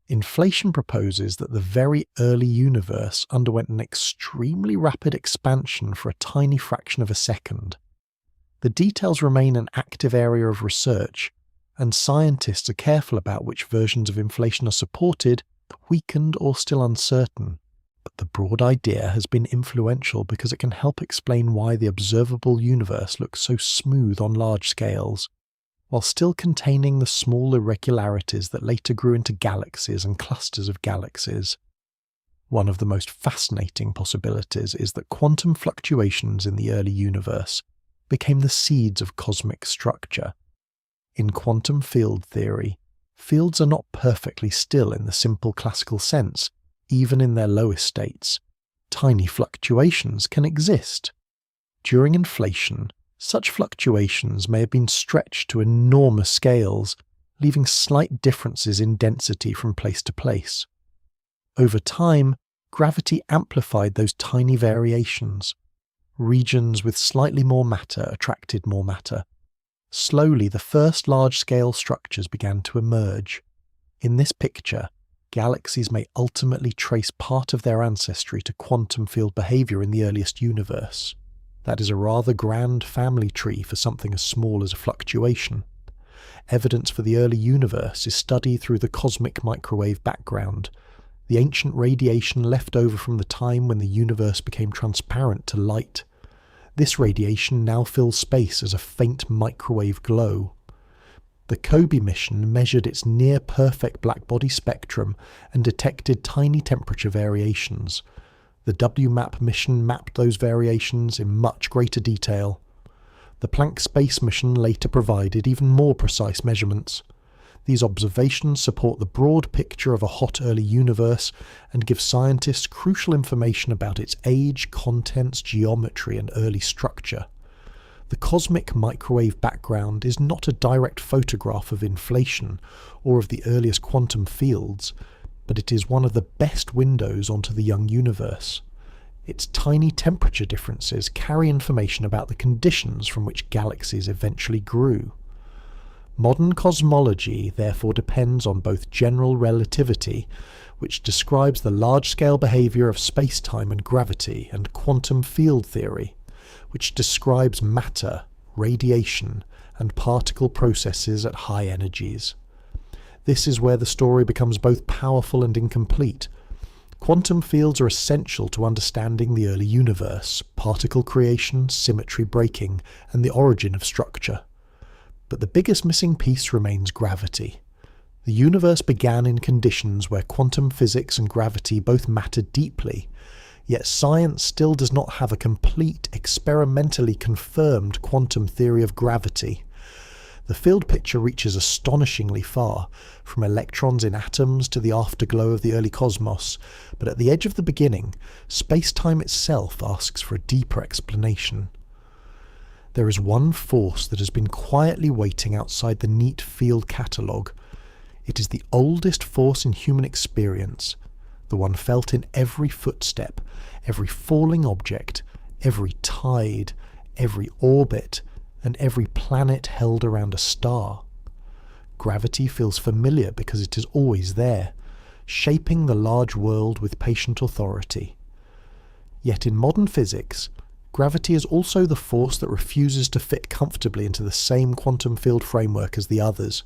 Inflation proposes that the very early universe underwent an extremely rapid expansion for a tiny fraction of a second. The details remain an active area of research, and scientists are careful about which versions of inflation are supported, weakened, or still uncertain. But the broad idea has been influential because it can help explain why the observable universe looks so smooth on large scales, while still containing the small irregularities that later grew into galaxies and clusters of galaxies. One of the most fascinating possibilities is that quantum fluctuations in the early universe became the seeds of cosmic structure. In quantum field theory, fields are not perfectly still in the simple classical sense, even in their lowest states. Tiny fluctuations can exist. During inflation, such fluctuations may have been stretched to enormous scales, leaving slight differences in density from place to place. Over time, gravity amplified those tiny variations. Regions with slightly more matter attracted more matter. Slowly, the first large-scale structures began to emerge. In this picture, galaxies may ultimately trace part of their ancestry to quantum field behavior in the earliest universe. That is a rather grand family tree for something as small as a fluctuation. Evidence for the early universe is studied through the cosmic microwave background, the ancient radiation left over from the time when the universe became transparent to light. This radiation now fills space as a faint microwave glow. The COBE mission measured its near-perfect blackbody spectrum and detected tiny temperature variations. The WMAP mission mapped those variations in much greater detail. The Planck space mission later provided even more precise measurements. These observations support the broad picture of a hot early universe and give scientists crucial information about its age, contents, geometry, and early structure. The cosmic microwave background is not a direct photograph of inflation or of the earliest quantum fields, but it is one of the best windows onto the young universe. Its tiny temperature differences carry information about the conditions from which galaxies eventually grew. Modern cosmology therefore depends on both general relativity, which describes the large-scale behavior of space-time and gravity, and quantum field theory, which describes matter, radiation, and particle processes at high energies. This is where the story becomes both powerful and incomplete. Quantum fields are essential to understanding the early universe, particle creation, symmetry breaking, and the origin of structure. But the biggest missing piece remains gravity. The universe began in conditions where quantum physics and gravity both mattered deeply, yet science still does not have a complete, experimentally confirmed quantum theory of gravity. The field picture reaches astonishingly far, from electrons in atoms to the afterglow of the early cosmos, but at the edge of the beginning, space-time itself asks for a deeper explanation. There is one force that has been quietly waiting outside the neat field catalogue. It is the oldest force in human experience, the one felt in every footstep, every falling object, every tide, every orbit, and every planet held around a star. Gravity feels familiar because it is always there, shaping the large world with patient authority. Yet in modern physics, gravity is also the force that refuses to fit comfortably into the same quantum field framework as the others.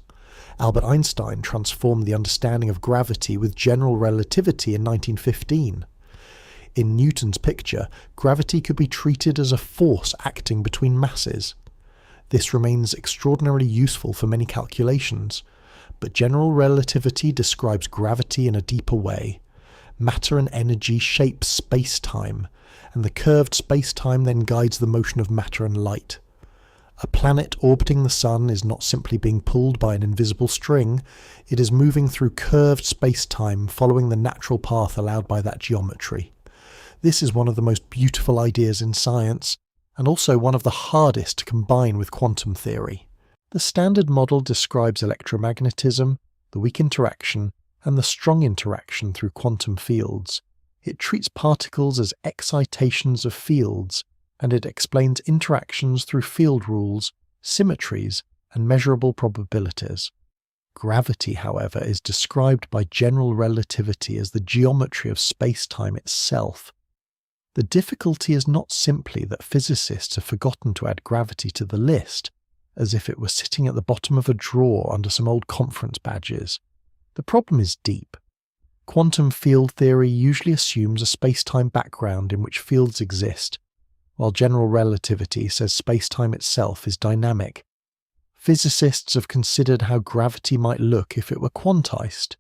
Albert Einstein transformed the understanding of gravity with general relativity in 1915. In Newton's picture, gravity could be treated as a force acting between masses. This remains extraordinarily useful for many calculations, but general relativity describes gravity in a deeper way. Matter and energy shape space-time, and the curved space-time then guides the motion of matter and light. A planet orbiting the Sun is not simply being pulled by an invisible string, it is moving through curved space-time following the natural path allowed by that geometry. This is one of the most beautiful ideas in science, and also one of the hardest to combine with quantum theory. The Standard Model describes electromagnetism, the weak interaction, and the strong interaction through quantum fields. It treats particles as excitations of fields, and it explains interactions through field rules, symmetries, and measurable probabilities. Gravity, however, is described by general relativity as the geometry of space-time itself. The difficulty is not simply that physicists have forgotten to add gravity to the list, as if it were sitting at the bottom of a drawer under some old conference badges. The problem is deep. Quantum field theory usually assumes a space-time background in which fields exist, while general relativity says space-time itself is dynamic. Physicists have considered how gravity might look if it were quantized.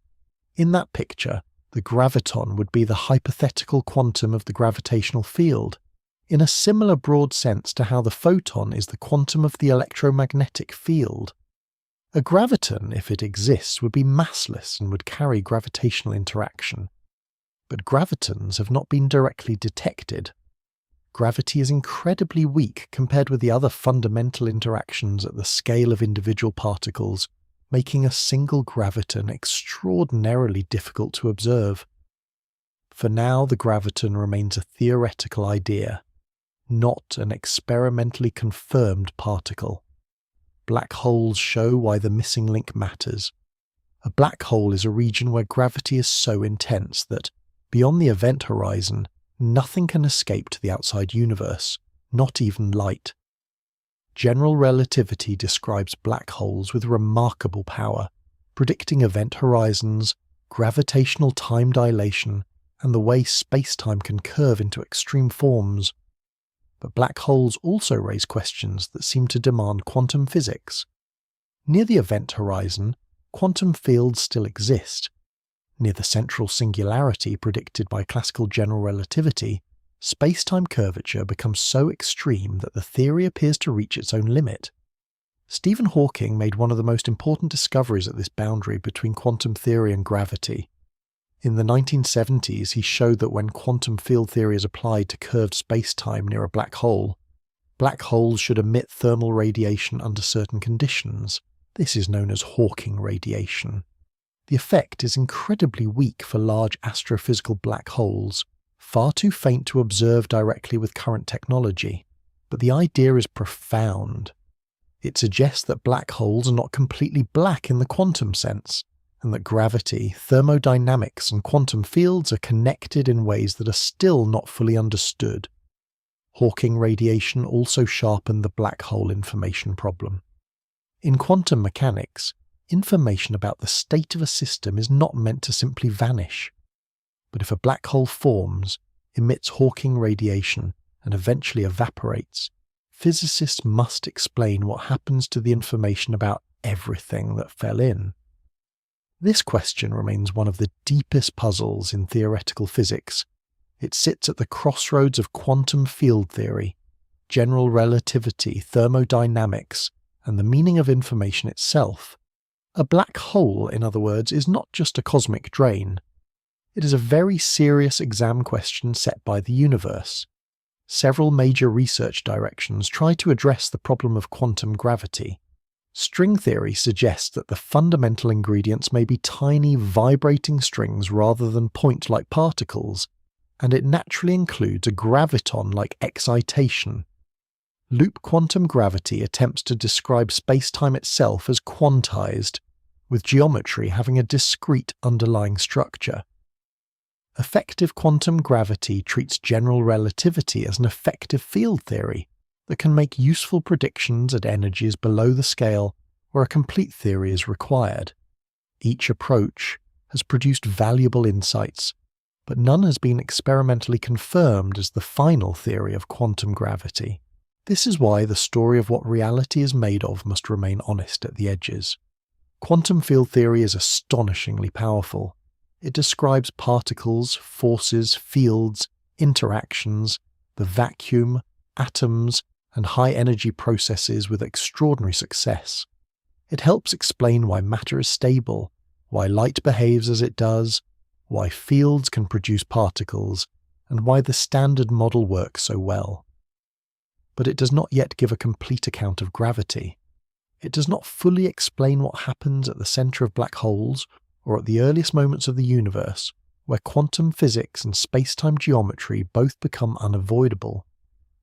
In that picture, the graviton would be the hypothetical quantum of the gravitational field, in a similar broad sense to how the photon is the quantum of the electromagnetic field. A graviton, if it exists, would be massless and would carry gravitational interaction. But gravitons have not been directly detected. Gravity is incredibly weak compared with the other fundamental interactions at the scale of individual particles, making a single graviton extraordinarily difficult to observe. For now, the graviton remains a theoretical idea, not an experimentally confirmed particle. Black holes show why the missing link matters. A black hole is a region where gravity is so intense that, beyond the event horizon, nothing can escape to the outside universe, not even light. General relativity describes black holes with remarkable power, predicting event horizons, gravitational time dilation, and the way space-time can curve into extreme forms. But black holes also raise questions that seem to demand quantum physics. Near the event horizon, quantum fields still exist. Near the central singularity predicted by classical general relativity, space-time curvature becomes so extreme that the theory appears to reach its own limit. Stephen Hawking made one of the most important discoveries at this boundary between quantum theory and gravity. In the 1970s, he showed that when quantum field theory is applied to curved space-time near a black holes should emit thermal radiation under certain conditions. This is known as Hawking radiation. The effect is incredibly weak for large astrophysical black holes, far too faint to observe directly with current technology. But the idea is profound. It suggests that black holes are not completely black in the quantum sense, and that gravity, thermodynamics, and quantum fields are connected in ways that are still not fully understood. Hawking radiation also sharpened the black hole information problem. In quantum mechanics, information about the state of a system is not meant to simply vanish. But if a black hole forms, emits Hawking radiation, and eventually evaporates, physicists must explain what happens to the information about everything that fell in. This question remains one of the deepest puzzles in theoretical physics. It sits at the crossroads of quantum field theory, general relativity, thermodynamics, and the meaning of information itself. A black hole, in other words, is not just a cosmic drain. It is a very serious exam question set by the universe. Several major research directions try to address the problem of quantum gravity. String theory suggests that the fundamental ingredients may be tiny, vibrating strings rather than point-like particles, and it naturally includes a graviton-like excitation. Loop quantum gravity attempts to describe space-time itself as quantized, with geometry having a discrete underlying structure. Effective quantum gravity treats general relativity as an effective field theory that can make useful predictions at energies below the scale where a complete theory is required. Each approach has produced valuable insights, but none has been experimentally confirmed as the final theory of quantum gravity. This is why the story of what reality is made of must remain honest at the edges. Quantum field theory is astonishingly powerful. It describes particles, forces, fields, interactions, the vacuum, atoms, and high-energy processes with extraordinary success. It helps explain why matter is stable, why light behaves as it does, why fields can produce particles, and why the standard model works so well. But it does not yet give a complete account of gravity. It does not fully explain what happens at the centre of black holes or at the earliest moments of the universe, where quantum physics and space-time geometry both become unavoidable.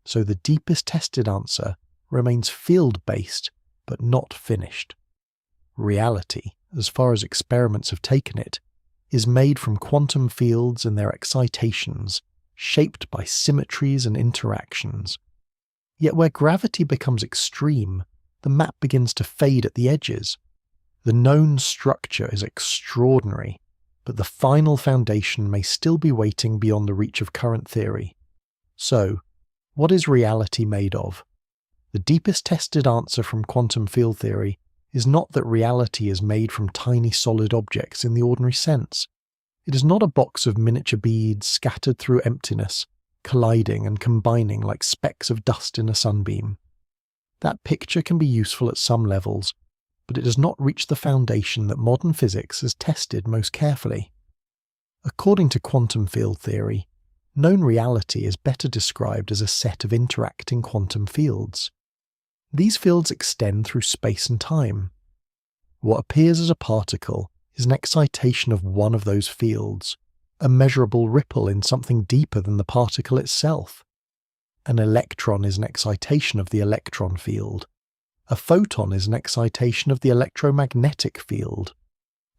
So the deepest tested answer remains field-based, but not finished. Reality, as far as experiments have taken it, is made from quantum fields and their excitations, shaped by symmetries and interactions. Yet where gravity becomes extreme, the map begins to fade at the edges. The known structure is extraordinary, but the final foundation may still be waiting beyond the reach of current theory. So, what is reality made of? The deepest tested answer from quantum field theory is not that reality is made from tiny solid objects in the ordinary sense. It is not a box of miniature beads scattered through emptiness, colliding and combining like specks of dust in a sunbeam. That picture can be useful at some levels, but it does not reach the foundation that modern physics has tested most carefully. According to quantum field theory, known reality is better described as a set of interacting quantum fields. These fields extend through space and time. What appears as a particle is an excitation of one of those fields, a measurable ripple in something deeper than the particle itself. An electron is an excitation of the electron field. A photon is an excitation of the electromagnetic field.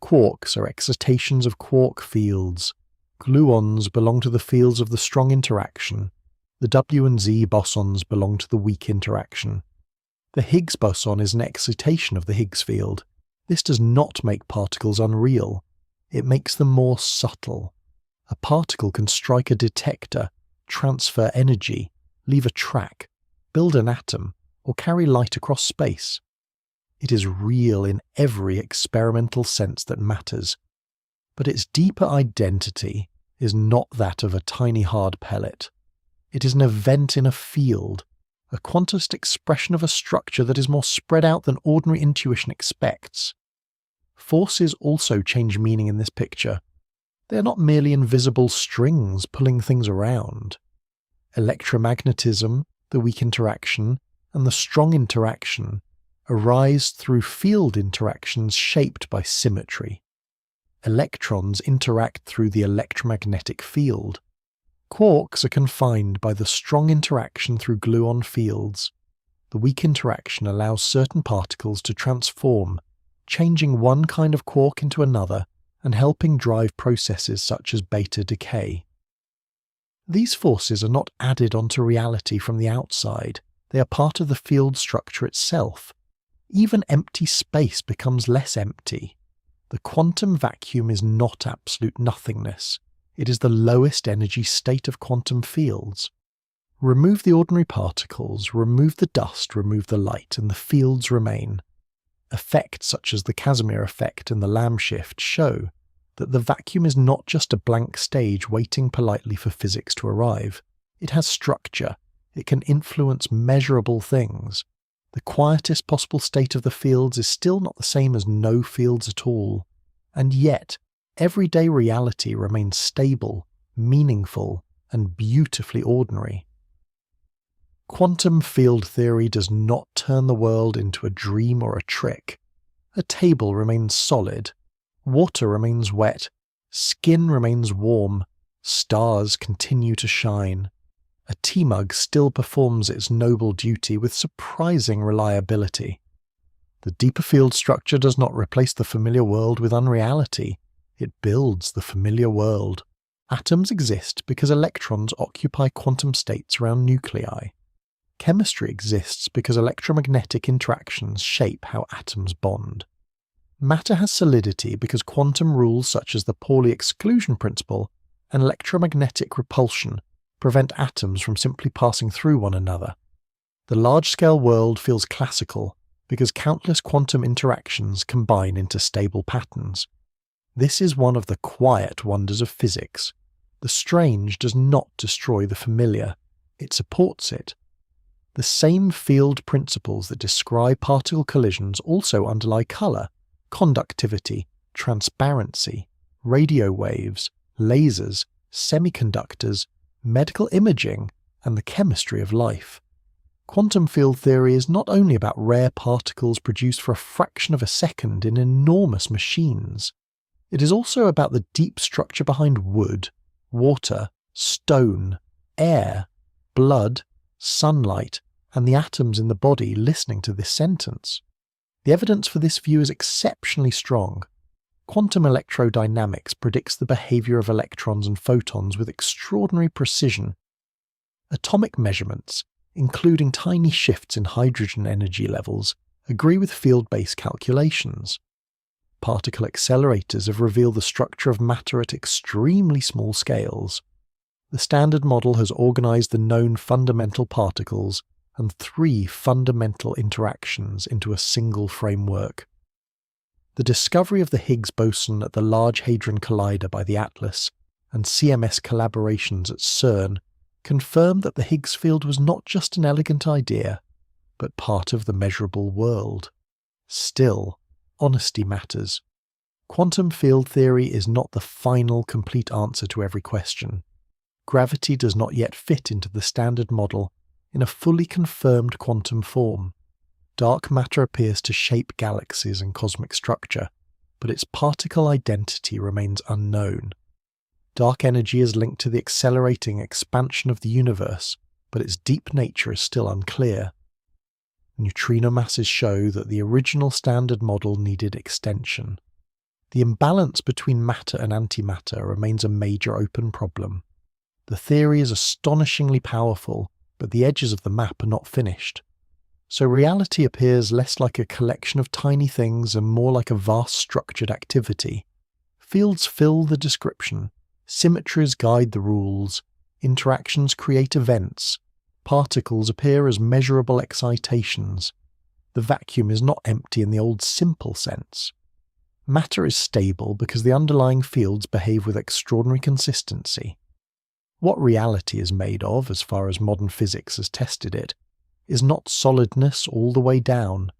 Quarks are excitations of quark fields. Gluons belong to the fields of the strong interaction. The W and Z bosons belong to the weak interaction. The Higgs boson is an excitation of the Higgs field. This does not make particles unreal. It makes them more subtle. A particle can strike a detector, transfer energy, leave a track, build an atom, or carry light across space. It is real in every experimental sense that matters, but its deeper identity is not that of a tiny hard pellet. It is an event in a field, a quantist expression of a structure that is more spread out than ordinary intuition expects. Forces also change meaning in this picture. They are not merely invisible strings pulling things around. Electromagnetism, the weak interaction, and the strong interaction arise through field interactions shaped by symmetry. Electrons interact through the electromagnetic field. Quarks are confined by the strong interaction through gluon fields. The weak interaction allows certain particles to transform, changing one kind of quark into another and helping drive processes such as beta decay. These forces are not added onto reality from the outside. They are part of the field structure itself. Even empty space becomes less empty. The quantum vacuum is not absolute nothingness. It is the lowest energy state of quantum fields. Remove the ordinary particles, remove the dust, remove the light, and the fields remain. Effects such as the Casimir effect and the Lamb shift show that the vacuum is not just a blank stage waiting politely for physics to arrive. It has structure. It can influence measurable things. The quietest possible state of the fields is still not the same as no fields at all. And yet, everyday reality remains stable, meaningful, and beautifully ordinary. Quantum field theory does not turn the world into a dream or a trick. A table remains solid. Water remains wet. Skin remains warm. Stars continue to shine. A tea mug still performs its noble duty with surprising reliability. The deeper field structure does not replace the familiar world with unreality. It builds the familiar world. Atoms exist because electrons occupy quantum states around nuclei. Chemistry exists because electromagnetic interactions shape how atoms bond. Matter has solidity because quantum rules such as the Pauli exclusion principle and electromagnetic repulsion prevent atoms from simply passing through one another. The large-scale world feels classical because countless quantum interactions combine into stable patterns. This is one of the quiet wonders of physics. The strange does not destroy the familiar, it supports it. The same field principles that describe particle collisions also underlie colour, conductivity, transparency, radio waves, lasers, semiconductors, medical imaging, and the chemistry of life. Quantum field theory is not only about rare particles produced for a fraction of a second in enormous machines. It is also about the deep structure behind wood, water, stone, air, blood, sunlight, and the atoms in the body listening to this sentence. The evidence for this view is exceptionally strong. Quantum electrodynamics predicts the behavior of electrons and photons with extraordinary precision. Atomic measurements, including tiny shifts in hydrogen energy levels, agree with field-based calculations. Particle accelerators have revealed the structure of matter at extremely small scales. The Standard Model has organized the known fundamental particles and 3 fundamental interactions into a single framework. The discovery of the Higgs boson at the Large Hadron Collider by the ATLAS and CMS collaborations at CERN confirmed that the Higgs field was not just an elegant idea, but part of the measurable world. Still, honesty matters. Quantum field theory is not the final, complete answer to every question. Gravity does not yet fit into the Standard Model in a fully confirmed quantum form. Dark matter appears to shape galaxies and cosmic structure, but its particle identity remains unknown. Dark energy is linked to the accelerating expansion of the universe, but its deep nature is still unclear. Neutrino masses show that the original Standard Model needed extension. The imbalance between matter and antimatter remains a major open problem. The theory is astonishingly powerful, but the edges of the map are not finished. So reality appears less like a collection of tiny things and more like a vast structured activity. Fields fill the description, symmetries guide the rules, interactions create events, particles appear as measurable excitations. The vacuum is not empty in the old simple sense. Matter is stable because the underlying fields behave with extraordinary consistency. What reality is made of, as far as modern physics has tested it, is not solidness all the way down,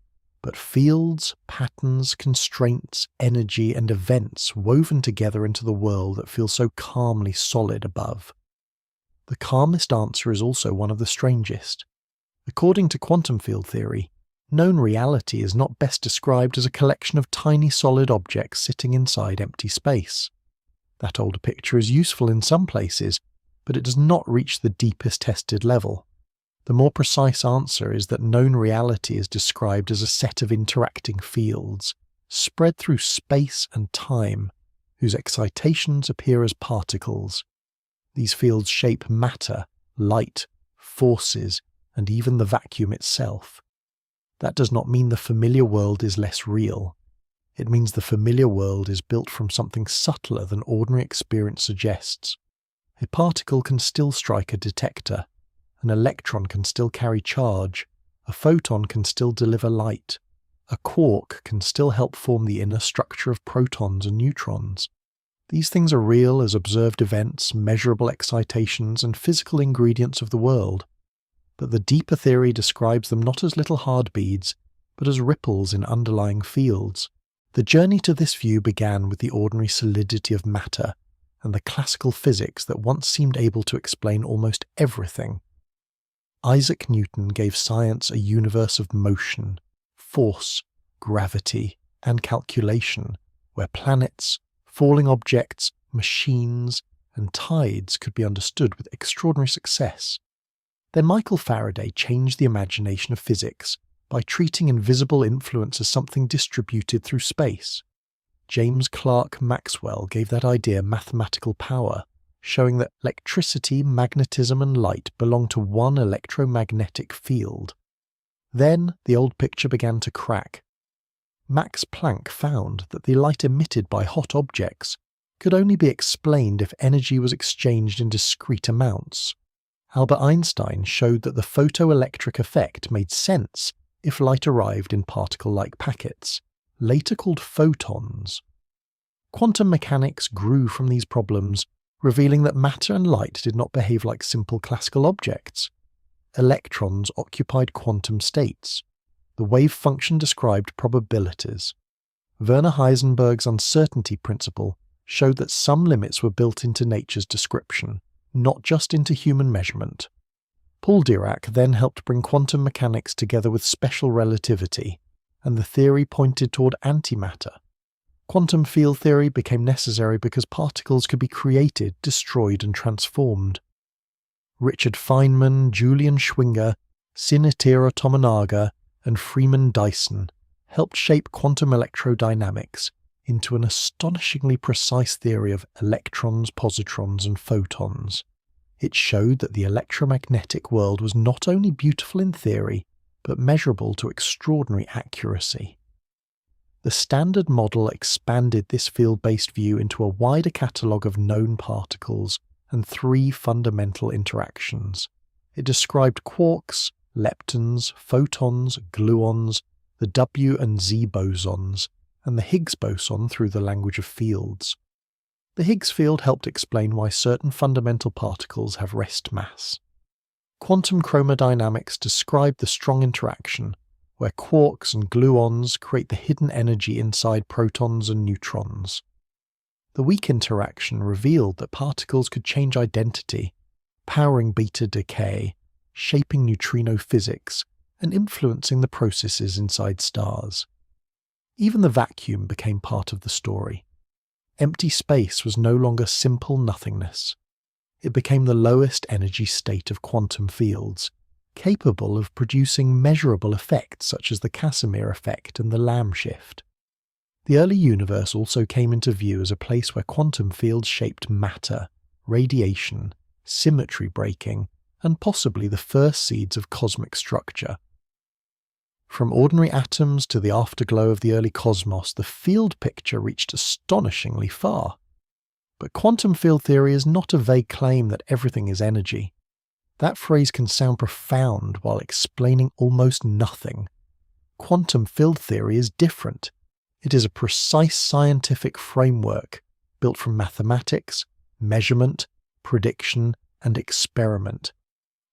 but fields, patterns, constraints, energy, and events woven together into the world that feels so calmly solid above. The calmest answer is also one of the strangest. According to quantum field theory, known reality is not best described as a collection of tiny solid objects sitting inside empty space. That older picture is useful in some places, but it does not reach the deepest tested level. The more precise answer is that known reality is described as a set of interacting fields, spread through space and time, whose excitations appear as particles. These fields shape matter, light, forces, and even the vacuum itself. That does not mean the familiar world is less real. It means the familiar world is built from something subtler than ordinary experience suggests. A particle can still strike a detector, an electron can still carry charge, a photon can still deliver light. A quark can still help form the inner structure of protons and neutrons. These things are real as observed events, measurable excitations, and physical ingredients of the world. But the deeper theory describes them not as little hard beads, but as ripples in underlying fields. The journey to this view began with the ordinary solidity of matter and the classical physics that once seemed able to explain almost everything. Isaac Newton gave science a universe of motion, force, gravity, and calculation, where planets, falling objects, machines, and tides could be understood with extraordinary success. Then Michael Faraday changed the imagination of physics by treating invisible influence as something distributed through space. James Clerk Maxwell gave that idea mathematical power, showing that electricity, magnetism, and light belong to one electromagnetic field. Then the old picture began to crack. Max Planck found that the light emitted by hot objects could only be explained if energy was exchanged in discrete amounts. Albert Einstein showed that the photoelectric effect made sense if light arrived in particle-like packets, later called photons. Quantum mechanics grew from these problems, revealing that matter and light did not behave like simple classical objects. Electrons occupied quantum states. The wave function described probabilities. Werner Heisenberg's uncertainty principle showed that some limits were built into nature's description, not just into human measurement. Paul Dirac then helped bring quantum mechanics together with special relativity, and the theory pointed toward antimatter. Quantum field theory became necessary because particles could be created, destroyed, and transformed. Richard Feynman, Julian Schwinger, Shinichiro Tominaga, and Freeman Dyson helped shape quantum electrodynamics into an astonishingly precise theory of electrons, positrons, and photons. It showed that the electromagnetic world was not only beautiful in theory, but measurable to extraordinary accuracy. The Standard Model expanded this field-based view into a wider catalogue of known particles and three fundamental interactions. It described quarks, leptons, photons, gluons, the W and Z bosons, and the Higgs boson through the language of fields. The Higgs field helped explain why certain fundamental particles have rest mass. Quantum chromodynamics described the strong interaction, where quarks and gluons create the hidden energy inside protons and neutrons. The weak interaction revealed that particles could change identity, powering beta decay, shaping neutrino physics, and influencing the processes inside stars. Even the vacuum became part of the story. Empty space was no longer simple nothingness. It became the lowest energy state of quantum fields, capable of producing measurable effects such as the Casimir effect and the Lamb shift. The early universe also came into view as a place where quantum fields shaped matter, radiation, symmetry breaking, and possibly the first seeds of cosmic structure. From ordinary atoms to the afterglow of the early cosmos, the field picture reached astonishingly far. But quantum field theory is not a vague claim that everything is energy. That phrase can sound profound while explaining almost nothing. Quantum field theory is different. It is a precise scientific framework built from mathematics, measurement, prediction, and experiment.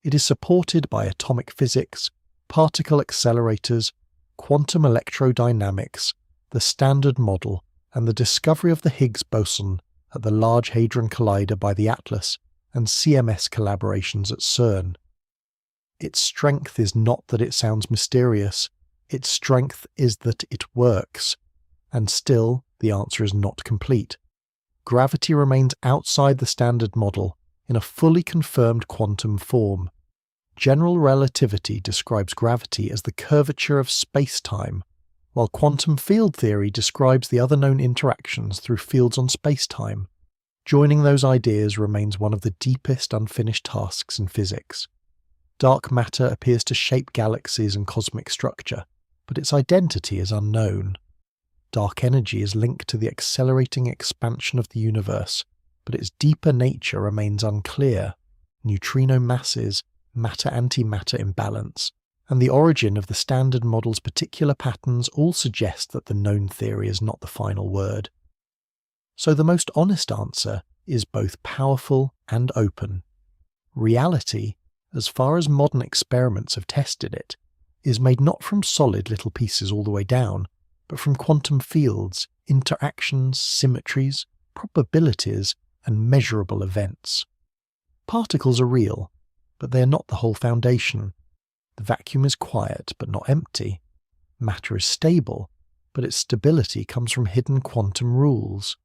It is supported by atomic physics, particle accelerators, quantum electrodynamics, the Standard Model, and the discovery of the Higgs boson at the Large Hadron Collider by the ATLAS and CMS collaborations at CERN. Its strength is not that it sounds mysterious, its strength is that it works. And still, the answer is not complete. Gravity remains outside the Standard Model in a fully confirmed quantum form. General relativity describes gravity as the curvature of space-time, while quantum field theory describes the other known interactions through fields on space-time. Joining those ideas remains one of the deepest unfinished tasks in physics. Dark matter appears to shape galaxies and cosmic structure, but its identity is unknown. Dark energy is linked to the accelerating expansion of the universe, but its deeper nature remains unclear. Neutrino masses, matter-antimatter imbalance, and the origin of the Standard Model's particular patterns all suggest that the known theory is not the final word. So the most honest answer is both powerful and open. Reality, as far as modern experiments have tested it, is made not from solid little pieces all the way down, but from quantum fields, interactions, symmetries, probabilities, and measurable events. Particles are real, but they are not the whole foundation. The vacuum is quiet but not empty. Matter is stable, but its stability comes from hidden quantum rules.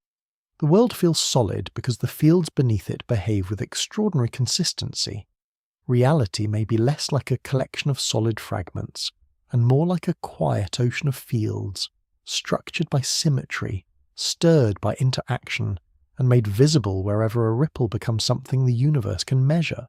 The world feels solid because the fields beneath it behave with extraordinary consistency. Reality may be less like a collection of solid fragments, and more like a quiet ocean of fields, structured by symmetry, stirred by interaction, and made visible wherever a ripple becomes something the universe can measure.